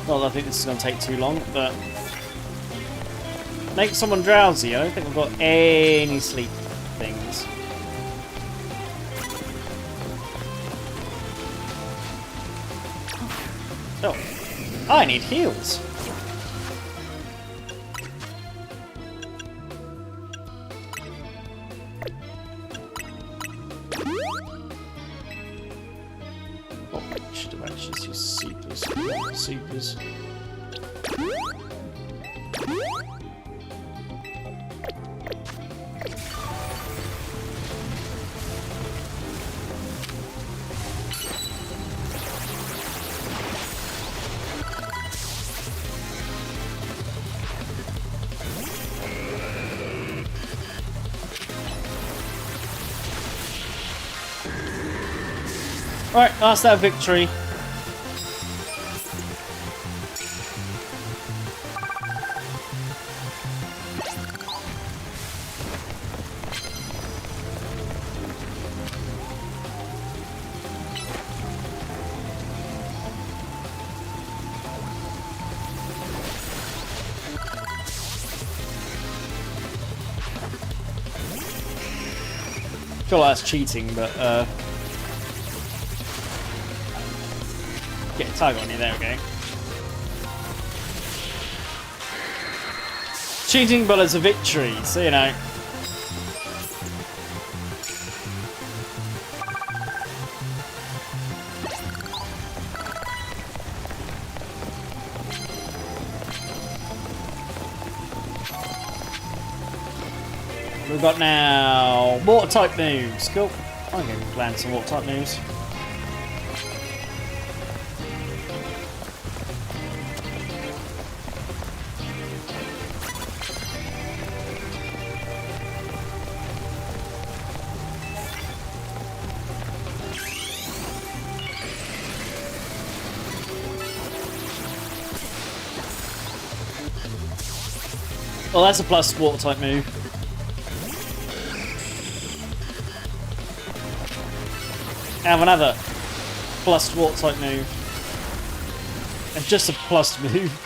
Well, I think this is going to take too long, but make someone drowsy. I don't think I've got any sleep things. Oh, I need heals. Oh, should have actually used supers. Supers. Alright, that's that victory. I feel like that's cheating, but get a tag on you, there we go. Cheating, but it's a victory, so you know. We've got now water type moves. Cool. I'm going to land some water type moves. Well, that's a plus water type move. Have another plus water type move. And just a plus move.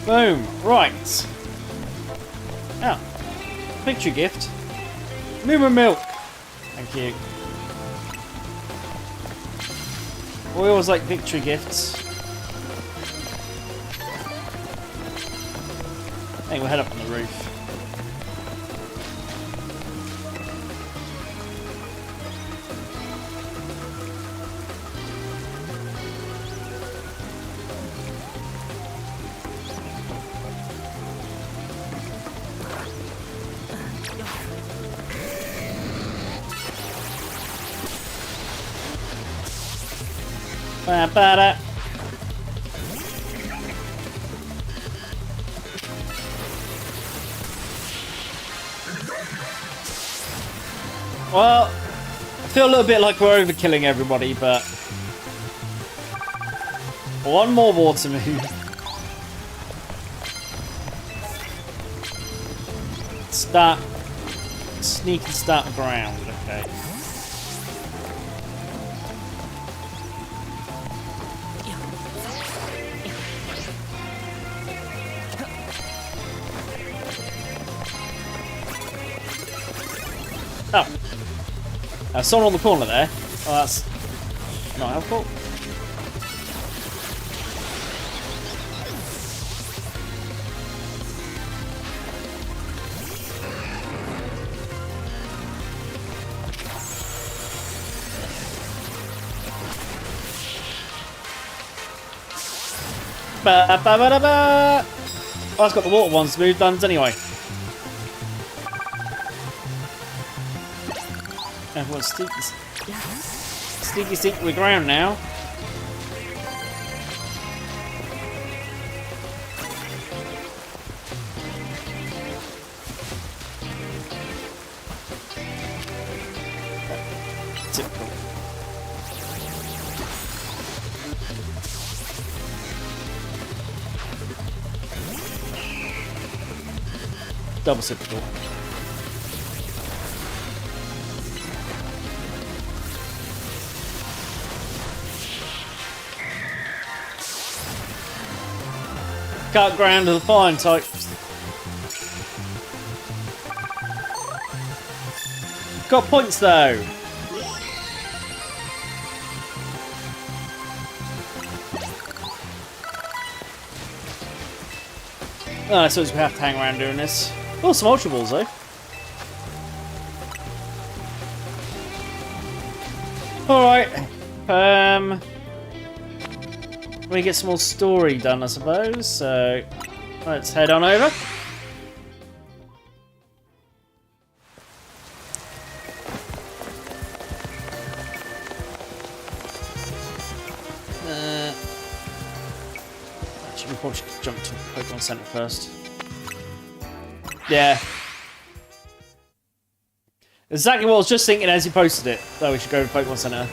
Boom. Right. Oh. Victory gift. Moo milk. Thank you. We always like victory gifts. I think we'll head up on the roof. Ba-ba-da. Well, I feel a little bit like we're overkilling everybody, but one more water move. Start. Sneak and start ground, okay. Oh. Someone on the corner there. Oh, that's not helpful. Ba-ba-ba-da-ba. Oh, it's got the water ones moved done anyway. Everyone's sneaky with ground now. Typical. Double typical. Cut ground to the fine types. Got points though. Oh, I suppose we have to hang around doing this. Oh, some Ultra Balls though. Alright. We get some more story done, I suppose. So let's head on over. Actually, we probably should jump to Pokémon Center first. Yeah. Exactly what I was just thinking as you posted it. That we should go to Pokémon Center.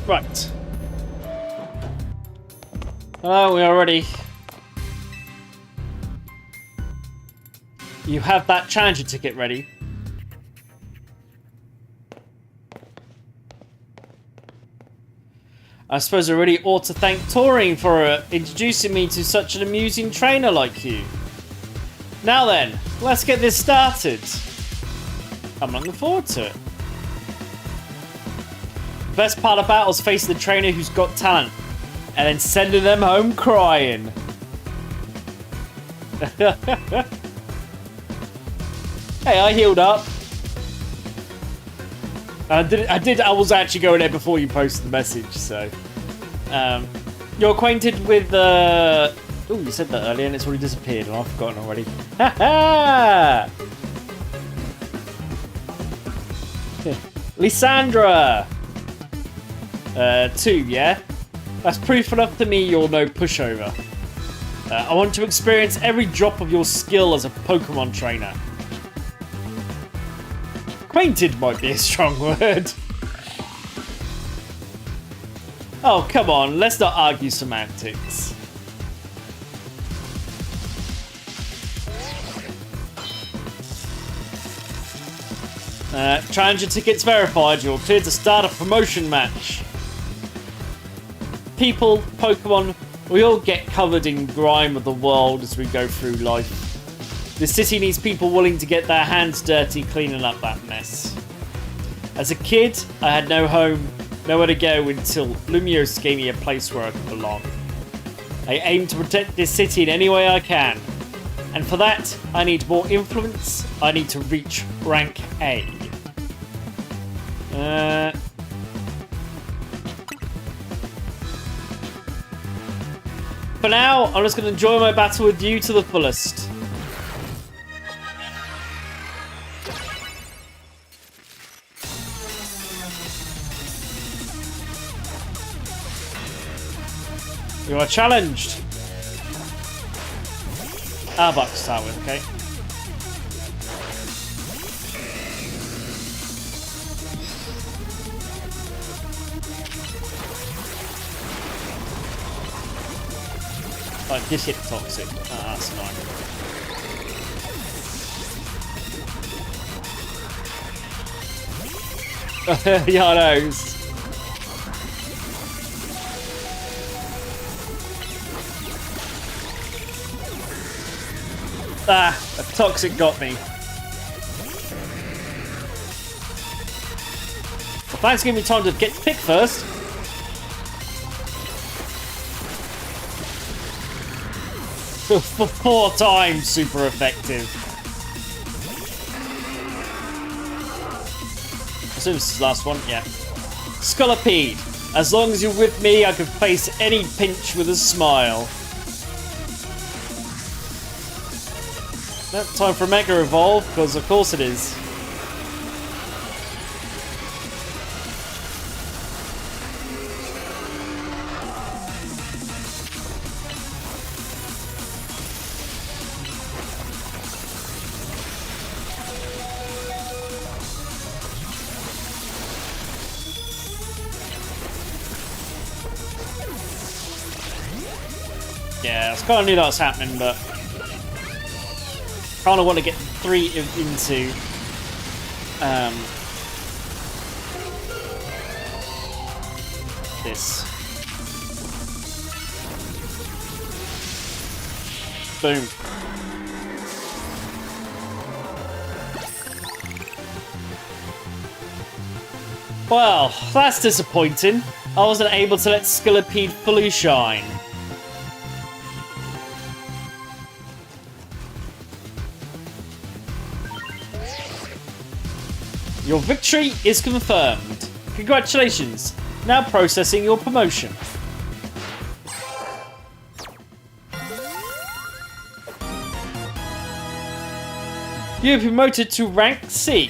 Right. Oh, we are ready. You have that challenger ticket ready. I suppose I really ought to thank Touring for introducing me to such an amusing trainer like you. Now then, let's get this started. I'm looking forward to it. The best part about is facing the trainer who's got talent and then sending them home crying. Hey, I healed up. I was actually going there before you posted the message, so. You're acquainted with oh, you said that earlier and it's already disappeared and I've forgotten already. Ha Lysandra! 2, yeah? That's proof enough to me you're no pushover. I want to experience every drop of your skill as a Pokemon trainer. Acquainted might be a strong word. Oh, come on, let's not argue semantics. Challenger tickets verified. You're cleared to start a promotion match. people, Pokemon, we all get covered in grime of the world as we go through life. The city needs people willing to get their hands dirty cleaning up that mess. As a kid, I had no home, nowhere to go until Lumiose gave me a place where I could belong. I aim to protect this city in any way I can. And for that, I need more influence. I need to reach rank A. For now, I'm just going to enjoy my battle with you to the fullest. You are challenged. Arbok to start with, okay? Like, this hit toxic. Ah, that's annoying. Yeah, I know. Ah, a toxic got me. Well, thanks for giving me time to get picked first. For 4 times, super effective. I assume this is the last one, yeah. Scolipede. As long as you're with me, I can face any pinch with a smile. No, time for Mega Evolve, because of course it is. Yeah, I kind of knew that was happening, but kind of want to get 3 into this. Boom. Well, that's disappointing. I wasn't able to let Scolipede fully shine. Your victory is confirmed. Congratulations. Now processing your promotion. You are promoted to rank C.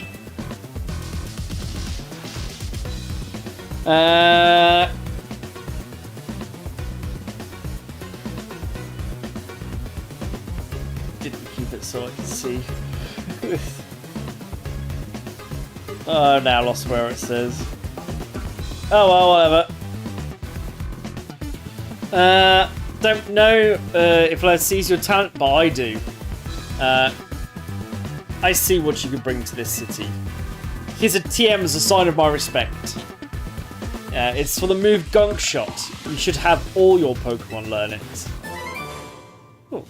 Didn't keep it so I can see. Oh, now I lost where it says. Oh well, whatever. Don't know if I sees your talent, but I do. I see what you can bring to this city. Here's a TM as a sign of my respect. It's for the move Gunk Shot. You should have all your Pokemon learn it. Oh,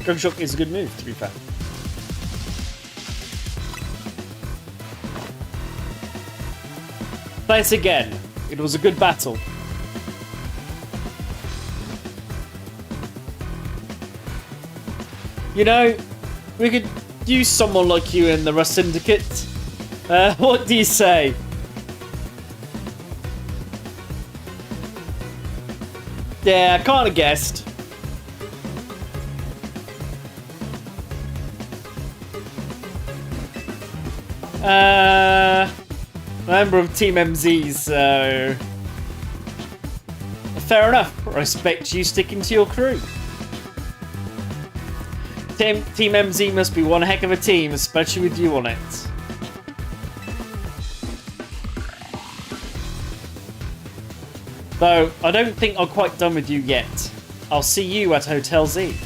Gunk Shot is a good move, to be fair. Thanks again. It was a good battle. You know, we could use someone like you in the Rust Syndicate. What do you say? Yeah, I kind of guessed. Member of Team MZ, so fair enough. I respect you sticking to your crew. Team MZ must be one heck of a team, especially with you on it. Though, I don't think I'm quite done with you yet. I'll see you at Hotel Z.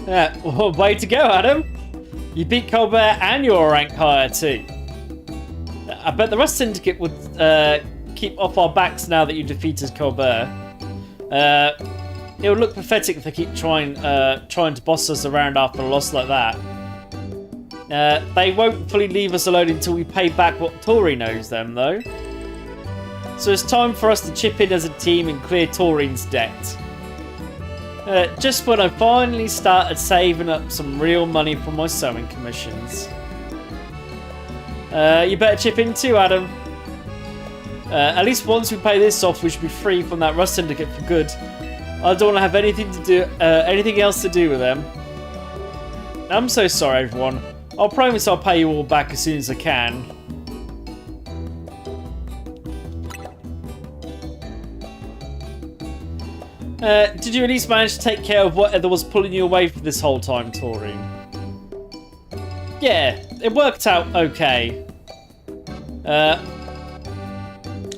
Well, way to go, Adam. You beat Colbert and you're a rank higher too. I bet the Rust Syndicate would keep off our backs now that you defeated Colbert. It would look pathetic if they keep trying to boss us around after a loss like that. They won't fully leave us alone until we pay back what Taurine owes them, though. So it's time for us to chip in as a team and clear Taurine's debt. Just when I finally started saving up some real money from my sewing commissions. You better chip in too, Adam. At least once we pay this off, we should be free from that Rust Syndicate for good. I don't want to have anything else to do with them. I'm so sorry, everyone. I'll promise I'll pay you all back as soon as I can. Did you at least manage to take care of whatever was pulling you away for this whole time, Taurine? Yeah, it worked out okay. I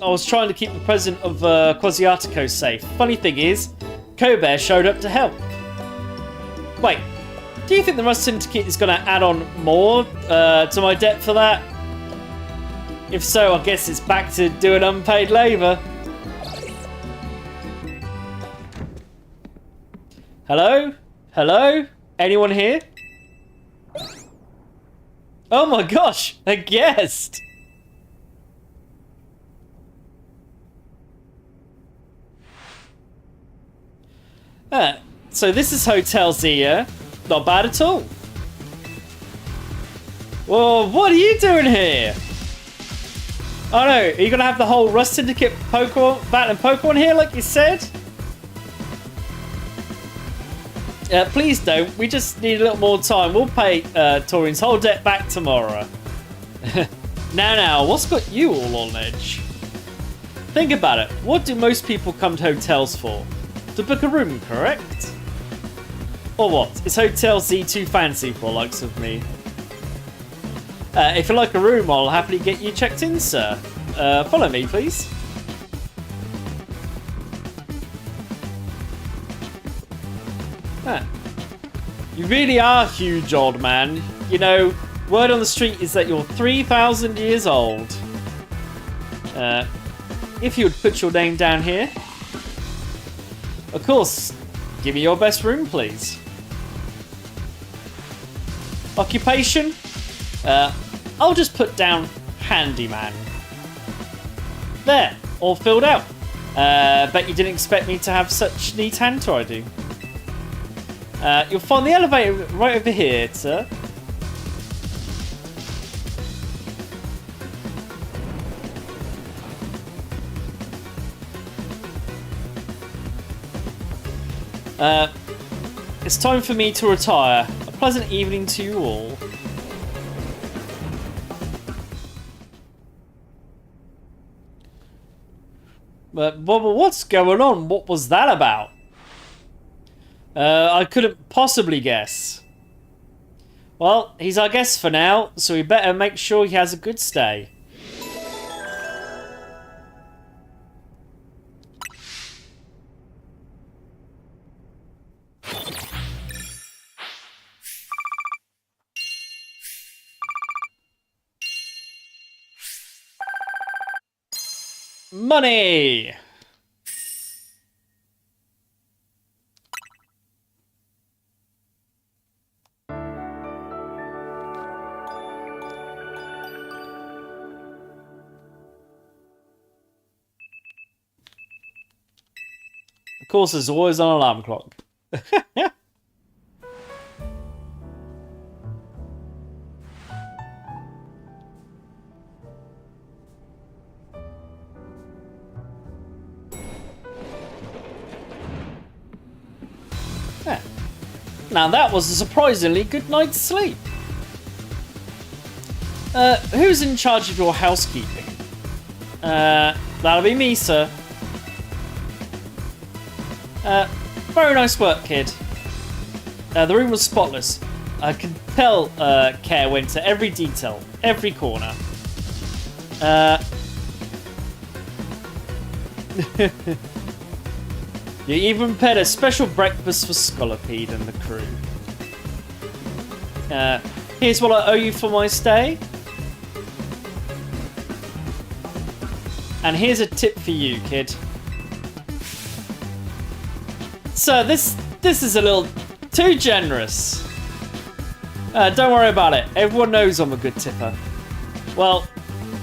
was trying to keep the president of Quasiatico safe. Funny thing is, Colbert showed up to help. Wait, do you think the Rust Syndicate is going to add on more to my debt for that? If so, I guess it's back to doing unpaid labour. Hello? Hello? Anyone here? Oh my gosh, a guest! So this is Hotel Z-A. Not bad at all. Well, what are you doing here? Oh no, are you gonna have the whole Rust Syndicate Pokemon, battling Pokemon here like you said? Please don't, we just need a little more time. We'll pay Taurine's whole debt back tomorrow. Now, what's got you all on edge? Think about it, what do most people come to hotels for? To book a room, correct? Or what? Is Hotel Z too fancy for the likes of me? If you like a room, I'll happily get you checked in, sir. Follow me, please. You really are huge, old man. You know, word on the street is that you're 3,000 years old. If you would put your name down here. Of course, give me your best room, please. Occupation? I'll just put down handyman. There, all filled out. Bet you didn't expect me to have such neat handwriting. You'll find the elevator right over here, sir. It's time for me to retire. A pleasant evening to you all. But what's going on? What was that about? I couldn't possibly guess. Well, he's our guest for now, so we better make sure he has a good stay. Money! Of course, there's always an alarm clock. Now that was a surprisingly good night's sleep. Who's in charge of your housekeeping? That'll be me, sir. Very nice work, kid. The room was spotless. I could tell care went to every detail, every corner. You even prepared a special breakfast for Scolipede and the crew. Here's what I owe you for my stay. And here's a tip for you, kid. So this is a little too generous. Don't worry about it. Everyone knows I'm a good tipper. Well,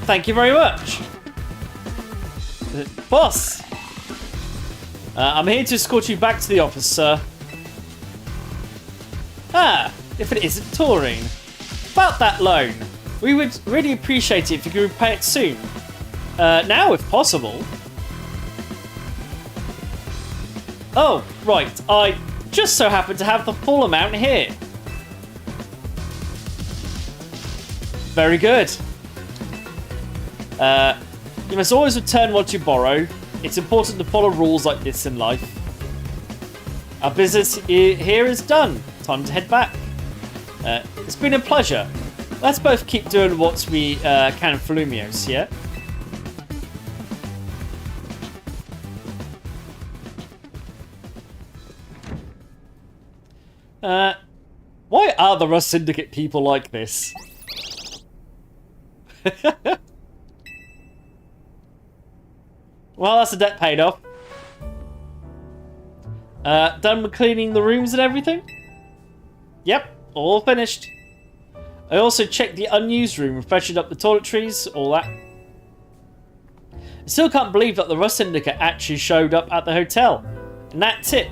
thank you very much. Boss! I'm here to escort you back to the office, sir. Ah, if it isn't Taurine. About that loan. We would really appreciate it if you could repay it soon. Now, if possible. Oh, right. I just so happen to have the full amount here. Very good. You must always return what you borrow. It's important to follow rules like this in life. Our business here is done. Time to head back. It's been a pleasure. Let's both keep doing what we can for Lumiose, yeah? Why are the Rust Syndicate people like this? Well, that's a debt paid off. Done with cleaning the rooms and everything? Yep, all finished. I also checked the unused room and freshened up the toiletries, all that. I still can't believe that the Rust Syndicate actually showed up at the hotel. And that tip.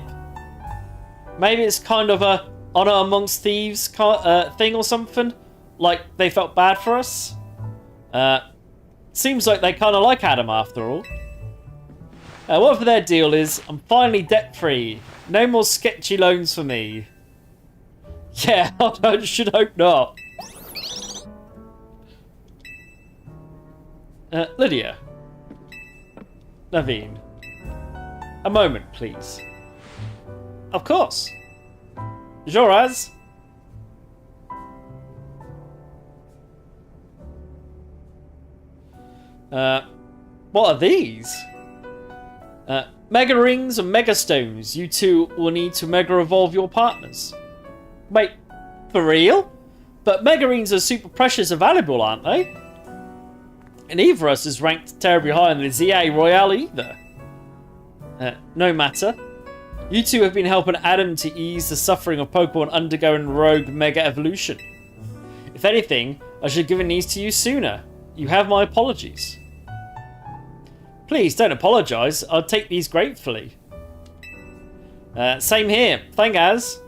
Maybe it's kind of a honor amongst thieves thing or something. Like they felt bad for us. Seems like they kind of like Adam after all. Whatever their deal is, I'm finally debt-free. No more sketchy loans for me. Yeah, I should hope not. Lydia. Naveen. A moment, please. Of course. Joraz. What are these? Mega rings and mega stones. You two will need to mega evolve your partners. Wait, for real? But mega rings are super precious and valuable, aren't they? And neither of us is ranked terribly high in the Z-A Royale either. No matter. You two have been helping Adam to ease the suffering of Pokemon undergoing rogue mega evolution. If anything, I should have given these to you sooner. You have my apologies. Please don't apologise. I'll take these gratefully. Same here. Thanks.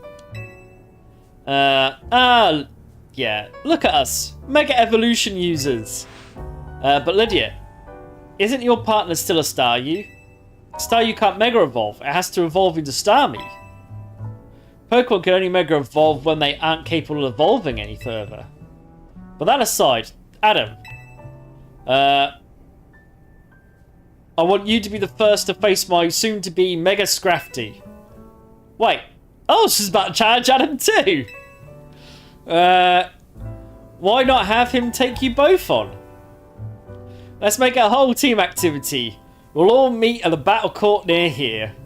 Yeah. Look at us, mega evolution users. But Lydia, isn't your partner still a Staryu? Staryu can't mega evolve. It has to evolve into Starmie. Pokemon can only mega evolve when they aren't capable of evolving any further. But that aside, Adam. I want you to be the first to face my soon-to-be Mega Scrafty. Wait. Oh, she's about to challenge Adam too. Why not have him take you both on? Let's make it a whole team activity. We'll all meet at the battle court near here.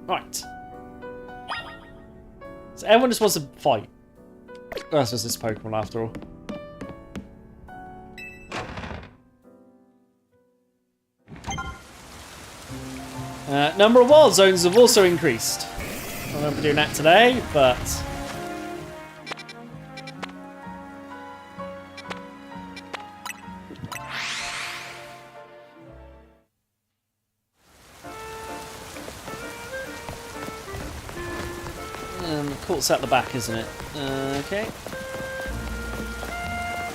Right. So everyone just wants to fight. That's just this Pokemon after all. Number of wild zones have also increased. I won't be doing that today, but... the court's at the back, isn't it? Okay.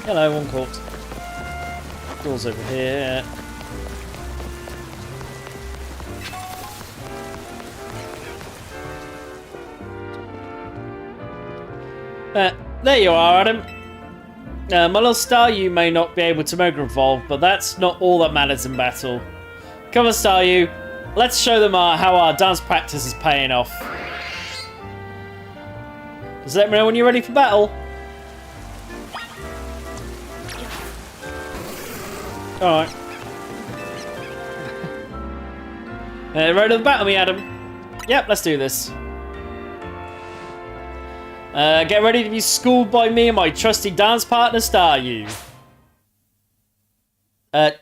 Hello, one court. Door's over here. There you are, Adam. My little Staryu may not be able to Mega Evolve, but that's not all that matters in battle. Come on, Staryu. Let's show them how our dance practice is paying off. Just let me know when you're ready for battle. Alright. Ready to battle me, Adam. Yep, let's do this. Get ready to be schooled by me and my trusty dance partner, Staryu.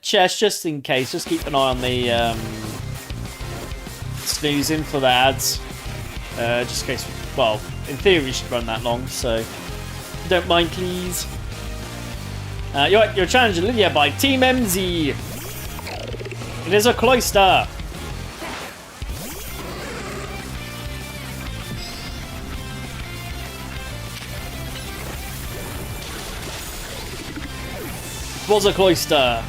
Chess, just in case, just keep an eye on the snoozing for the ads. Just in case, well, in theory, we should run that long, so don't mind, please. You're challenged Lydia by Team MZ. It is a cloister. Was a cloister.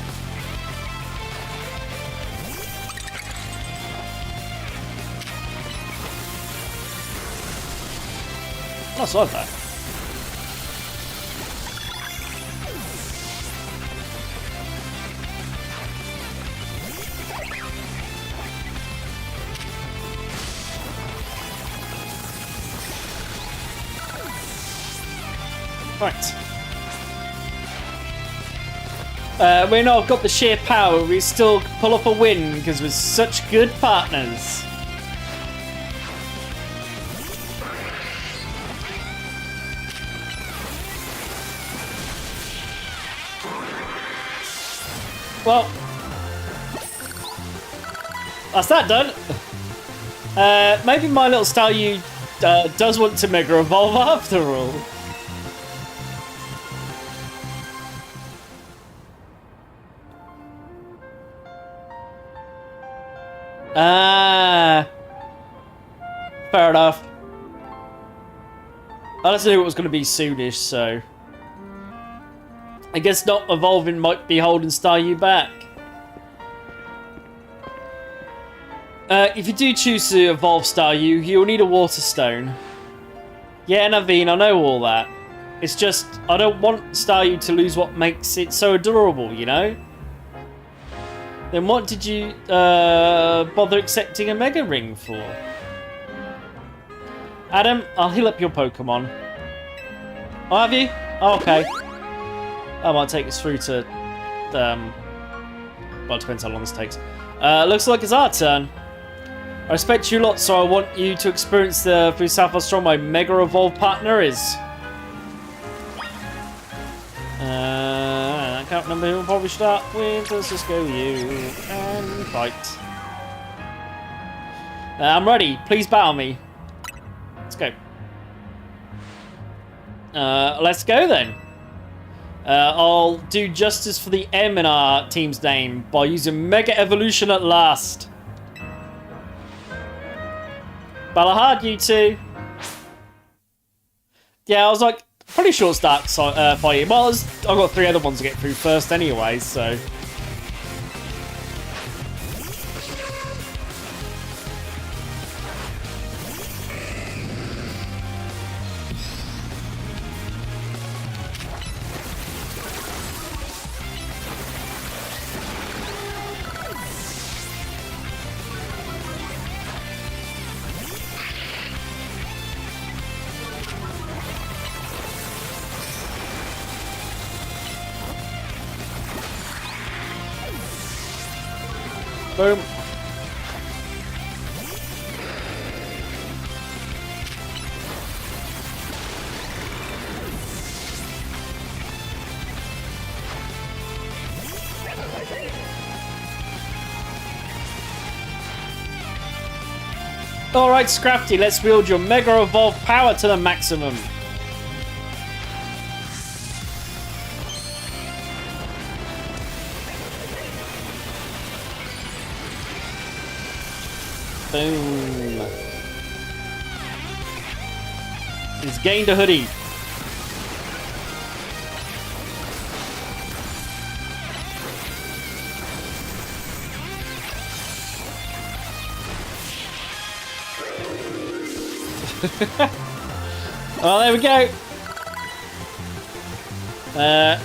I saw that. Right. We know I've got the sheer power. We still pull off a win because we're such good partners. Well, that's that done. Maybe my little Staryu does want to Mega Evolve after all. Fair enough. I just knew it was going to be soonish, so I guess not evolving might be holding Staryu back. If you do choose to evolve Staryu, you'll need a Water Stone. Yeah, Naveen, I know all that. It's just, I don't want Staryu to lose what makes it so adorable, you know? Then what did you bother accepting a Mega Ring for? Adam, I'll heal up your Pokemon. Oh, have you? Oh, okay. That might take us through to... well, it depends how long this takes. Looks like it's our turn. I respect you a lot, so I want you to experience through how strong my Mega Evolve partner is. I can't remember who we'll probably start with. Let's just go you and fight. I'm ready. Please battle me. Let's go. Let's go then. I'll do justice for the M in our team's name by using Mega Evolution at last. Battle hard, you two. Yeah, I was like, pretty short start fighting. Well, I've got 3 other ones to get through first anyway, so. Boom. Alright, Scrafty, let's wield your Mega Evolve power to the maximum. Boom. He's gained a hoodie. Well, there we go. I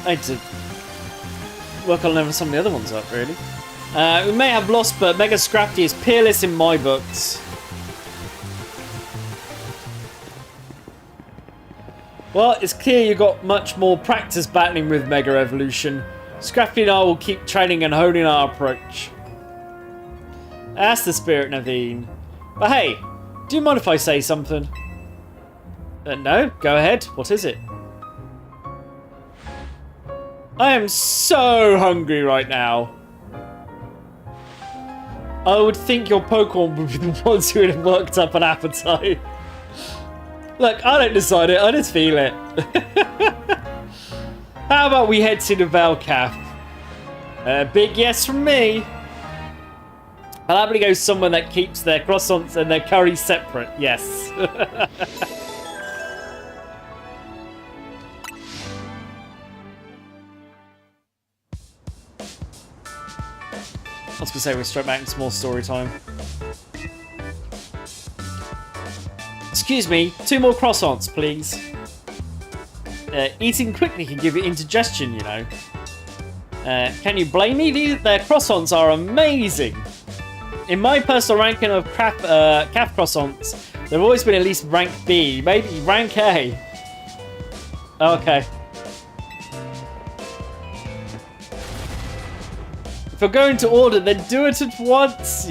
had to work on leveling some of the other ones up, really. We may have lost, but Mega Scrafty is peerless in my books. Well, it's clear you got much more practice battling with Mega Evolution. Scrafty and I will keep training and honing our approach. That's the spirit, Naveen. But hey, do you mind if I say something? No, go ahead. What is it? I am so hungry right now. I would think your Pokemon would be the ones who would have worked up an appetite. Look, I don't decide it, I just feel it. How about we head to the Velcaf? Big yes from me. I'll happily go somewhere that keeps their croissants and their curry separate, yes. I was going to say we're straight back into more story time. Excuse me, 2 more croissants, please. Eating quickly can give you indigestion, you know. Can you blame me? Their croissants are amazing. In my personal ranking of calf croissants, they've always been at least rank B, maybe rank A. Okay. If you're going to order, then do it at once.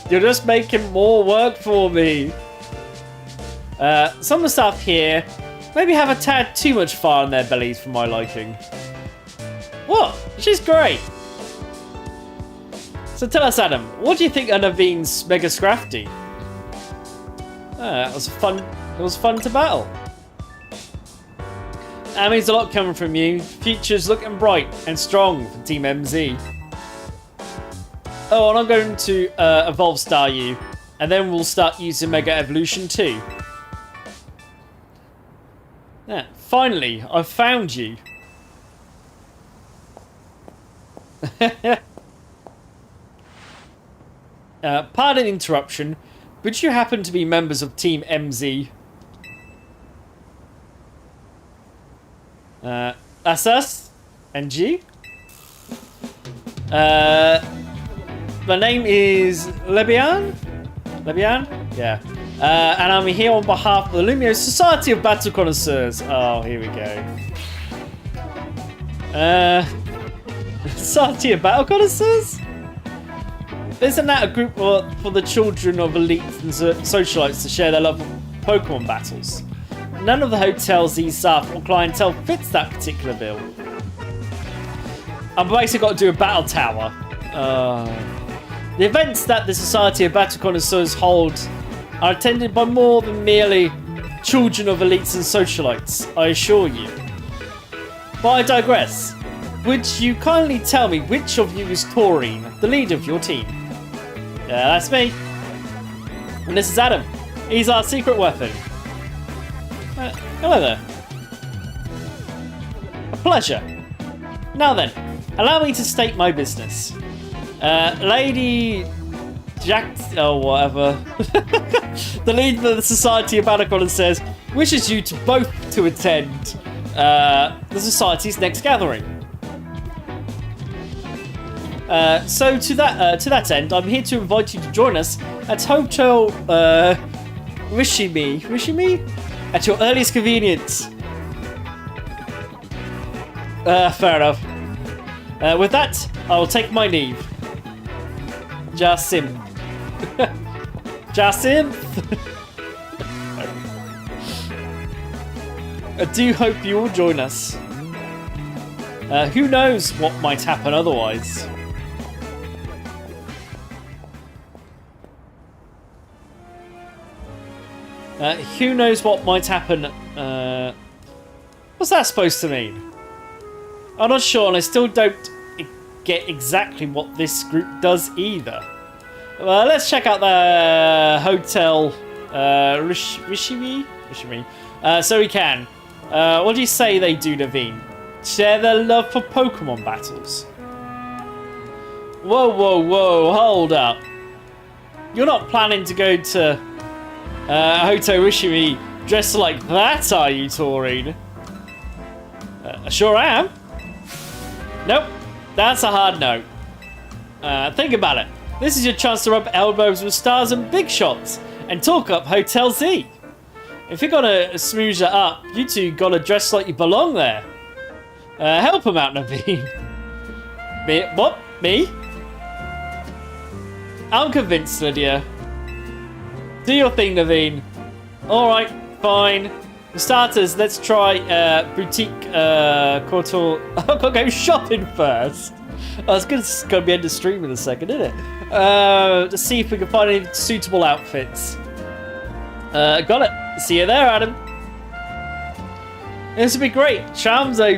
You're just making more work for me. Some of the staff here maybe have a tad too much fire in their bellies for my liking. What? She's great. So tell us, Adam, what do you think of Naveen's Mega Scrafty? It was fun. It was fun to battle. That means a lot coming from you. Future's looking bright and strong for Team MZ. Oh, and I'm going to Evolve Star you, and then we'll start using Mega Evolution too. Yeah, finally, I've found you. Pardon interruption, but you happen to be members of Team MZ. That's us, NG. My name is Lebian? Lebian? Yeah. And I'm here on behalf of the Lumiose Society of Battle Connoisseurs. Oh, here we go. Society of Battle Connoisseurs? Isn't that a group for the children of elites and socialites to share their love of Pokemon battles? None of the Hotel Z staff or clientele fits that particular bill. I've basically got to do a battle tower. The events that the Society of Battle Connoisseurs hold are attended by more than merely children of elites and socialites, I assure you. But I digress. Would you kindly tell me which of you is Taurine, the leader of your team? That's me. And this is Adam. He's our secret weapon. Hello there. A pleasure. Now then, allow me to state my business. Lady Jack, or whatever, the leader of the Society of Battle says, wishes you to both to attend the Society's next gathering. So to that end, I'm here to invite you to join us at Hotel Rishimi, at your earliest convenience. Fair enough. With that, I'll take my leave. Jasim. Jasim? I do hope you will join us. Who knows what might happen otherwise? Who knows what might happen? What's that supposed to mean? I'm not sure, and I still don't get exactly what this group does either. Let's check out the Hotel Rishimi, so we can. What do you say they do, Naveen? Share their love for Pokemon battles. Whoa, hold up. You're not planning to go to Hotel Rishimi dressed like that, are you, Taurine? Sure am. Nope, that's a hard no. Think about it. This is your chance to rub elbows with stars and big shots and talk up Hotel Z. If you're gonna smooze it up, you two gotta dress like you belong there. Help him out, Naveen. Me? What? Me? I'm convinced, Lydia. Do your thing, Naveen. Alright, fine. For starters, let's try boutique couture. I've got to go shopping first. Oh, it's going to be end of stream in a second, isn't it? To see if we can find any suitable outfits. Got it. See you there, Adam. This would be great. Charms are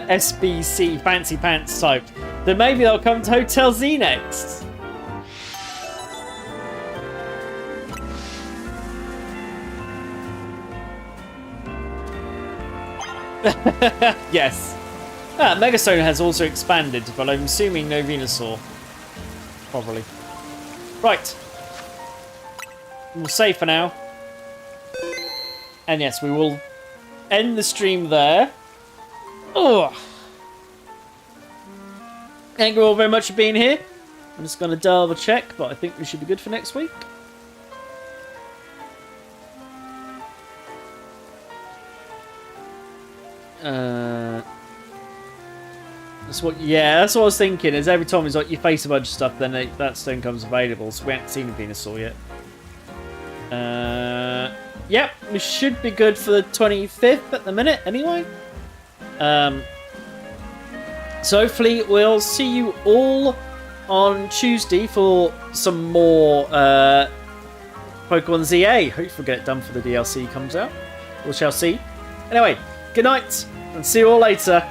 SBC fancy pants type. Then maybe they'll come to Hotel Z next. Yes. Megastone has also expanded, but I'm assuming no Venusaur. Probably. Right. We'll save for now. And yes, we will end the stream there. Oh. Thank you all very much for being here. I'm just going to double check, but I think we should be good for next week. That's what I was thinking. Is every time it's like you face a bunch of stuff, then that stone comes available. So we haven't seen a Venusaur yet. Yep, we should be good for the 25th at the minute, anyway. So hopefully we'll see you all on Tuesday for some more Pokémon Z-A. Hopefully we'll get it done for the DLC comes out. We shall see. Anyway, good night, and see you all later.